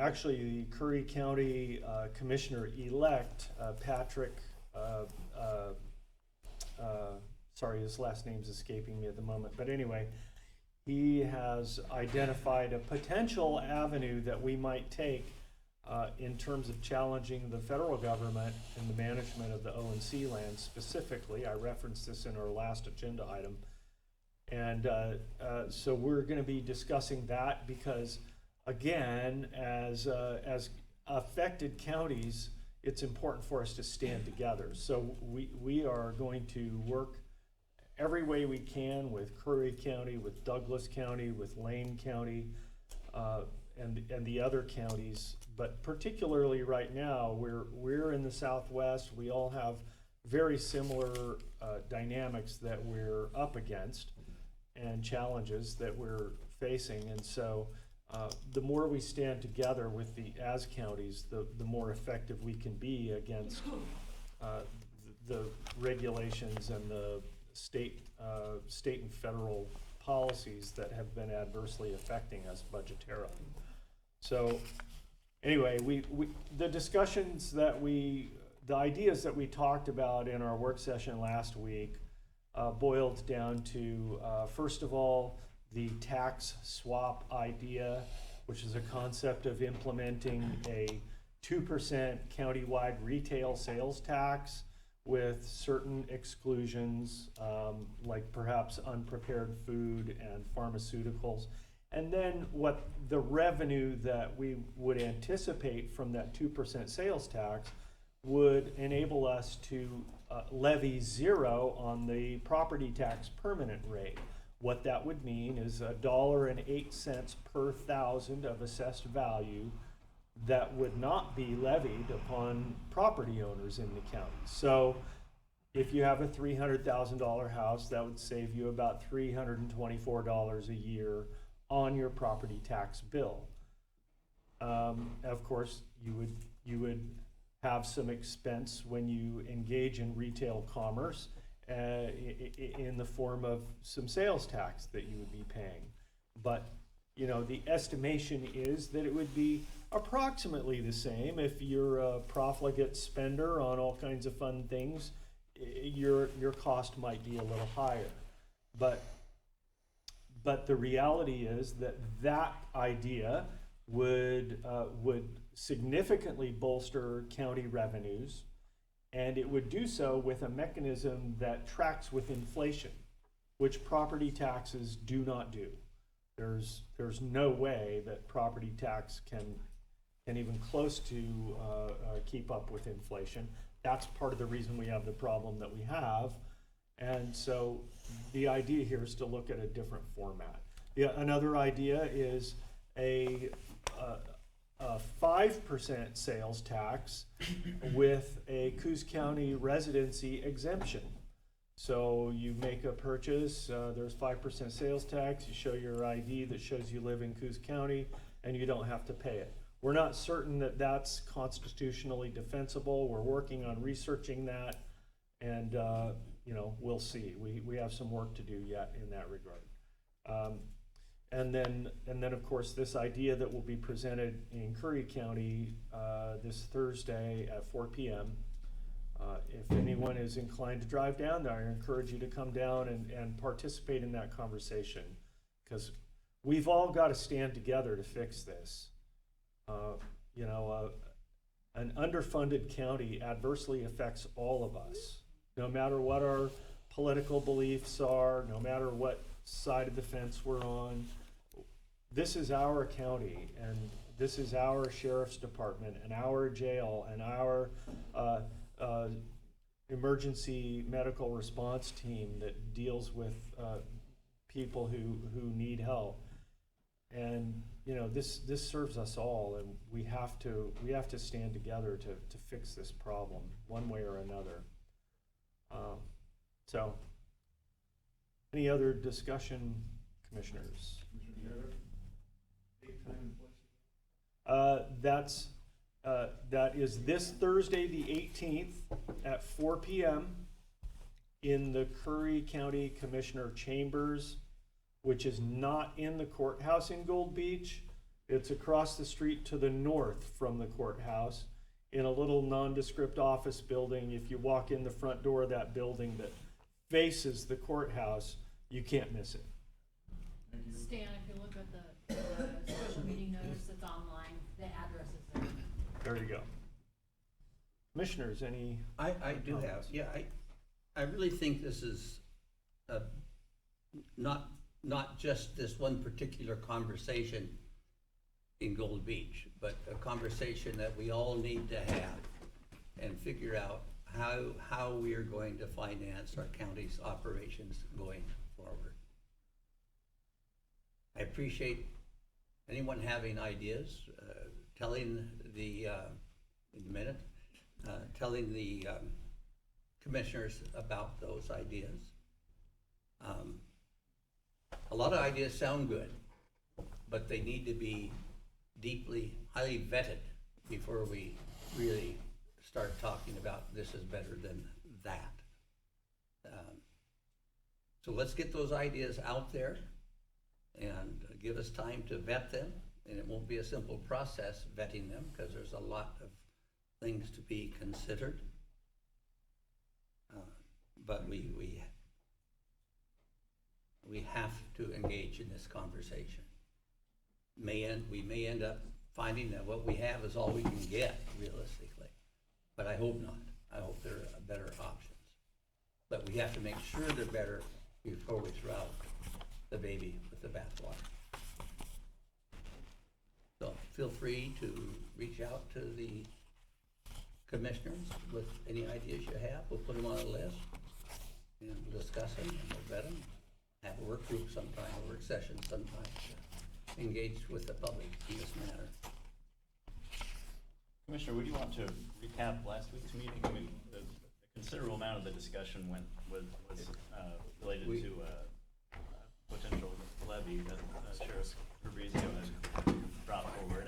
Curry County Commissioner-elect, Patrick, sorry, his last name's escaping me at the moment, but anyway, he has identified a potential avenue that we might take in terms of challenging the federal government and the management of the O&C land specifically. I referenced this in our last agenda item. And so we're going to be discussing that because, again, as affected counties, it's important for us to stand together. So we are going to work every way we can with Curry County, with Douglas County, with Lane County, and the other counties. But particularly right now, we're in the Southwest. We all have very similar dynamics that we're up against and challenges that we're facing. And so the more we stand together with the as counties, the more effective we can be against the regulations and the state and federal policies that have been adversely affecting us budgetarily. So anyway, the discussions the ideas that we talked about in our work session last week boiled down to, first of all, the tax swap idea, which is a concept of implementing a 2% countywide retail sales tax with certain exclusions, like perhaps unprepared food and pharmaceuticals. And then what the revenue that we would anticipate from that 2% sales tax would enable us to levy 0 on the property tax permanent rate. What that would mean is $1.08 per thousand of assessed value that would not be levied upon property owners in the county. So if you have a $300,000 house, that would save you about $324 a year on your property tax bill. Of course, you would have some expense when you engage in retail commerce in the form of some sales tax that you would be paying. But the estimation is that it would be approximately the same. If you're a profligate spender on all kinds of fun things, your cost might be a little higher. But the reality is that idea would significantly bolster county revenues, and it would do so with a mechanism that tracks with inflation, which property taxes do not do. There's no way that property tax can even close to keep up with inflation. That's part of the reason we have the problem that we have. And so the idea here is to look at a different format. Another idea is a 5% sales tax with a Coos County residency exemption. So you make a purchase, there's 5% sales tax, you show your ID that shows you live in Coos County, and you don't have to pay it. We're not certain that that's constitutionally defensible. We're working on researching that, and we'll see. We have some work to do yet in that regard. And then of course this idea that will be presented in Curry County this Thursday at 4 p.m. If anyone is inclined to drive down there, I encourage you to come down and participate in that conversation, because we've all got to stand together to fix this. An underfunded county adversely affects all of us, no matter what our political beliefs are, no matter what side of the fence we're on. This is our county, and this is our sheriff's department, and our jail, and our emergency medical response team that deals with people who need help. And this serves us all, and we have to stand together to fix this problem one way or another. So, any other discussion, commissioners? That is this Thursday, the 18th, at 4 p.m. in the Curry County Commissioner Chambers, which is not in the courthouse in Gold Beach. It's across the street to the north from the courthouse in a little nondescript office building. If you walk in the front door of that building that faces the courthouse, you can't miss it. Stan, if you look at the special meeting notice that's online, the address is there. There you go. Commissioners, any? I do have, yeah, I really think this is not just this one particular conversation in Gold Beach, but a conversation that we all need to have and figure out how we are going to finance our county's operations going forward. I appreciate anyone having ideas, telling the commissioners about those ideas. A lot of ideas sound good, but they need to be highly vetted before we really start talking about this is better than that. So let's get those ideas out there and give us time to vet them. And it won't be a simple process vetting them, because there's a lot of things to be considered. But we have to engage in this conversation. We may end up finding that what we have is all we can get, realistically. But I hope not. I hope there are better options. But we have to make sure they're better before we throw out the baby with the bathwater. So feel free to reach out to the commissioners with any ideas you have. We'll put them on a list and we'll discuss them and we'll vet them. Have a work group sometime, a work session sometime to engage with the public in this matter. Commissioner, would you want to recap last week's meeting? I mean, a considerable amount of the discussion was related to potential levy that Sheriff Fabrizio had brought forward.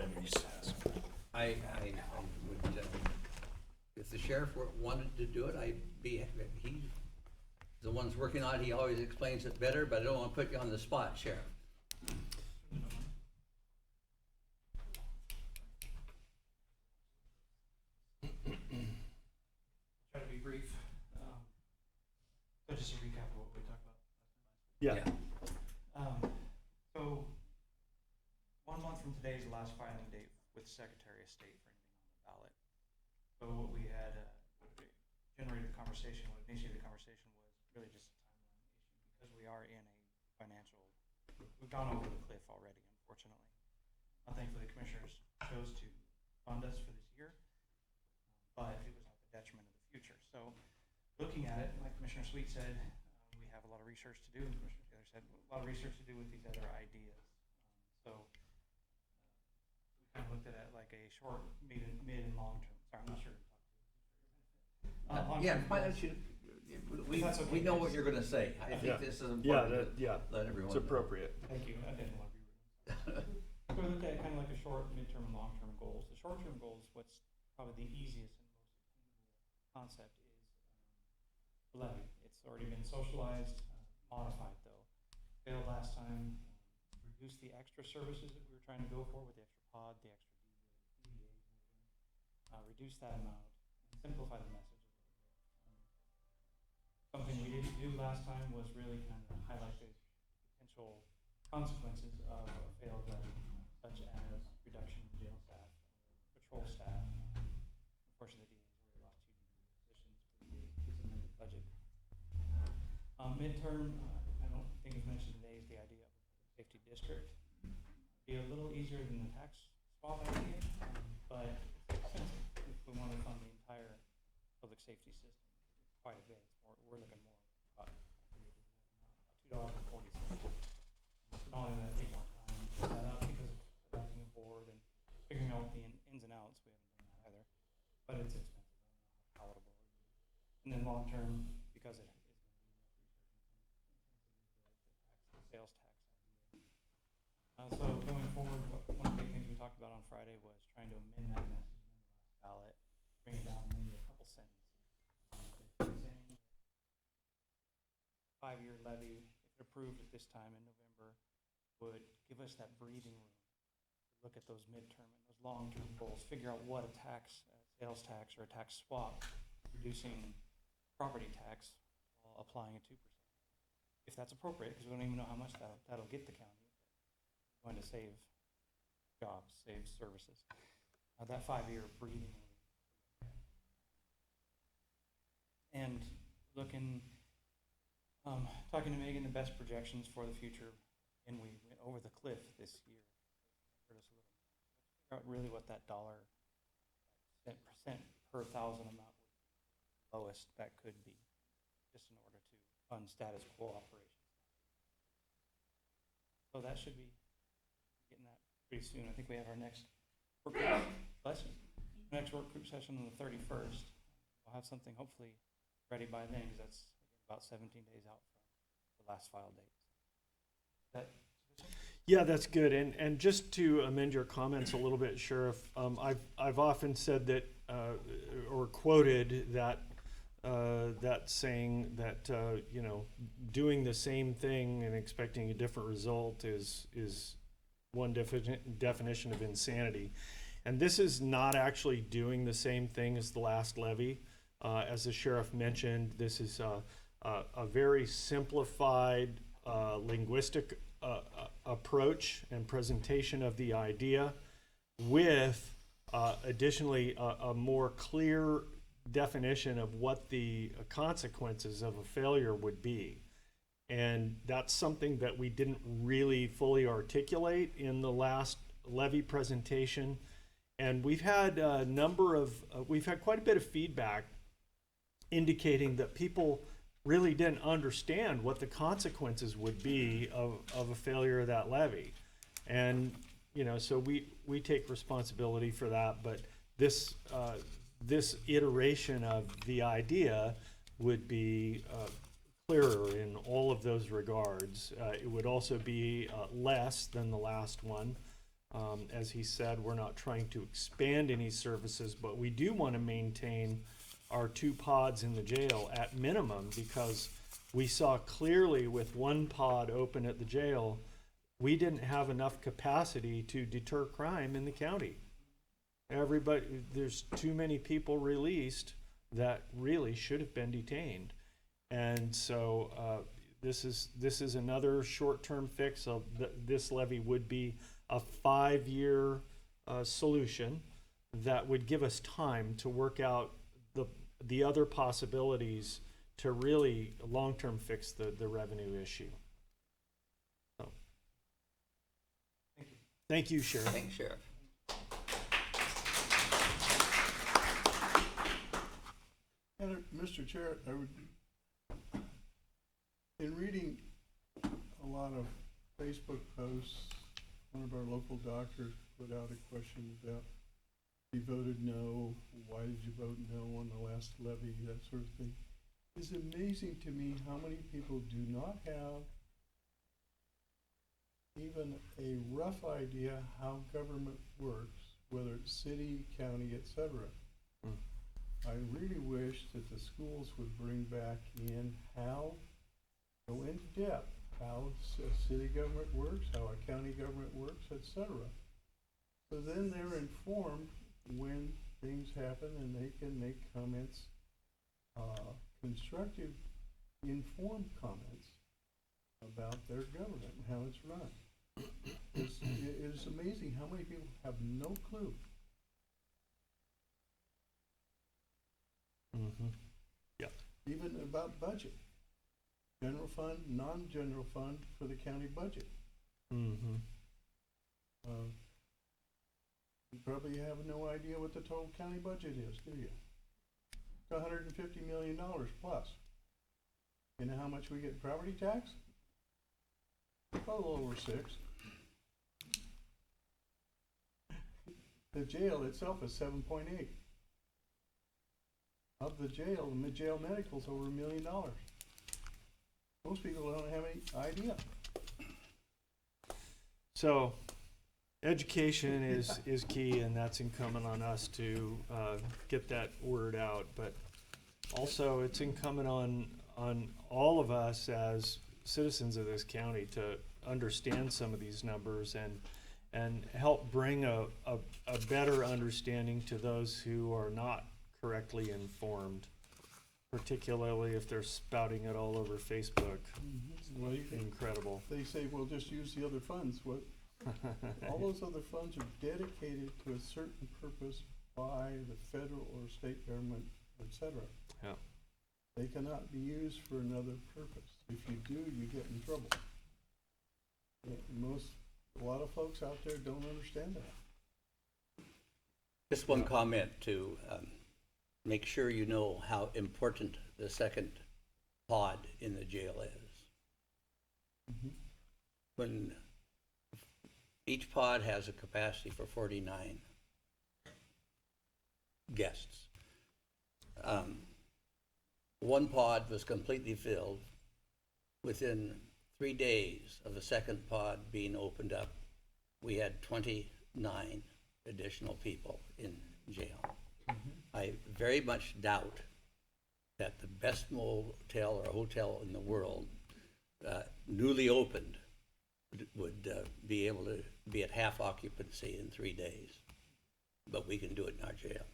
I would, if the sheriff wanted to do it, he's the one's working on it. He always explains it better, but I don't want to put you on the spot, Sheriff. Try to be brief. But just a recap of what we talked about. Yeah. So 1 month from today is the last filing date with Secretary of State for anything on the ballot. So what we had initiated the conversation was really just a timeline issue, because we are we've gone over the cliff already, unfortunately. Thankfully, the commissioners chose to fund us for this year, but it was at the detriment of the future. So looking at it, like Commissioner Sweet said, we have a lot of research to do, and Commissioner Taylor said, a lot of research to do with these other ideas. So we kind of looked at it like a short, mid, and long term. Sorry, I'm not sure. Yeah, why don't you, we know what you're gonna say. I think this is important to let everyone know. It's appropriate. Thank you. I didn't want to be rude. So we looked at kind of like a short, midterm, and long-term goals. The short-term goals, what's probably the easiest and most attainable concept is levy. It's already been socialized, modified though. Failed last time. Reduce the extra services that we were trying to go for with the extra pod, the extra DVA, reduce that amount, and simplify the message. Something we didn't do last time was really kind of highlight the potential consequences of a failed levy, such as reduction in jail staff, patrol staff. Unfortunately, the DA's already lost 2 positions for his amended budget. Midterm, I don't think was mentioned today, is the idea of a public safety district. Be a little easier than the tax swap idea, but it's expensive if we want to fund the entire public safety system. Quite a bit. We're looking more about $2.40. Not only that, take more time to set that up because of selecting a board and figuring out the ins and outs. We haven't done that either, but it's expensive. I don't know how palatable it would be. And then long term, because it is going to be the sales tax idea. So going forward, one of the big things we talked about on Friday was trying to amend that message in the last ballot, bring it down maybe a couple cents. 5-year levy, if approved at this time in November, would give us that breathing room to look at those midterm and those long-term goals, figure out what a tax, sales tax or a tax swap, reducing property tax while applying a 2%. If that's appropriate, because we don't even know how much that'll get the county. It's going to save jobs, save services. That 5-year breathing room. And looking, talking to Megan, the best projections for the future, and we went over the cliff this year. Hurt us a little. Figure out really what that dollar, percent per thousand amount would be lowest that could be, just in order to fund status quo operations. So that should be getting that pretty soon. I think we have our next work group session on the 31st. We'll have something hopefully ready by then, because that's about 17 days out from the last file date. Yeah, that's good. And just to amend your comments a little bit, Sheriff, I've often said that or quoted that saying that doing the same thing and expecting a different result is one definition of insanity. And this is not actually doing the same thing as the last levy. As the sheriff mentioned, this is a very simplified linguistic approach and presentation of the idea with additionally a more clear definition of what the consequences of a failure would be. And that's something that we didn't really fully articulate in the last levy presentation. And we've had we've had quite a bit of feedback indicating that people really didn't understand what the consequences would be of a failure of that levy. And, so we take responsibility for that, but this iteration of the idea would be clearer in all of those regards. It would also be less than the last one. As he said, we're not trying to expand any services, but we do want to maintain our 2 pods in the jail at minimum, because we saw clearly with 1 pod open at the jail, we didn't have enough capacity to deter crime in the county. There's too many people released that really should have been detained. And so this is another short-term fix. This levy would be a 5-year solution that would give us time to work out the other possibilities to really long-term fix the revenue issue. So Thank you, Sheriff. Thanks, Sheriff. And, Mr. Chair, I would, in reading a lot of Facebook posts, one of our local doctors put out a question about, you voted no, why did you vote no on the last levy, that sort of thing. It's amazing to me how many people do not have even a rough idea how government works, whether it's city, county, etc. I really wish that the schools would bring back in how, go into depth, how city government works, how a county government works, etc. So then they're informed when things happen and they can make comments, constructive, informed comments about their government and how it's run. It is amazing how many people have no clue. Yeah. Even about budget. General fund, non-general fund for the county budget. You probably have no idea what the total county budget is, do you? It's $150 million plus. You know how much we get in property tax? A little over 6. The jail itself is 7.8. Of the jail, the jail medical's over $1 million. Most people don't have any idea. So, education is key, and that's incumbent on us to get that word out. But also, it's incumbent on all of us as citizens of this county to understand some of these numbers and help bring a better understanding to those who are not correctly informed, particularly if they're spouting it all over Facebook. Well, you can, incredible. they say, well, just use the other funds. What? All those other funds are dedicated to a certain purpose by the federal or state government, etc. Yeah. They cannot be used for another purpose. If you do, you get in trouble. A lot of folks out there don't understand that. Just one comment to make sure you know how important the second pod in the jail is. When each pod has a capacity for 49 guests. One pod was completely filled. Within 3 days of the second pod being opened up, we had 29 additional people in jail. I very much doubt that the best motel or hotel in the world, newly opened, would be able to be at half occupancy in 3 days. But we can do it in our jail.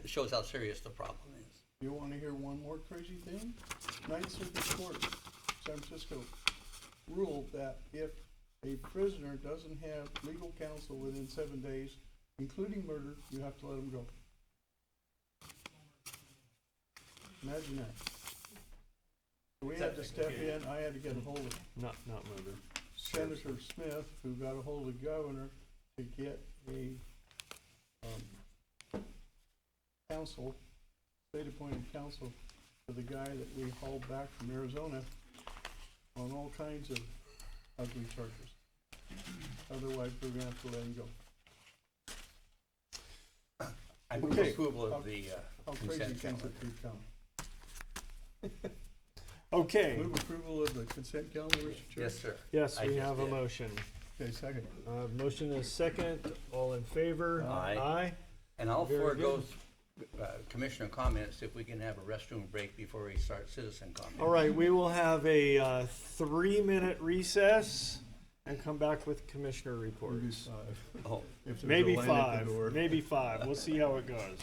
It shows how serious the problem is. You want to hear one more crazy thing? Ninth Circuit Court, San Francisco, ruled that if a prisoner doesn't have legal counsel within 7 days, including murder, you have to let him go. Imagine that. We had to step in, I had to get a hold of Not murder. Senator Smith, who got a hold of the governor to get a counsel, state-appointed counsel, for the guy that we hauled back from Arizona on all kinds of ugly charges. Otherwise, we're gonna have to let him go. I move Okay. approval of the How crazy consent things calendar. have become. Okay. Move approval of the consent calendar, Mr. Chair? Yes, sir. Yes, I we just have a did. motion. Okay, second. Motion is second. All in favor? Aye. Aye. And I'll Very forego good. commissioner comments if we can have a restroom break before we start citizen comments. All right, we will have a 3-minute recess and come back with commissioner Maybe reports. 5. Oh, If there's a Maybe line at the 5. door. Maybe 5. We'll see how it goes.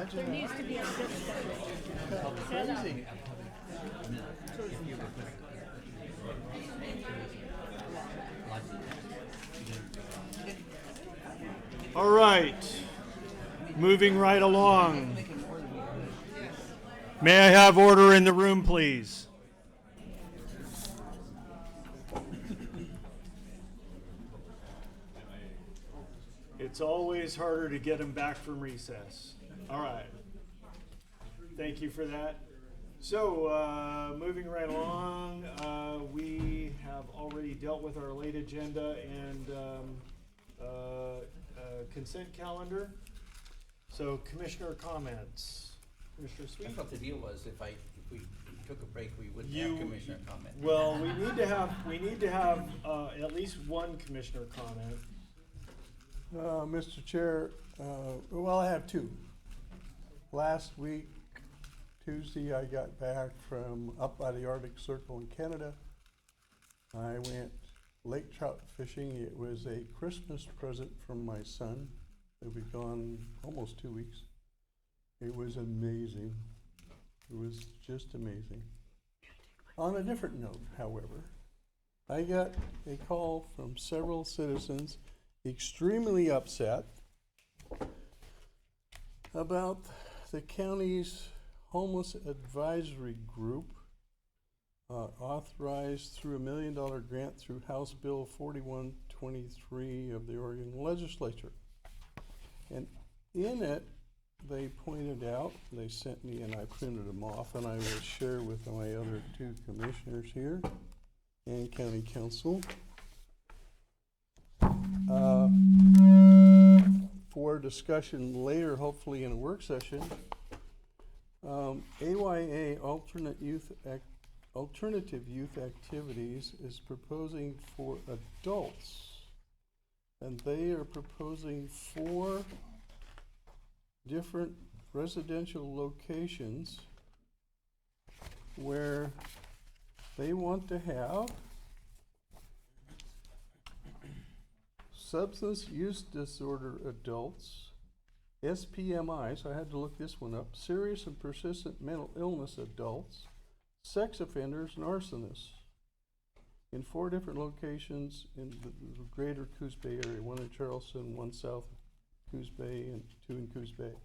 There needs to be a system set up. All right, moving right along. May I have order in the room, please? It's always harder to get them back from recess. All right. Thank you for that. So, moving right along, we have already dealt with our late agenda and consent calendar. So, commissioner comments. Commissioner I Sweet? thought the deal was if we took a break, we wouldn't have commissioner comment. Well, we need to have at least one commissioner comment. Mr. Chair, well, I have two. Last week, Tuesday, I got back from up by the Arctic Circle in Canada. I went lake trout fishing. It was a Christmas present from my son. He'll be gone almost 2 weeks. It was amazing. It was just amazing. On a different note, however, I got a call from several citizens extremely upset about the county's homeless advisory group authorized through $1 million grant through House Bill 4123 of the Oregon Legislature. And in it, they pointed out, they sent me and I printed them off, and I will share with my other two commissioners here and county council. For discussion later, hopefully in a work session, AYA Alternative Youth Activities is proposing for adults, and they are proposing 4 different residential locations where they want to have substance use disorder adults, SPMI, so I had to look this one up, serious and persistent mental illness adults, sex offenders, and arsonists in 4 different locations in the greater Coos Bay area, 1 in Charleston, 1 south of Coos Bay, and 2 in Coos Bay.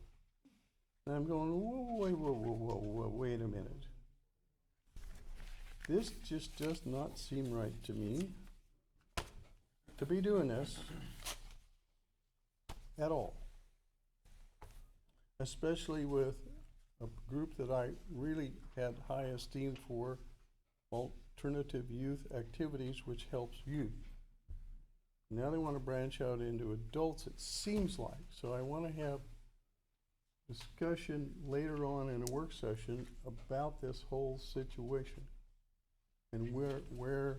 And I'm going, whoa, wait a minute. This just does not seem right to me to be doing this at all. Especially with a group that I really had high esteem for, Alternative Youth Activities, which helps youth. Now they want to branch out into adults, it seems like. So I want to have discussion later on in a work session about this whole situation and where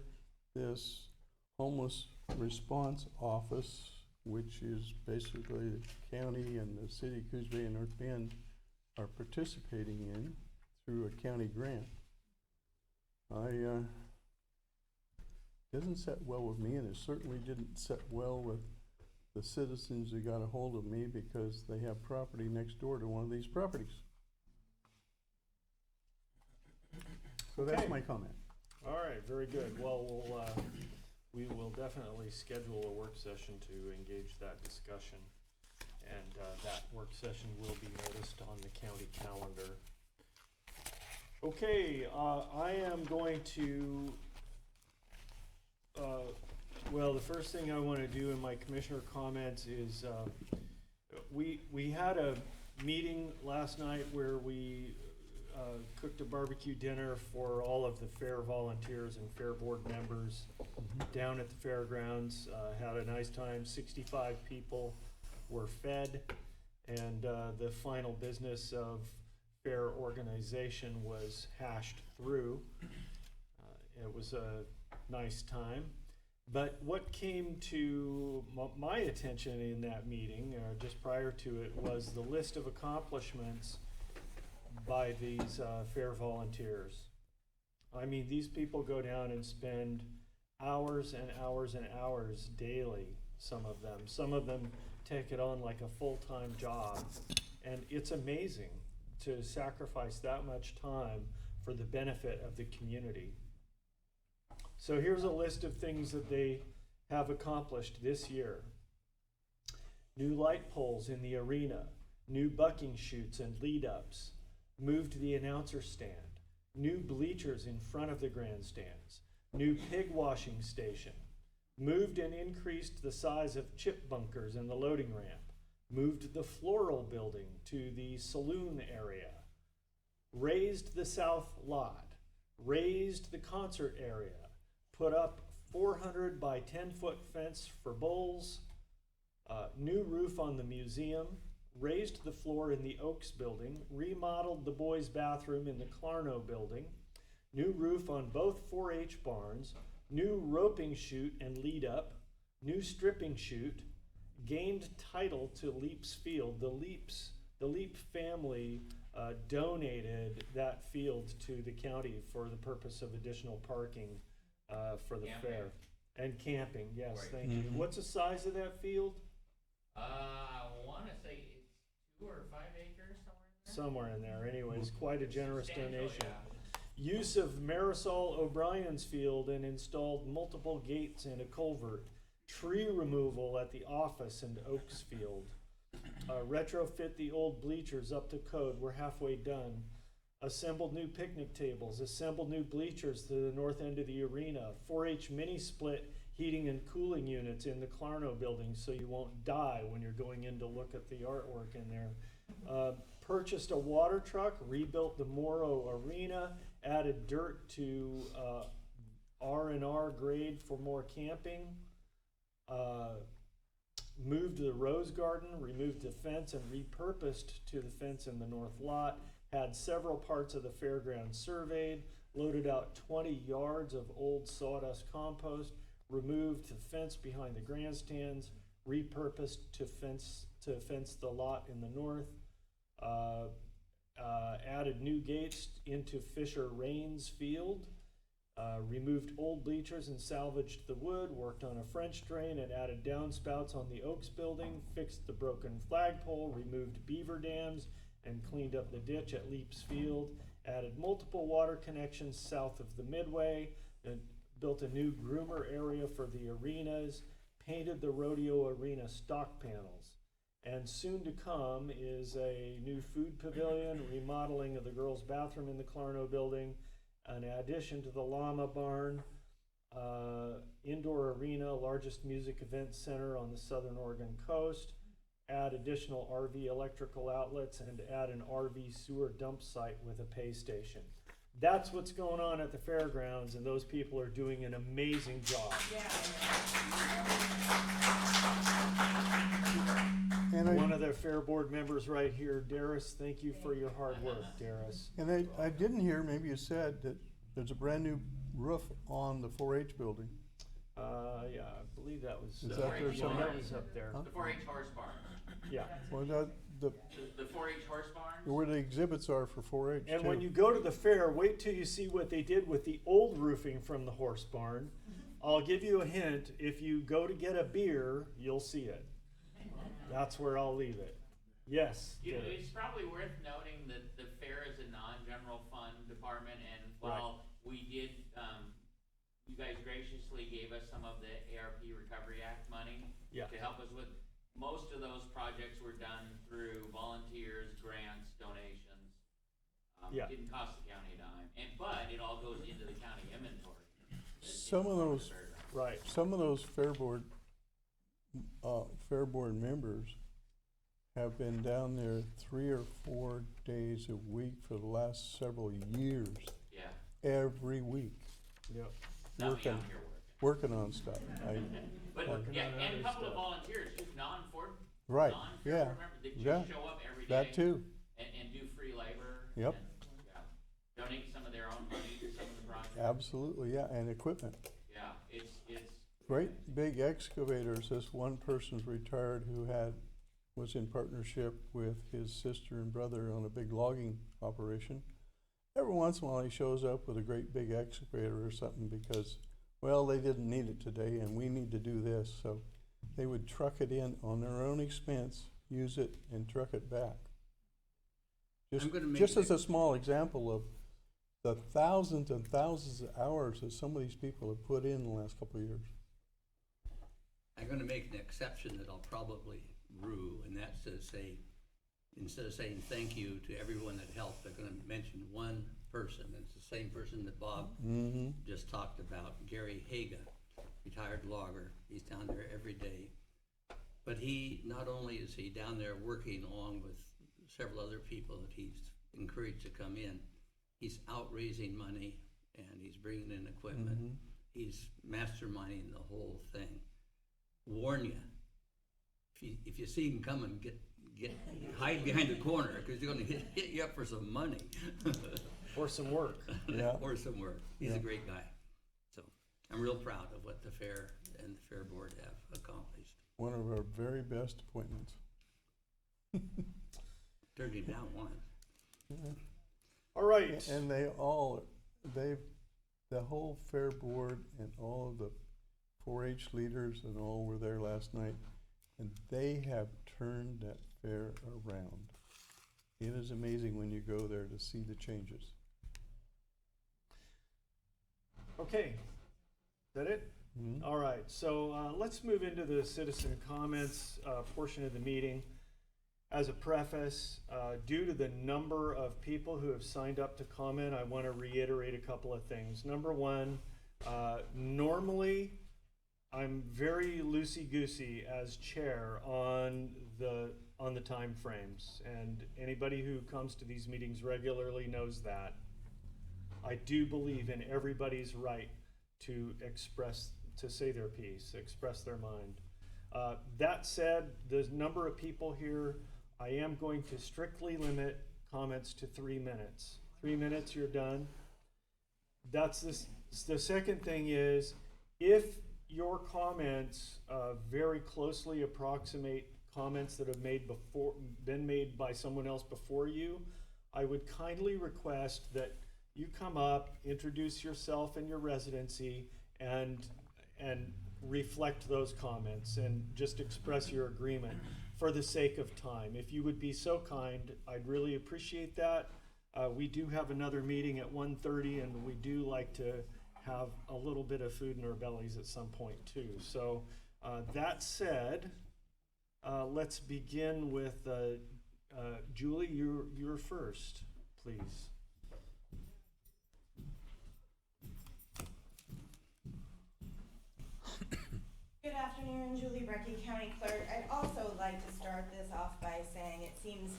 this homeless response office, which is basically the county and the city of Coos Bay and North Bend, are participating in through a county grant. Doesn't set well with me, and it certainly didn't set well with the citizens who got a hold of me because they have property next door to one of these properties. So that's my comment. All right, very good. Well, we will definitely schedule a work session to engage that discussion. And that work session will be noticed on the county calendar. Okay, I am going to, well, the first thing I want to do in my commissioner comments is we had a meeting last night where we cooked a barbecue dinner for all of the fair volunteers and fair board members down at the fairgrounds. Had a nice time. 65 people were fed, and the final business of fair organization was hashed through. It was a nice time. But what came to my attention in that meeting, just prior to it, was the list of accomplishments by these fair volunteers. I mean, these people go down and spend hours and hours and hours daily, some of them. Some of them take it on like a full-time job. And it's amazing to sacrifice that much time for the benefit of the community. So here's a list of things that they have accomplished this year. New light poles in the arena, new bucking chutes and lead-ups, moved the announcer stand, new bleachers in front of the grandstands, new pig washing station, moved and increased the size of chip bunkers in the loading ramp, moved the floral building to the saloon area, raised the south lot, raised the concert area, put up 400 by 10-foot fence for bulls, new roof on the museum, raised the floor in the Oaks building, remodeled the boys' bathroom in the Clarno building, new roof on both 4-H barns, new roping chute and lead up, new stripping chute, gained title to Leaps Field. The Leap family donated that field to the county for the purpose of additional parking for the fair. And camping, yes, Right. thank you. What's the size of that field? I wanna say it's 2 or 5 acres, Somewhere in there, anyways, quite a generous Substantial, donation. yeah. Use of Marisol O'Brien's field and installed multiple gates and a culvert. Tree removal at the office in Oaks Field. Retrofit the old bleachers up to code, we're halfway done. Assembled new picnic tables, assembled new bleachers to the north end of the arena. 4-H mini split heating and cooling units in the Clarno building so you won't die when you're going in to look at the artwork in there. Purchased a water truck, rebuilt the Morrow Arena, added dirt to R&R grade for more camping. Moved the rose garden, removed the fence and repurposed to the fence in the north lot. Had several parts of the fairgrounds surveyed, loaded out 20 yards of old sawdust compost, removed the fence behind the grandstands, repurposed to fence the lot in the north, added new gates into Fisher Rains Field, removed old bleachers and salvaged the wood, worked on a French drain and added downspouts on the Oaks building, fixed the broken flagpole, removed beaver dams, and cleaned up the ditch at Leaps Field, added multiple water connections south of the Midway, and built a new groomer area for the arenas, painted the rodeo arena stock panels. And soon to come is a new food pavilion, remodeling of the girls' bathroom in the Clarno building, an addition to the llama barn, indoor arena, largest music event center on the southern Oregon coast, add additional RV electrical outlets, and add an RV sewer dump site with a pay station. That's what's going on at the fairgrounds, and those people are doing an amazing job. And One of the fair board members right here, Darius, thank you for your hard work, Darius. And I didn't hear, maybe you said, that there's a brand new roof on the 4-H building. Yeah, I believe that was, Is that there somewhere? that was up there. Huh? The 4-H horse barn. Yeah. Well, the, The 4-H horse barn? where the exhibits are for 4-H And too. when you go to the fair, wait till you see what they did with the old roofing from the horse barn. I'll give you a hint, if you go to get a beer, you'll see it. That's where I'll leave it. Yes. You know, Derek. it's probably worth noting that the fair is a non-general fund department, and while we did, you guys graciously gave us some of the ARP Recovery Act money to help us with, most of those projects were done through volunteers, grants, donations. Didn't cost the county a dime, but it all goes into the county inventory. Some of those fair board members have been down there 3 or 4 days a week for the last several years. Yeah. Every week. Yep. Working on stuff. But and a couple of volunteers, just non-board Right, non-fair yeah, board members that yeah. just show up every day. That too. And do free labor. Yep. And, donate some of their own money to some of the projects. Absolutely, yeah, and equipment. Yeah, it's. Great big excavators. This one person's retired who was in partnership with his sister and brother on a big logging operation. Every once in a while he shows up with a great big excavator or something because, well, they didn't need it today and we need to do this. So they would truck it in on their own expense, use it, and truck it back. Just, I'm gonna make just as the- a small example of the thousands and thousands of hours that some of these people have put in the last couple of years. I'm gonna make an exception that I'll probably rue, and that's to say, instead of saying thank you to everyone that helped, they're gonna mention one person. It's the same person that Bob just talked about, Gary Haga, retired logger. He's down there every day. But he, not only is he down there working along with several other people that he's encouraged to come in, he's out raising money and he's bringing in equipment. He's masterminding the whole thing. Warn you, if you see him coming, hide behind the corner, because he's going to hit you up for some money. Or some work. Yeah. Or some work. He's Yeah. a great guy. So I'm real proud of what the fair and the fair board have accomplished. One of our very best appointments. Turned him down once. All right. And the whole fair board and all of the 4-H leaders and all were there last night, and they have turned that fair around. It is amazing when you go there to see the changes. Okay, is that it? All right, so let's move into the citizen comments portion of the meeting. As a preface, due to the number of people who have signed up to comment, I want to reiterate a couple of things. Number one, normally I'm very loosey-goosey as chair on the time frames, and anybody who comes to these meetings regularly knows that. I do believe in everybody's right to say their piece, express their mind. That said, the number of people here, I am going to strictly limit comments to 3 minutes. 3 minutes, you're done. That's this. The second thing is, if your comments very closely approximate comments that have been made by someone else before you, I would kindly request that you come up, introduce yourself and your residency, and reflect those comments and just express your agreement for the sake of time. If you would be so kind, I'd really appreciate that. We do have another meeting at 1:30, and we do like to have a little bit of food in our bellies at some point too. So that said, let's begin with Julie, you're first, please. Good afternoon, Julie Brecky, County Clerk. I'd also like to start this off by saying it seems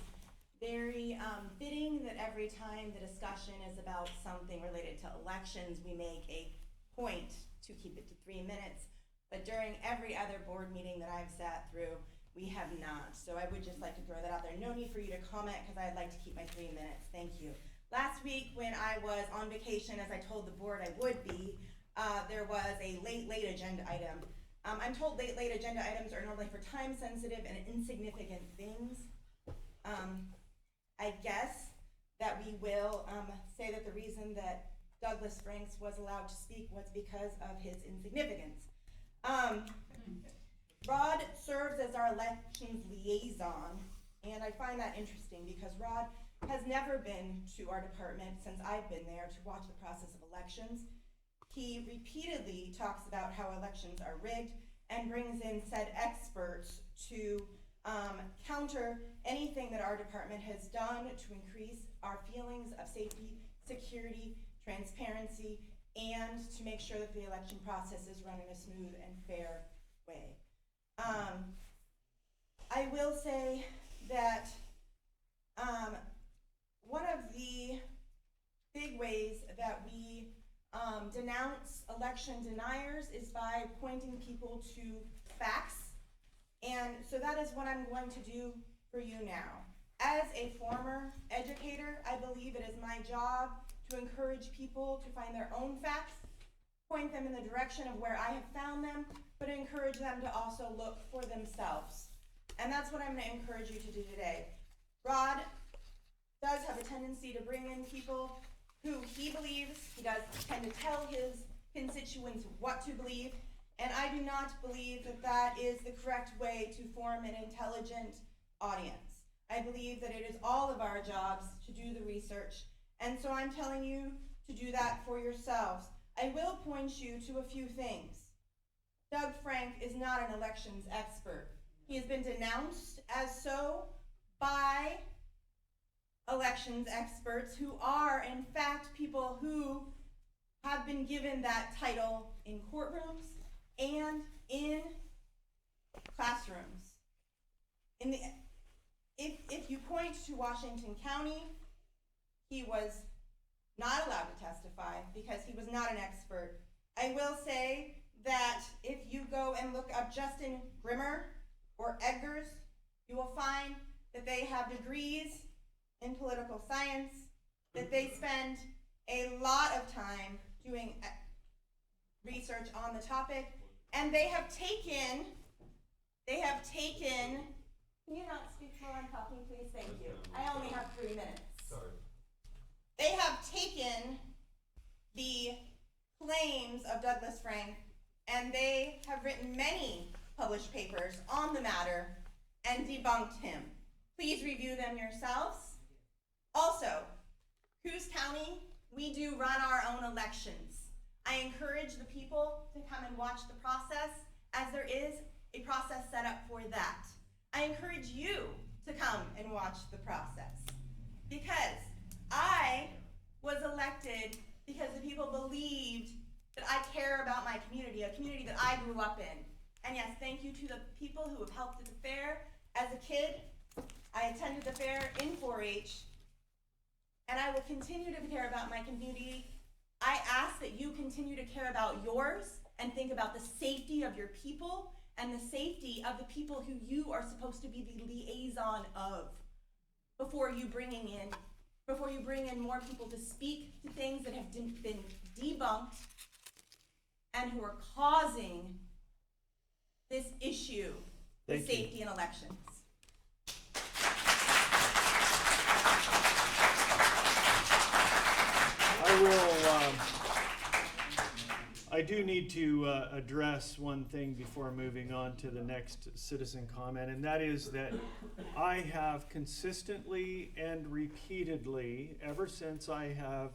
very fitting that every time the discussion is about something related to elections, we make a point to keep it to 3 minutes. But during every other board meeting that I've sat through, we have not. So I would just like to throw that out there. No need for you to comment, because I'd like to keep my 3 minutes. Thank you. Last week when I was on vacation, as I told the board I would be, there was a late agenda item. I'm told late agenda items are normally for time-sensitive and insignificant things. I guess that we will say that the reason that Douglas Franks was allowed to speak was because of his insignificance. Rod serves as our elections liaison, and I find that interesting because Rod has never been to our department since I've been there to watch the process of elections. He repeatedly talks about how elections are rigged and brings in said experts to counter anything that our department has done to increase our feelings of safety, security, transparency, and to make sure that the election process is run in a smooth and fair way. I will say that one of the big ways that we denounce election deniers is by pointing people to facts. And so that is what I'm going to do for you now. As a former educator, I believe it is my job to encourage people to find their own facts, point them in the direction of where I have found them, but encourage them to also look for themselves. And that's what I'm going to encourage you to do today. Rod does have a tendency to bring in people who he believes, he does tend to tell his constituents what to believe, and I do not believe that that is the correct way to form an intelligent audience. I believe that it is all of our jobs to do the research, and so I'm telling you to do that for yourselves. I will point you to a few things. Doug Frank is not an elections expert. He has been denounced as so by elections experts who are, in fact, people who have been given that title in courtrooms and in classrooms. If you point to Washington County, he was not allowed to testify because he was not an expert. I will say that if you go and look up Justin Grimmer or Edgars, you will find that they have degrees in political science, that they spend a lot of time doing research on the topic, and they have taken, can you not speak while I'm talking, please? Thank you. I only have 3 minutes. Sorry. They have taken the claims of Douglas Frank, and they have written many published papers on the matter and debunked him. Please review them yourselves. Also, Coos County, we do run our own elections. I encourage the people to come and watch the process, as there is a process set up for that. I encourage you to come and watch the process, because I was elected because the people believed that I care about my community, a community that I grew up in. And yes, thank you to the people who have helped at the fair. As a kid, I attended the fair in 4-H, and I will continue to care about my community. I ask that you continue to care about yours and think about the safety of your people and the safety of the people who you are supposed to be the liaison of before you bring in more people to speak to things that have been debunked and who are causing this issue, the safety in elections. I do need to address one thing before moving on to the next citizen comment, and that is that I have consistently and repeatedly, ever since I have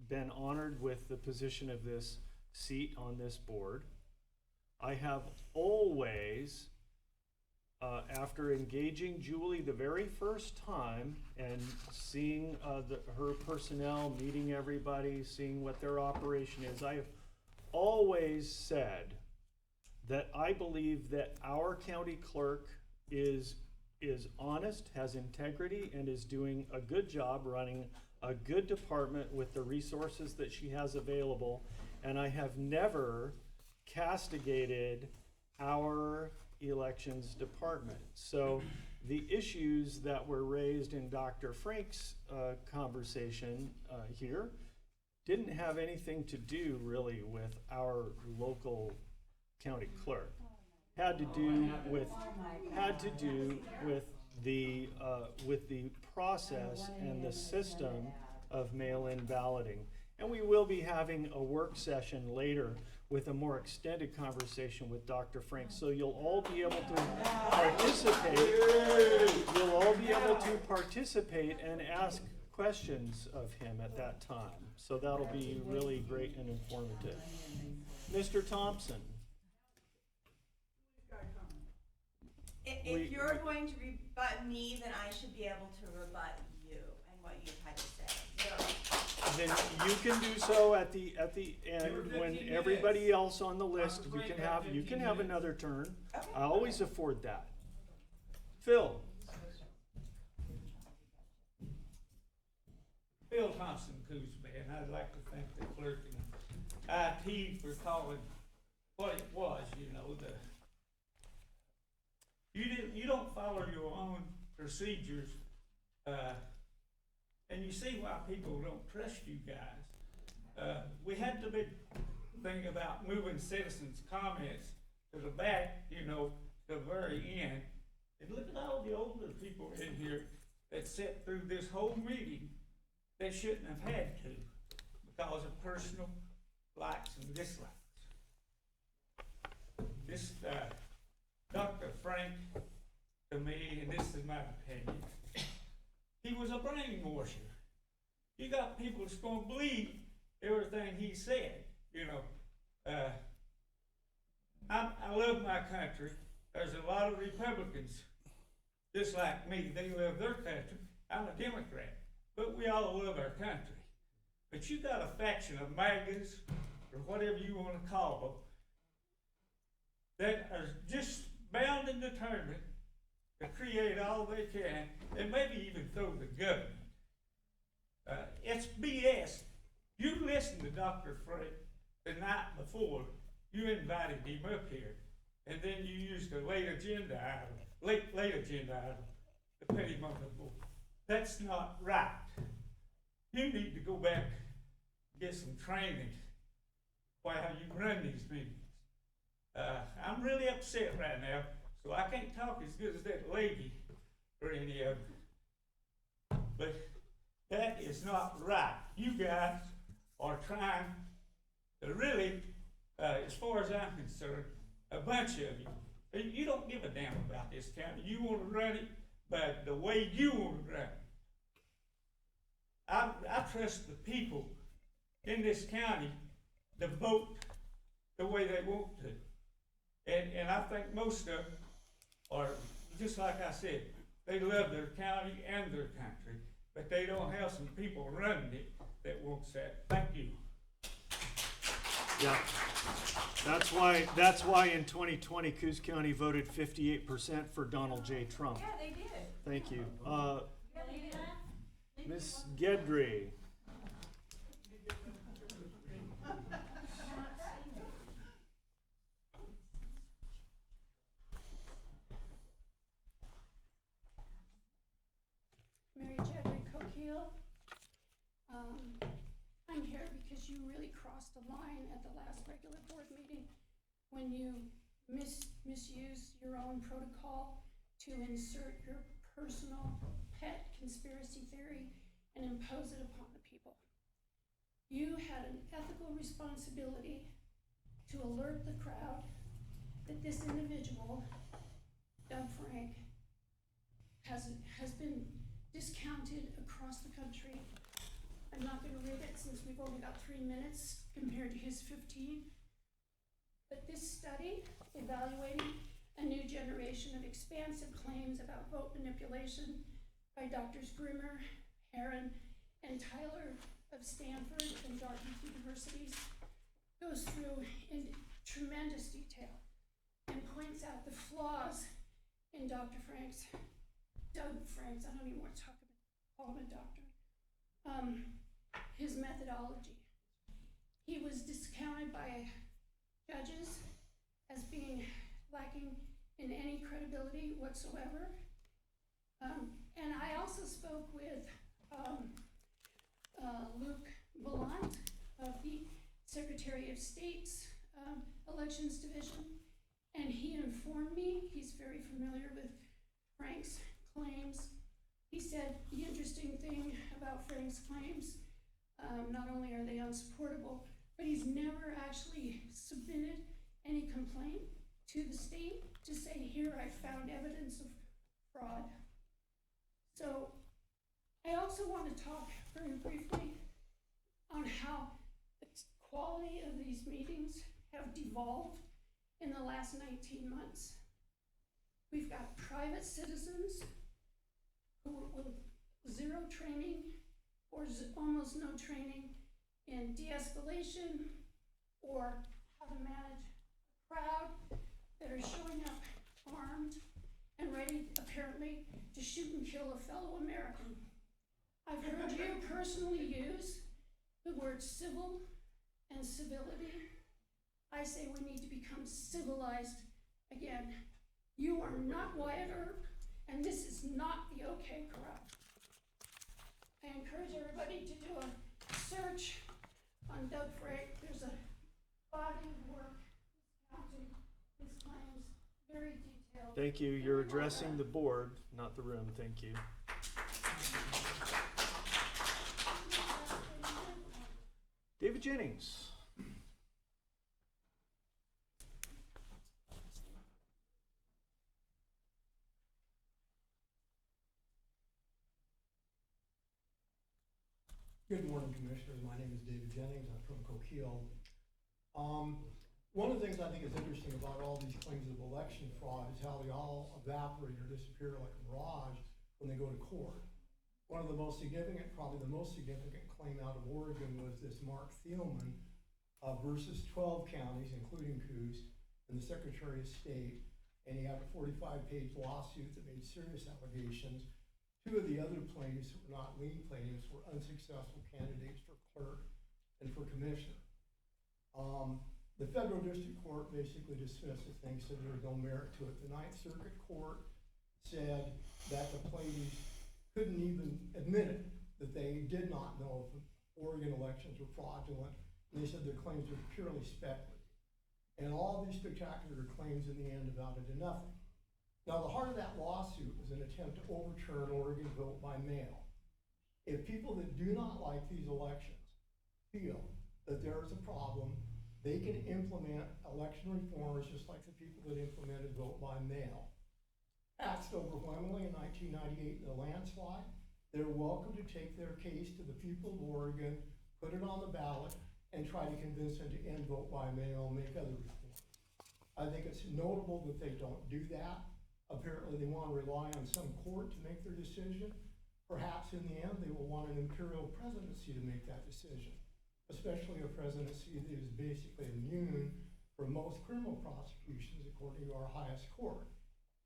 been honored with the position of this seat on this board, I have always, after engaging Julie the very first time and seeing her personnel, meeting everybody, seeing what their operation is, I have always said that I believe that our county clerk is honest, has integrity, and is doing a good job running a good department with the resources that she has available. And I have never castigated our elections department. So the issues that were raised in Dr. Frank's conversation here didn't have anything to do really with our local county clerk. Had to do with the process and the system of mail-in balloting. And we will be having a work session later with a more extended conversation with Dr. Frank. So you'll all be able to participate and ask questions of him at that time. So that'll be really great and informative. Mr. Thompson. If you're going to rebut me, then I should be able to rebut you and what you've had to say. Then you can do so at the end when everybody else on the list, you can have another turn. Okay. I always afford that. Phil. Phil Thompson, Coos Bay, and I'd like to thank the clerk and IT for calling what it was, you don't follow your own procedures, and you see why people don't trust you guys. We had the big thing about moving citizens' comments to the back, to the very end. And look at all the older people in here that sat through this whole meeting that shouldn't have had to because of personal likes and dislikes. This Dr. Frank, to me, and this is my opinion, he was a brainwasher. You got people that's gonna believe everything he said, you know. I love my country. There's a lot of Republicans just like me. They love their country. I'm a Democrat, but we all love our country. But you got a faction of MAGAs, or whatever you want to call them, that are just bound and determined to create all they can, and maybe even throw the government. It's BS. You listened to Dr. Frank the night before you invited him up here, and then you used a late agenda item to put him on the board. That's not right. You need to go back and get some training while you run these meetings. I'm really upset right now, so I can't talk as good as that lady or any of them. But that is not right. You guys are trying to really, as far as I'm concerned, a bunch of you don't give a damn about this county. You want to run it by the way you want to run it. I trust the people in this county to vote the way they want to. And I think most of them are, just like I said, they love their county and their country, but they don't have some people running it that wants that. Thank you. Yeah. That's why in 2020, Coos County voted 58% for Donald J. Trump. Yeah, they did. Thank you. Ms. Gedry. Mary Jedrick Coquille. I'm here because you really crossed a line at the last regular board meeting when you misused your own protocol to insert your personal pet conspiracy theory and impose it upon the people. You had an ethical responsibility to alert the crowd that this individual, Doug Frank, has been discounted across the country. I'm not going to read it since we've only got 3 minutes compared to his 15. But this study, evaluating a new generation of expansive claims about vote manipulation by Drs. Grimmer, Heron, and Tyler of Stanford and Dartmouth Universities, goes through in tremendous detail and points out the flaws in Doug Frank's, I don't even want to talk about, call him a doctor, his methodology. He was discounted by judges as being lacking in any credibility whatsoever. And I also spoke with Luke Ballant of the Secretary of State's Elections Division, and he informed me, he's very familiar with Frank's claims. He said the interesting thing about Frank's claims, not only are they unsupportable, but he's never actually submitted any complaint to the state to say, here I found evidence of fraud. So I also want to talk very briefly on how the quality of these meetings have devolved in the last 19 months. We've got private citizens who with zero training or almost no training in de-escalation or how to manage a crowd that are showing up armed and ready apparently to shoot and kill a fellow American. I've heard you personally use the word civil and civility. I say we need to become civilized again. You are not Wyatt Earp, and this is not the OK crowd. I encourage everybody to do a search on Doug Frank. There's a body of work counting his claims, very detailed. Thank you. You're addressing the board, not the room. Thank you. David Jennings. Good morning, Commissioners. My name is David Jennings. I'm from Coquille. One of the things I think is interesting about all these claims of election fraud is how they all evaporate or disappear like a mirage when they go to court. One of the most significant, probably the most significant claim out of Oregon was this Mark Thielman versus 12 counties, including Coos, and the Secretary of State. And he had a 45-page lawsuit that made serious allegations. Two of the other plaintiffs who were not lien plaintiffs were unsuccessful candidates for clerk and for commissioner. The federal district court basically dismissed the thing, said there was no merit to it. The Ninth Circuit Court said that the plaintiffs couldn't even admit it, that they did not know if the Oregon elections were fraudulent, and they said their claims were purely speculative. And all these spectacular claims in the end amounted to nothing. Now, the heart of that lawsuit was an attempt to overturn Oregon vote by mail. If people that do not like these elections feel that there is a problem, they can implement election reforms just like the people that implemented vote by mail. Passed overwhelmingly in 1998 in the landslide. They're welcome to take their case to the people of Oregon, put it on the ballot, and try to convince them to end vote by mail and make other reforms. I think it's notable that they don't do that. Apparently they want to rely on some court to make their decision. Perhaps in the end they will want an imperial presidency to make that decision, especially a presidency that is basically immune from most criminal prosecutions according to our highest court.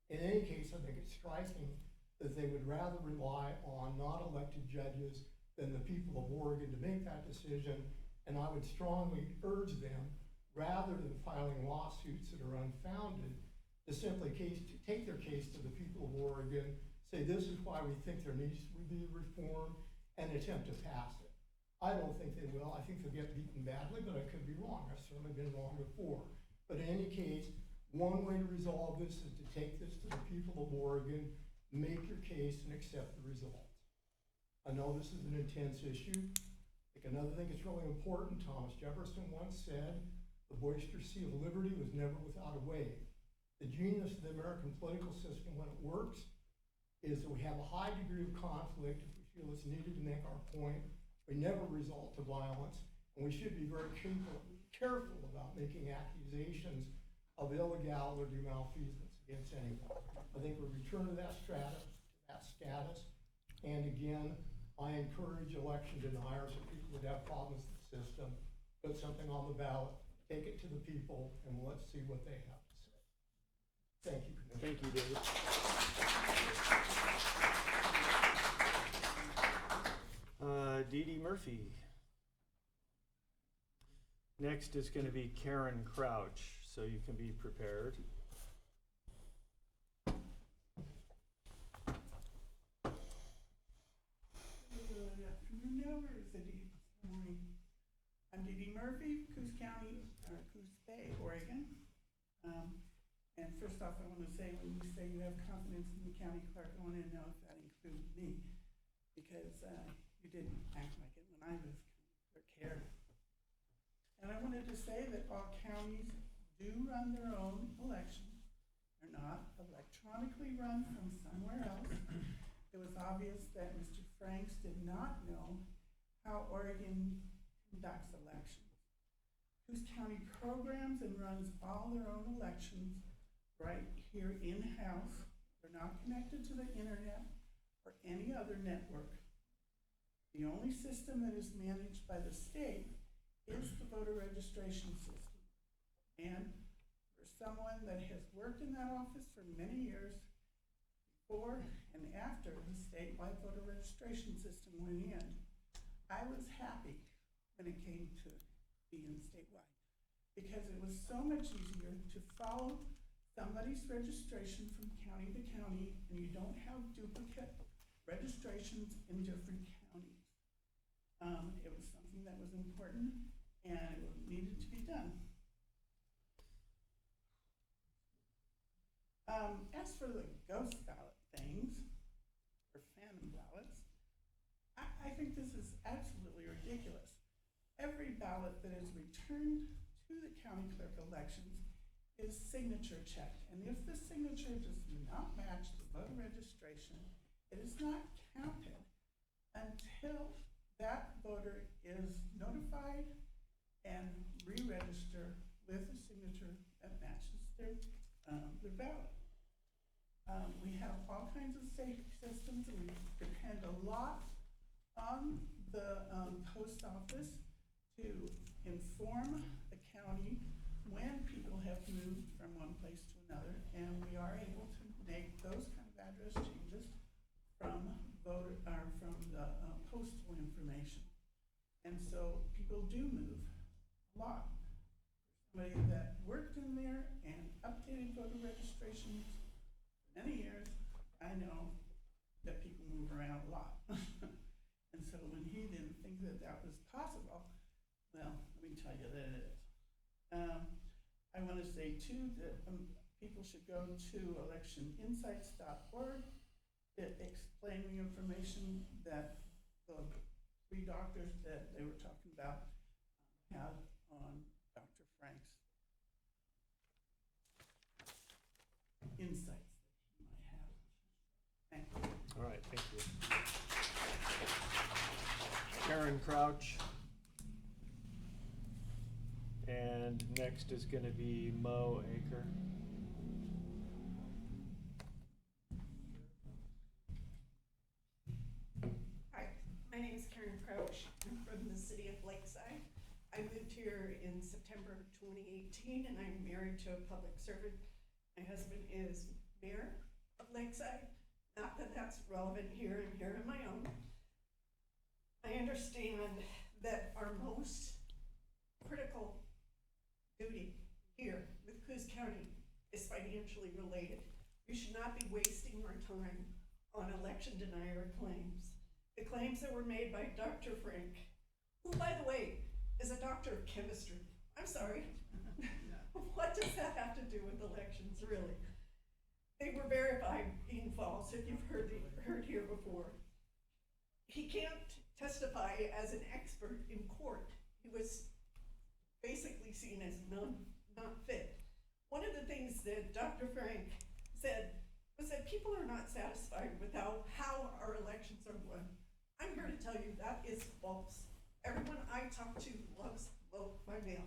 In any case, I think it's striking that they would rather rely on not elected judges than the people of Oregon to make that decision, and I would strongly urge them, rather than filing lawsuits that are unfounded, to simply take their case to the people of Oregon, say this is why we think there needs to be reform, and attempt to pass it. I don't think they will. I think they'll get beaten badly, but I could be wrong. I've certainly been wrong before. But in any case, one way to resolve this is to take this to the people of Oregon, make your case, and accept the results. I know this is an intense issue. I think another thing that's really important, Thomas Jefferson once said, the boisterous sea of liberty was never without a wave. The genius of the American political system when it works is that we have a high degree of conflict if we feel it's needed to make our point. We never resort to violence, and we should be very careful about making accusations of illegality or malfeasance against anyone. I think we return to that status, and again, I encourage election deniers or people that have problems with the system, put something on the ballot, take it to the people, and let's see what they have to say. Thank you, Commissioner. Thank you, David. Dee Dee Murphy. Next is going to be Karen Crouch, so you can be prepared. Good afternoon, or is it morning? I'm Dee Dee Murphy, Coos County, Coos Bay, Oregon. And first off, I want to say, when you say you have confidence in the county clerk, I want to know if that includes me, because you didn't act like it when I was clerk here. And I wanted to say that all counties do run their own elections. They're not electronically run from somewhere else. It was obvious that Mr. Franks did not know how Oregon conducts elections. Coos County programs and runs all their own elections right here in-house. They're not connected to the internet or any other network. The only system that is managed by the state is the voter registration system. And for someone that has worked in that office for many years, before and after the statewide voter registration system went in, I was happy when it came to being statewide, because it was so much easier to follow somebody's registration from county to county, and you don't have duplicate registrations in different counties. It was something that was important, and it needed to be done. As for the ghost ballot things, or phantom ballots, I think this is absolutely ridiculous. Every ballot that is returned to the county clerk elections is signature checked, and if the signature does not match the voter registration, it is not counted until that voter is notified and re-register with a signature that matches their ballot. We have all kinds of safety systems, and we depend a lot on the post office to inform the county when people have moved from one place to another, and we are able to make those kind of address changes from the postal information. And so people do move a lot. Somebody that worked in there and updated voter registrations for many years, I know that people move around a lot. And so when he didn't think that that was possible, well, let me tell you that it is. I want to say too that people should go to electioninsights.org. It explains the information that the 3 doctors that they were talking about have on Dr. Frank's insights that he might have. Thank you. All right, thank you. Karen Crouch. And next is gonna be Mo Aker. Hi, my name is Karen Crouch. I'm from the city of Lakeside. I moved here in September 2018, and I'm married to a public servant. My husband is mayor of Lakeside. Not that that's relevant here, I'm here on my own. I understand that our most critical duty here with Coos County is financially related. We should not be wasting our time on election denier claims. The claims that were made by Dr. Frank, who, by the way, is a doctor of chemistry. I'm sorry. What does that have to do with elections, really? They were verified being false, if you've heard here before. He can't testify as an expert in court. He was basically seen as not fit. One of the things that Dr. Frank said was that people are not satisfied with how our elections are won. I'm here to tell you that is false. Everyone I talk to loves vote by mail.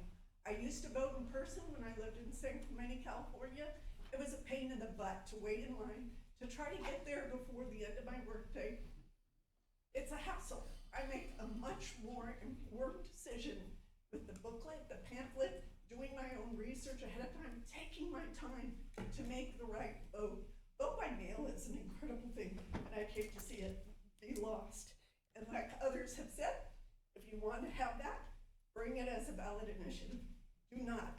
I used to vote in person when I lived in San Clemente, California. It was a pain in the butt to wait in line to try to get there before the end of my workday. It's a hassle. I make a much more important decision with the booklet, the pamphlet, doing my own research ahead of time, taking my time to make the right vote. Vote by mail is an incredible thing, and I hate to see it be lost. And like others have said, if you want to have that, bring it as a ballot initiative. Do not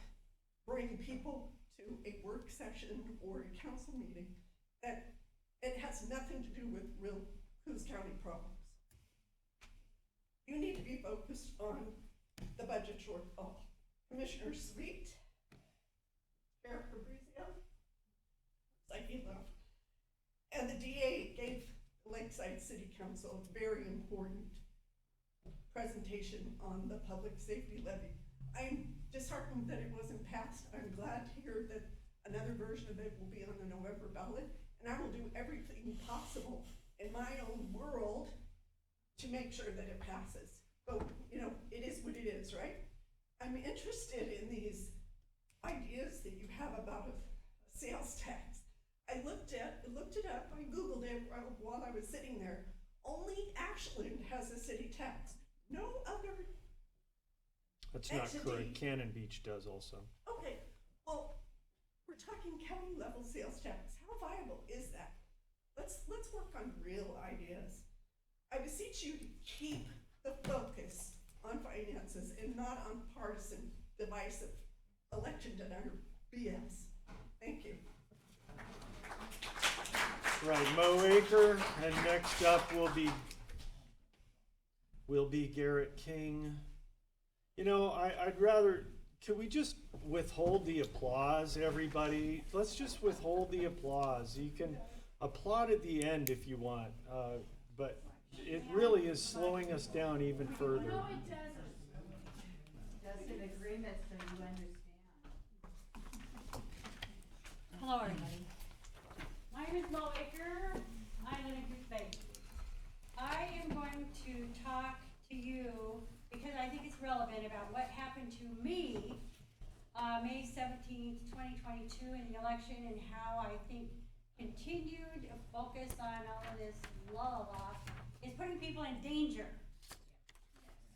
bring people to a work session or a council meeting that it has nothing to do with real Coos County problems. You need to be focused on the budget shortfall. Commissioner Sweet, Sheriff Fabrizio, like he left, and the DA gave Lakeside City Council a very important presentation on the public safety levy. I'm disheartened that it wasn't passed. I'm glad to hear that another version of it will be on the November ballot, and I will do everything possible in my own world to make sure that it passes. But, you know, it is what it is, right? I'm interested in these ideas that you have about a sales tax. I looked it up, I Googled it while I was sitting there. Only Ashland has a city tax. No other That's not entity. correct. Cannon Beach does also. Okay, well, we're talking county level sales tax. How viable is that? Let's work on real ideas. I beseech you to keep the focus on finances and not on partisan, divisive, election denier BS. Thank you. Right, Mo Aker, and next up will be Garrett King. You know, I'd rather, can we just withhold the applause, everybody? Let's just withhold the applause. You can applaud at the end if you want, but it really is slowing us down even further. No, it doesn't. Just an agreement so you understand. Hello, everybody. My name is Mo Aker. I live in Coos Bay. I am going to talk relevant about what happened to me, May 17th, 2022 in the election, and how I think continued focus on all of this is putting people in danger.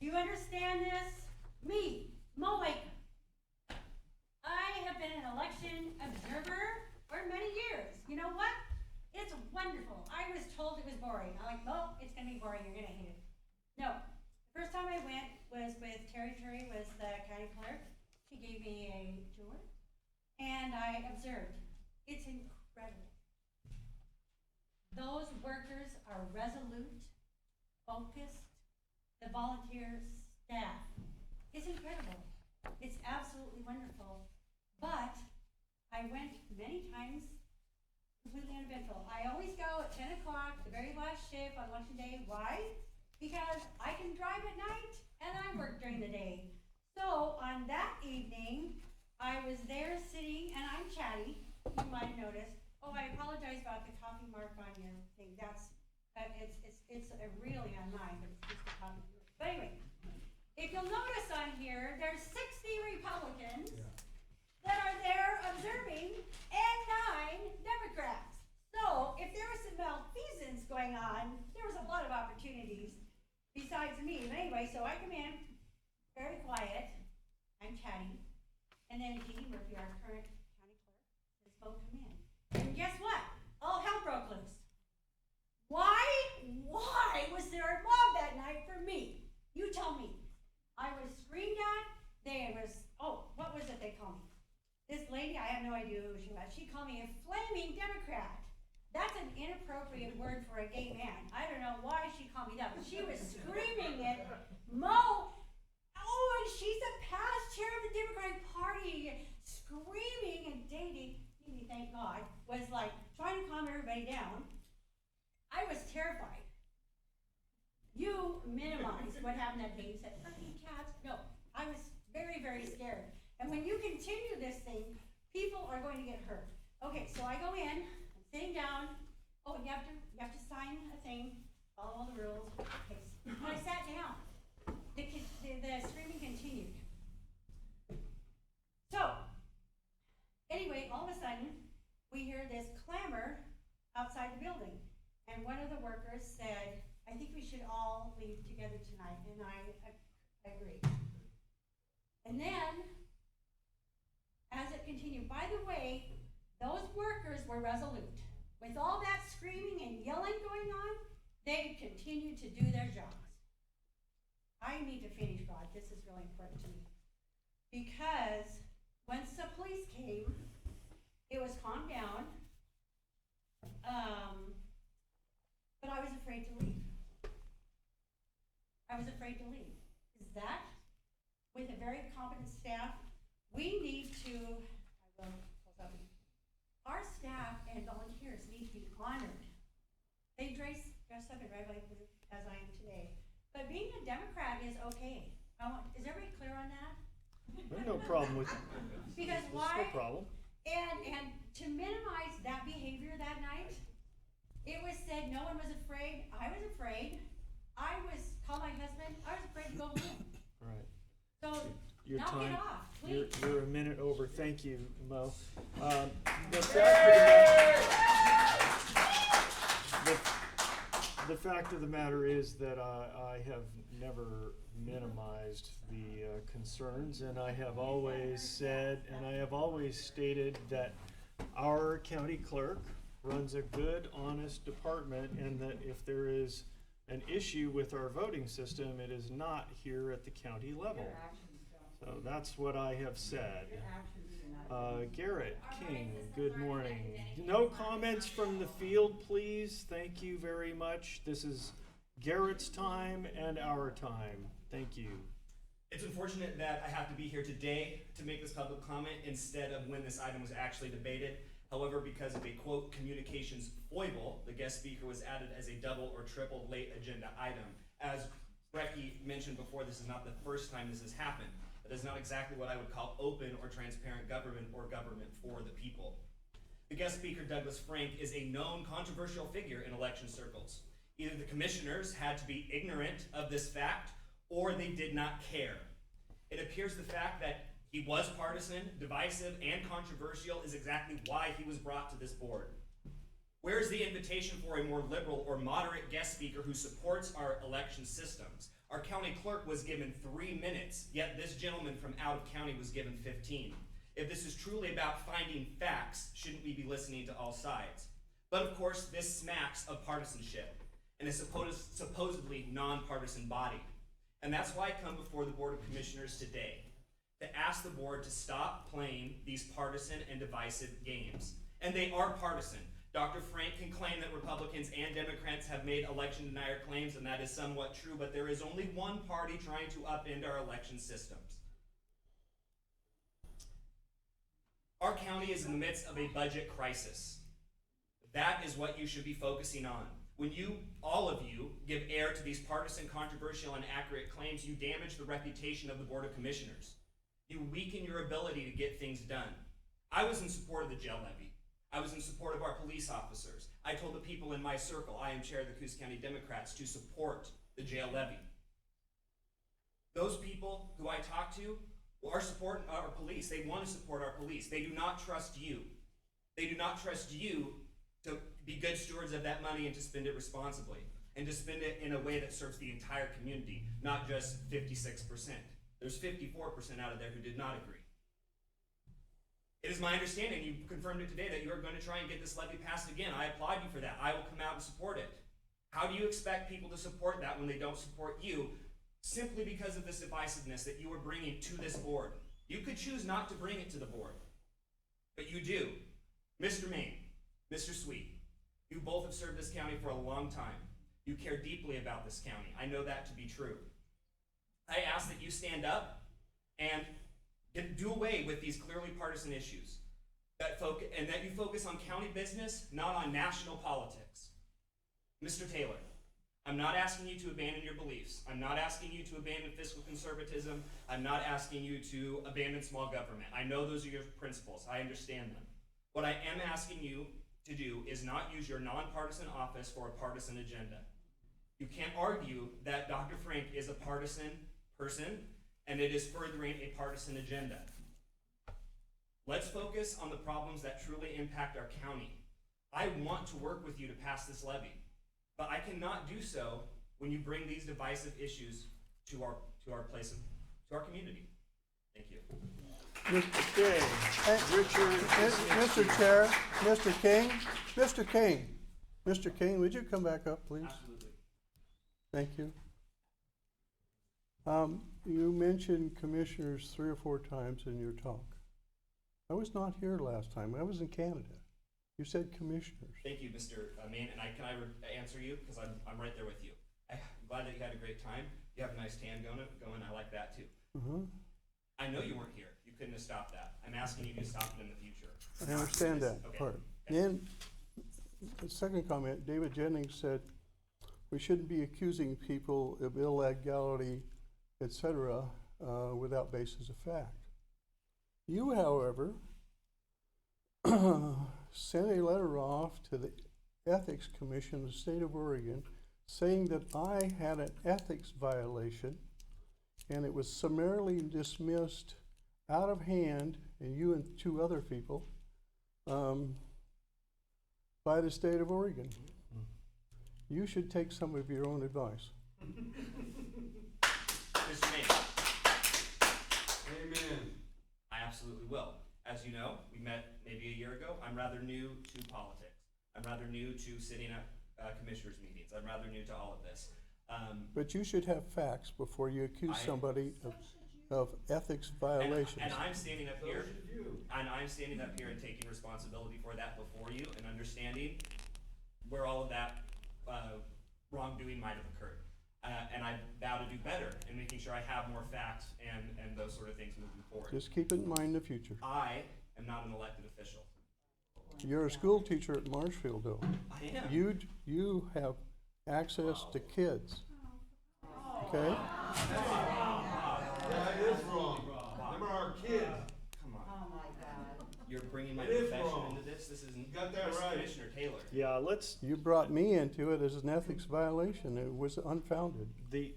Do you understand this? Me, Mo Laker. I have been an election observer for many years. You know what? It's wonderful. I was told it was boring. I'm like, Mo, it's gonna be boring, you're gonna hate it. No. The first time I went was with Terry was the county clerk. She gave me a tour, and I observed. It's incredible. Those workers are resolute, focused. The volunteer staff is incredible. It's absolutely wonderful. But I went many times completely uneventful. I always go at 10 o'clock, the very last shift on election day. Why? Because I can drive at night and I work during the day. So on that evening, I was there sitting, and I'm chatty, you might have noticed. Oh, I apologize about the coffee mark on your thing. That's, it's really on mine, but it's just a coffee. But anyway, if you'll notice on here, there's 60 Republicans that are there observing and 9 Democrats. So if there was some malfeasance going on, there was a lot of opportunities besides me. But anyway, so I come in, very quiet, I'm chatty, and then Dee Murphy, our current county clerk, has both come in. And guess what? All hell broke loose. Why was there a mob that night for me? You tell me. I was screamed at, what was it they called me? This lady, I have no idea who she was, she called me a flaming Democrat. That's an inappropriate word for a gay man. I don't know why she called me that, but she was screaming it. Mo, and she's the past chair of the Democratic Party, screaming, and Davey, thank God, was like trying to calm everybody down. I was terrified. You minimized what happened that day. You said, "Fucking cats." No, I was very, very scared. And when you continue this thing, people are going to get hurt. Okay, so I go in, I'm sitting down. Oh, you have to sign a thing, follow all the rules. Okay. When I sat down, the screaming continued. So, anyway, all of a sudden, we hear this clamor outside the building. And one of the workers said, "I think we should all leave together tonight." And I agreed. And then, as it continued, by the way, those workers were resolute. With all that screaming and yelling going on, they continued to do their jobs. I need to finish, Rod. This is really important to me. Because once the police came, it was calmed down. But I was afraid to leave. I was afraid to leave. Is that, with a very competent staff, we need to, our staff and volunteers need to be honored. They dress up in red, white, blue, as I am today. But being a Democrat is okay. Is everybody clear on that? There's no problem with Because There's why? no problem. And to minimize that behavior that night, it was said no one was afraid. I was afraid. Called my husband. I was afraid to go home. Right. So Your knock time, it off, please. you're a minute over. Thank you, Mo. The fact of the matter is that I have never minimized the concerns, and I have always said, and I have always stated that our county clerk runs a good, honest department, and that if there is an issue with our voting system, it is not here at the county level. So that's what I have said. Garrett King, good morning. No comments from the field, please. Thank you very much. This is Garrett's time and our time. Thank you. It's unfortunate that I have to be here today to make this public comment instead of when this item was actually debated. However, because of a quote communications foible, the guest speaker was added as a double or triple late agenda item. As Brecky mentioned before, this is not the first time this has happened. That is not exactly what I would call open or transparent government or government for the people. The guest speaker, Douglas Frank, is a known controversial figure in election circles. Either the commissioners had to be ignorant of this fact or they did not care. It appears the fact that he was partisan, divisive, and controversial is exactly why he was brought to this board. Where is the invitation for a more liberal or moderate guest speaker who supports our election systems? Our county clerk was given 3 minutes, yet this gentleman from out of county was given 15. If this is truly about finding facts, shouldn't we be listening to all sides? But of course, this smacks of partisanship and is supposedly nonpartisan body. And that's why I come before the Board of Commissioners today to ask the board to stop playing these partisan and divisive games. And they are partisan. Dr. Frank can claim that Republicans and Democrats have made election denier claims, and that is somewhat true, but there is only one party trying to upend our election systems. Our county is in the midst of a budget crisis. That is what you should be focusing on. When you, all of you, give air to these partisan, controversial, and accurate claims, you damage the reputation of the Board of Commissioners. You weaken your ability to get things done. I was in support of the jail levy. I was in support of our police officers. I told the people in my circle, I am chair of the Coos County Democrats, to support the jail levy. Those people who I talk to are supporting our police. They want to support our police. They do not trust you. They do not trust you to be good stewards of that money and to spend it responsibly and to spend it in a way that serves the entire community, not just 56%. There's 54% out of there who did not agree. It is my understanding, you confirmed it today, that you are going to try and get this levy passed again. I applaud you for that. I will come out and support it. How do you expect people to support that when they don't support you simply because of this divisiveness that you are bringing to this board? You could choose not to bring it to the board, but you do. Mr. Maine, Mr. Sweet, you both have served this county for a long time. You care deeply about this county. I know that to be true. I ask that you stand up and do away with these clearly partisan issues, and that you focus on county business, not on national politics. Mr. Taylor, I'm not asking you to abandon your beliefs. I'm not asking you to abandon fiscal conservatism. I'm not asking you to abandon small government. I know those are your principles. I understand them. What I am asking you to do is not use your nonpartisan office for a partisan agenda. You can't argue that Dr. Frank is a partisan person and it is furthering a partisan agenda. Let's focus on the problems that truly impact our county. I want to work with you to pass this levy, but I cannot do so when you bring these divisive issues to our community. Thank you. Okay, Richard. Mr. Chair, Mr. King, would you come back up, please? Absolutely. Thank you. You mentioned commissioners 3 or 4 times in your talk. I was not here last time. I was in Canada. You said commissioners. Thank you, Mr. Maine, and can I answer you? Because I'm right there with you. I'm glad that you had a great time. You have a nice tan going. I like that too. I know you weren't here. You couldn't have stopped that. I'm asking you to stop it in the future. I understand that Okay. part. Then, the second comment, David Jennings said, we shouldn't be accusing people of illegality, etc., without basis of fact. You, however, sent a letter off to the Ethics Commission of the state of Oregon saying that I had an ethics violation and it was summarily dismissed out of hand, and you and 2 other people, by the state of Oregon. You should take some of your own advice. Mr. Maine. Amen. I absolutely will. As you know, we met maybe a year ago. I'm rather new to politics. I'm rather new to sitting at commissioners' meetings. I'm rather new to all of this. But you should have facts before you accuse somebody of ethics violations. And I'm standing up here, and taking responsibility for that before you and understanding where all of that wrongdoing might have occurred. And I vow to do better in making sure I have more facts and those sort of things moving forward. Just keep it in mind in the future. I am not an elected official. You're a school teacher at Marshfield, though. I am. You have access to kids. Okay? That is wrong. Them are our kids. Come on. Oh my God. You're bringing my It is profession wrong. into this. This isn't. You got that right. Commissioner Taylor. Yeah, let's. You brought me into it as an ethics violation. It was unfounded. The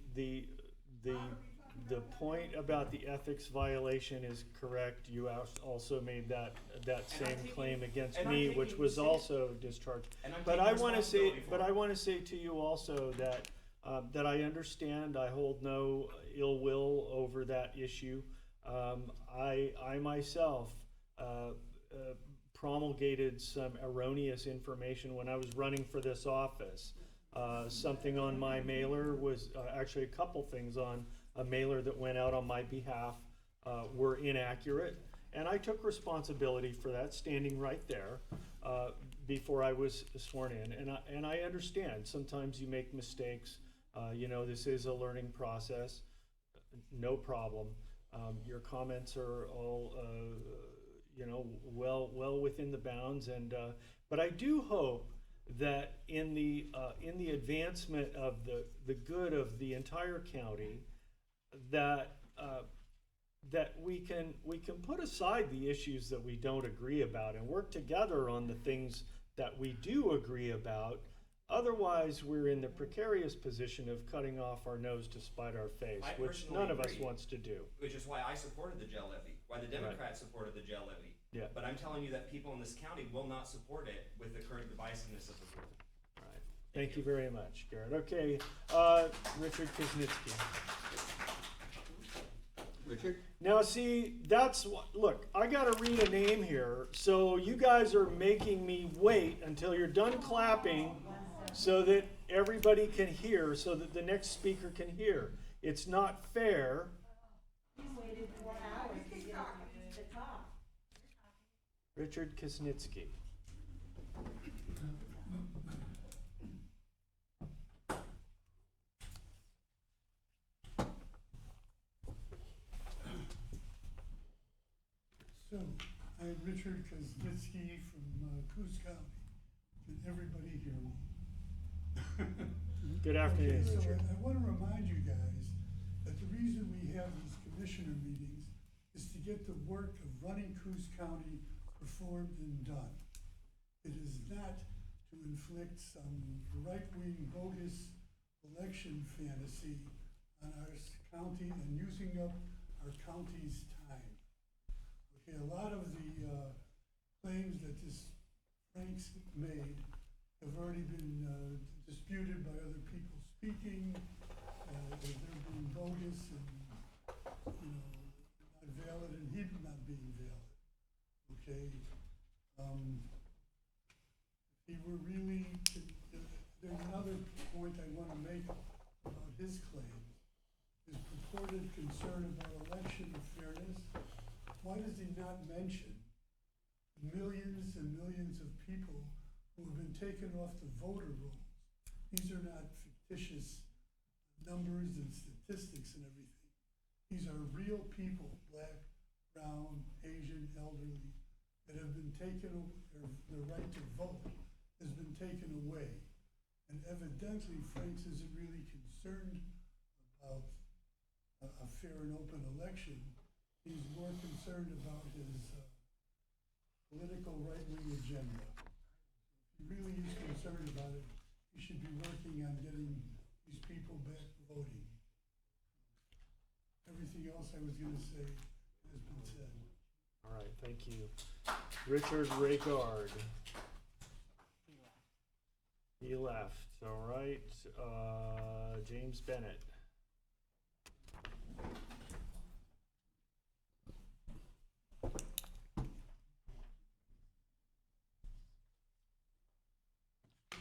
the point about the ethics violation is correct. You also made that same claim against and I'm me, taking which was city- also discharged. And I'm But taking I want to say, responsibility for but it. I want to say to you also that that I understand. I hold no ill will over that issue. I myself promulgated some erroneous information when I was running for this office. Something on my mailer was actually a couple things on a mailer that went out on my behalf were inaccurate, and I took responsibility for that, standing right there before I was sworn in. And I understand sometimes you make mistakes. This is a learning process. No problem. Your comments are all well within the bounds, and but I do hope that in the advancement of the good of the entire county, that we can put aside the issues that we don't agree about and work together on the things that we do agree about. Otherwise, we're in the precarious position of cutting off our nose to spite our face, I which personally none of us agree, wants to do. Which is why I supported the jail levy, why the Democrats supported the jail levy. Yeah. But I'm telling you that people in this county will not support it with the current divisiveness of the rule. Right. Thank you very much, Garrett. Okay, Richard Kuznitsky. Richard? Now, see, that's what, look, I gotta read a name here, so you guys are making me wait until you're done clapping so that everybody can hear, so that the next speaker can hear. It's not fair. You waited 4 hours to get to talk. Richard Kuznitsky. So, I'm Richard Kuznitsky from Coos County. Can everybody hear me? Good afternoon, Okay, Richard. so I want to remind you guys that the reason we have these commissioner meetings is to get the work of running Coos County performed and done. It is not to inflict some right-wing bogus election fantasy on our county and using up our county's time. Okay, a lot of the claims that this Frank's made have already been disputed by other people speaking. They're being bogus and, not valid, and he not being valid. Okay? If he were really, there's another point I want to make about his claims. His purported concern about election fairness. Why does he not mention millions and millions of people who have been taken off the voter rolls? These are not fictitious numbers and statistics and everything. These are real people, black, brown, Asian, elderly, that have been taken, their right to vote has been taken away. And evidently, Franks isn't really concerned about a fair and open election. He's more concerned about his political right-wing agenda. If he really is concerned about it, he should be working on getting these people back voting. Everything else I was going to say has been said. All right, thank you. Richard Raygaard. He left, all right. James Bennett.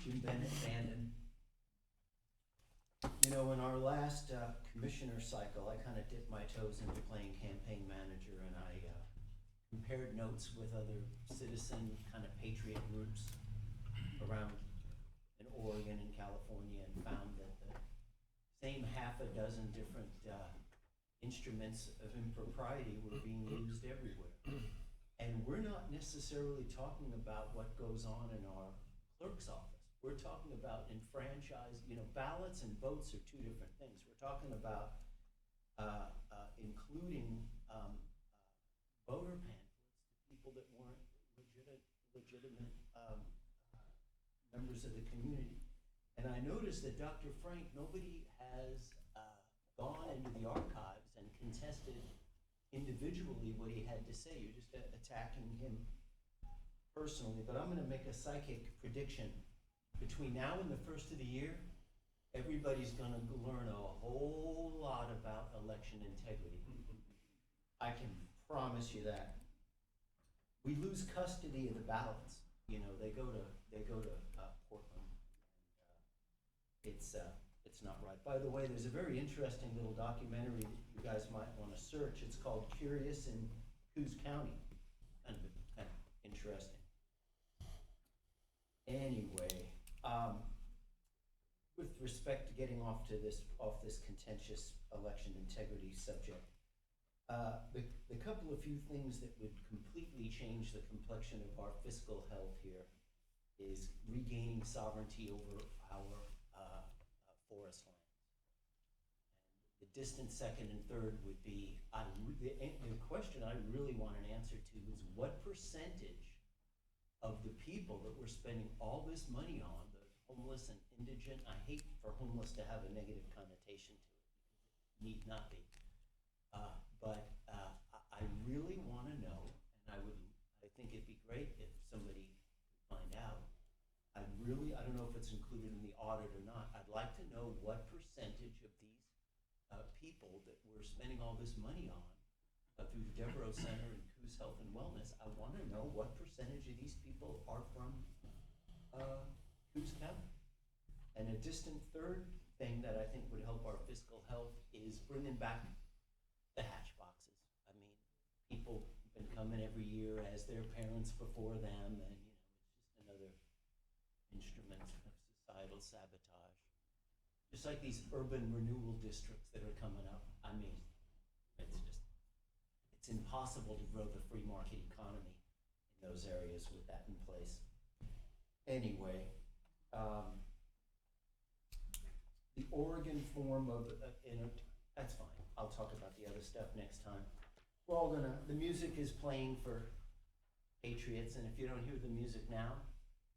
Jim Bennett, Bandon. In our last commissioner cycle, I kind of dipped my toes into playing campaign manager, and I compared notes with other citizen kind of patriot groups around in Oregon and California, and found that the same half a dozen different instruments of impropriety were being used everywhere. And we're not necessarily talking about what goes on in our clerk's office. We're talking about enfranchised, ballots and votes are two different things. We're talking about including voter pamphlets to people that weren't legitimate members of the community. And I noticed that Dr. Frank, nobody has gone into the archives contested individually what he had to say. You're just attacking him personally. But I'm gonna make a psychic prediction. Between now and the first of the year, everybody's gonna learn a whole lot about election integrity. I can promise you that. We lose custody of the ballots. You know, they go to Portland. It's not right. By the way, there's a very interesting little documentary that you guys might want to search. It's called Curious in Coos County. Kind of interesting. Anyway, with respect to getting off this contentious election integrity subject, the couple of few things that would completely change the complexion of our fiscal health here is regaining sovereignty over our forest land. And the distant second and third would be, the question I really want an answer to is what percentage of the people that we're spending all this money on, the homeless and indigent, I hate for homeless to have a negative connotation to it, it need not be. But I really want to know, and I think it'd be great if somebody could find out. I don't know if it's included in the audit or not. I'd like to know what percentage of these people that we're spending all this money on through the Devereaux Center and Coos Health and Wellness. I want to know what percentage of these people are from Coos County. And a distant third thing that I think would help our fiscal health is bringing back the hatch boxes. I mean, people have been coming every year as their parents before them, and you know, it's just another instrument of societal sabotage. Just like these urban renewal districts that are coming up. I mean, it's impossible to grow the free market economy in those areas with that in place. Anyway, the Oregon form of, that's fine. I'll talk about the other stuff next time. We're all the music is playing for Patriots, and if you don't hear the music now,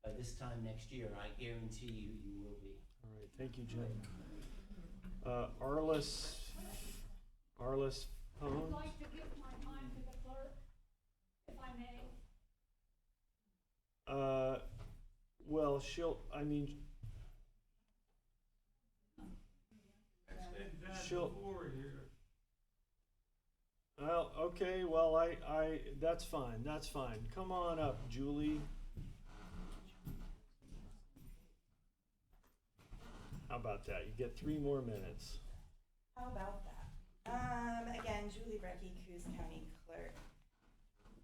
by this time next year, I guarantee you will be. All right, thank you, Jim. Arliss Pones? I'd like to give my time to the clerk, if I may. Well, she'll, well, okay, well, that's fine. Come on up, Julie. How about that? You get 3 more minutes. How about that? Again, Julie Brecky, Coos County Clerk.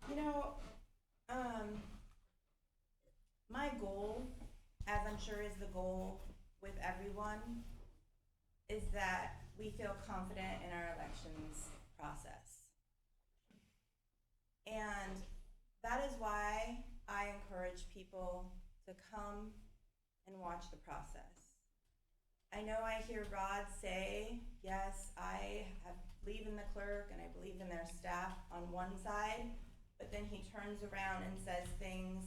You know, my goal, as I'm sure is the goal with everyone, is that we feel confident in our elections process. And that is why I encourage people to come and watch the process. I know I hear Rod say, yes, I believe in the clerk and I believe in their staff on one side, but then he turns around and says things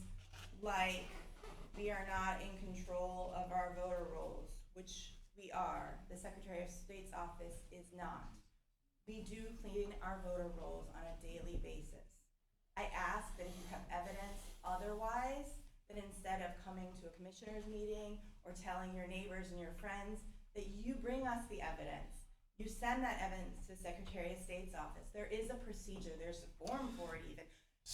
like, we are not in control of our voter rolls, which we are. The Secretary of State's office is not. We do clean our voter rolls on a daily basis. I ask that if you have evidence otherwise, that instead of coming to a commissioner's meeting or telling your neighbors and your friends, that you bring us the evidence. You send that evidence to the Secretary of State's office. There is a procedure, there's a form for it even.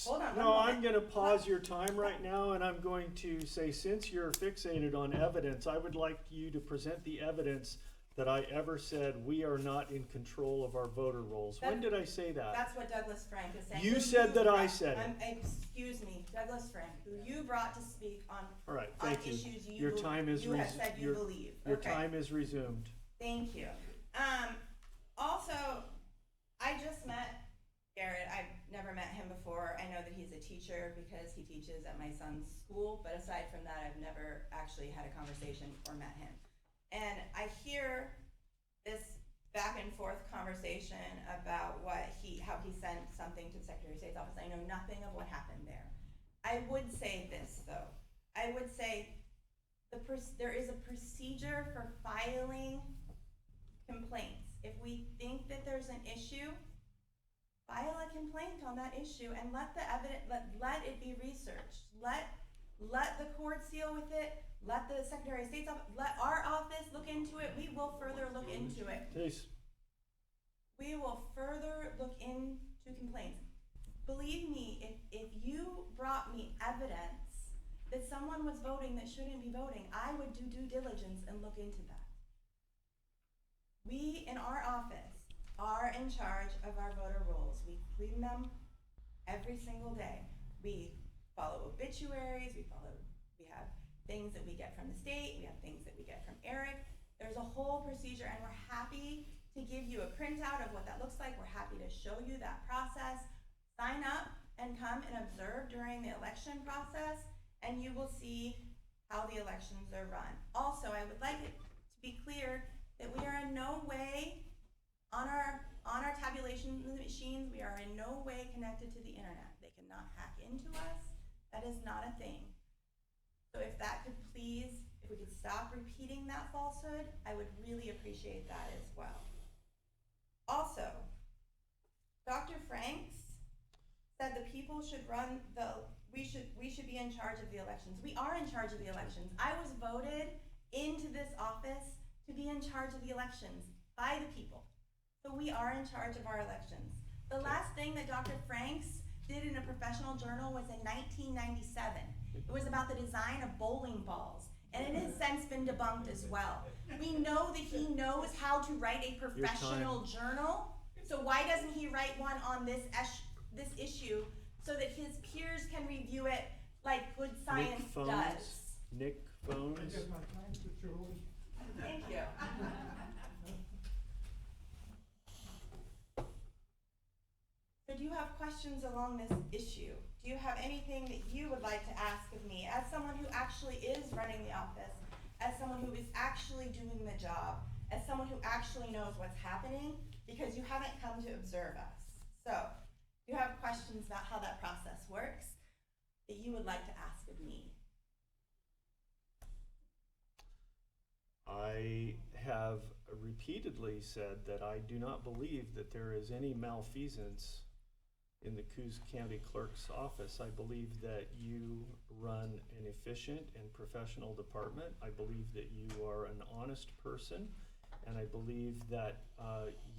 Hold on. No, I'm going to pause your time right now, and I'm going to say, since you're fixated on evidence, I would like you to present the evidence that I ever said we are not in control of our voter rolls. When did I say that? That's what Douglas Frank is saying. You said that I said it. Excuse me, Douglas Frank, who you brought to speak on, All right, thank you. issues Your time is you have said you believe. Your Okay. time is resumed. Thank you. Also, I just met Garrett. I've never met him before. I know that he's a teacher because he teaches at my son's school, but aside from that, I've never actually had a conversation or met him. And I hear this back and forth conversation about how he sent something to the Secretary of State's office. I know nothing of what happened there. I would say this, though. I would say there is a procedure for filing complaints. If we think that there's an issue, complaint on that issue and let the evidence, let it be researched. Let the courts deal with it. Let the Secretary of State's office, let our office look into it. We will further look into it. Please. We will further look into complaints. Believe me, if you brought me evidence that someone was voting that shouldn't be voting, I would do due diligence and look into that. We in our office are in charge of our voter rolls. We clean them every single day. We follow obituaries, we have things that we get from the state, we have things that we get from Eric. There's a whole procedure, and we're happy to give you a printout of what that looks like. We're happy to show you that process. Sign up and come and observe during the election process, and you will see how the elections are run. Also, I would like it to be clear that we are in no way, on our tabulation machines, we are in no way connected to the internet. They cannot hack into us. That is not a thing. So if that could please, if we could stop repeating that falsehood, I would really appreciate that as well. Also, Dr. Franks said the people should run we should be in charge of the elections. We are in charge of the elections. I was voted into this office to be in charge of the elections by the people. So we are in charge of our elections. The last thing that Dr. Franks did in a professional journal was in 1997. It was about the design of bowling balls, and it has since been debunked as well. We know that he knows how to write a professional journal, so why doesn't he write one on this issue so that his peers can review it like good science does? Nick Phones. I give my thanks to Julie. Thank you. So do you have questions along this issue? Do you have anything that you would like to ask of me as someone who actually is running the office, as someone who is actually doing the job, as someone who actually knows what's happening, because you haven't come to observe us? So, do you have questions about how that process works that you would like to ask of me? I have repeatedly said that I do not believe that there is any malfeasance in the Coos County Clerk's office. I believe that you run an efficient and professional department. I believe that you are an honest person, and I believe that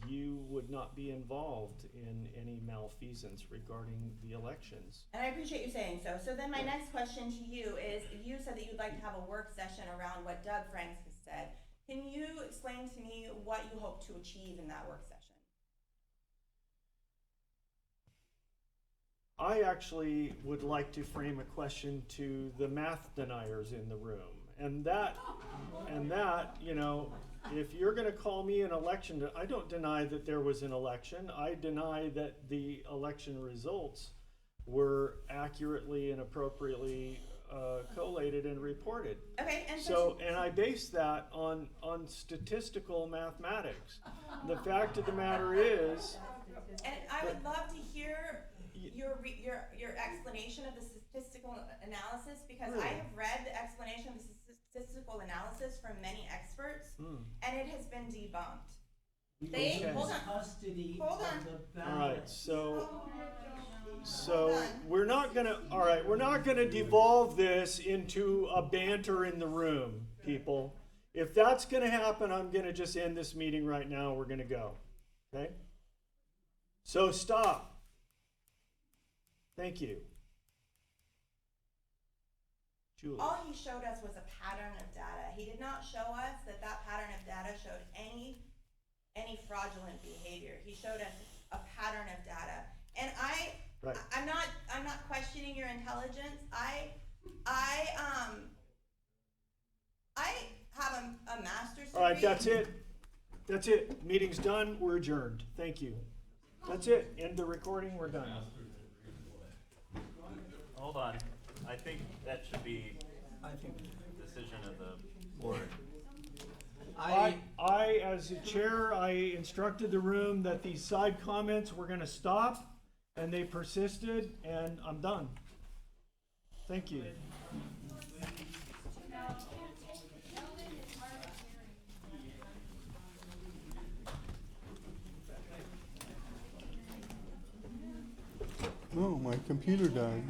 you would not be involved in any malfeasance regarding the elections. And I appreciate you saying so. So then my next question to you is, you said that you'd like to have a work session around what Doug Franks has said. Can you explain to me what you hope to achieve in that work session? I actually would like to frame a question to the math deniers in the room. And that, you know, if you're gonna call me an election, I don't deny that there was an election. I deny that the election results were accurately and appropriately collated and reported. Okay, and and I base that on statistical mathematics. The fact of the matter is, and I would love to hear your explanation of the statistical analysis, because I have read the explanation of the statistical analysis from many experts, and it has been debunked. Hold on. All right, so we're not gonna devolve this into a banter in the room, people. If that's gonna happen, I'm gonna just end this meeting right now. We're gonna go, okay? So stop. Thank you. Julie. All he showed us was a pattern of data. He did not show us that pattern of data showed any fraudulent behavior. He showed us a pattern of data. And I'm not questioning your intelligence. I have a master's degree. All right, that's it. That's it. Meeting's done. We're adjourned. Thank you. That's it. End the recording. We're done. Hold on. I think that should be the decision of the board. I, as the chair, I instructed the room that these side comments were going to stop, and they persisted, and I'm done. Thank you. My computer died.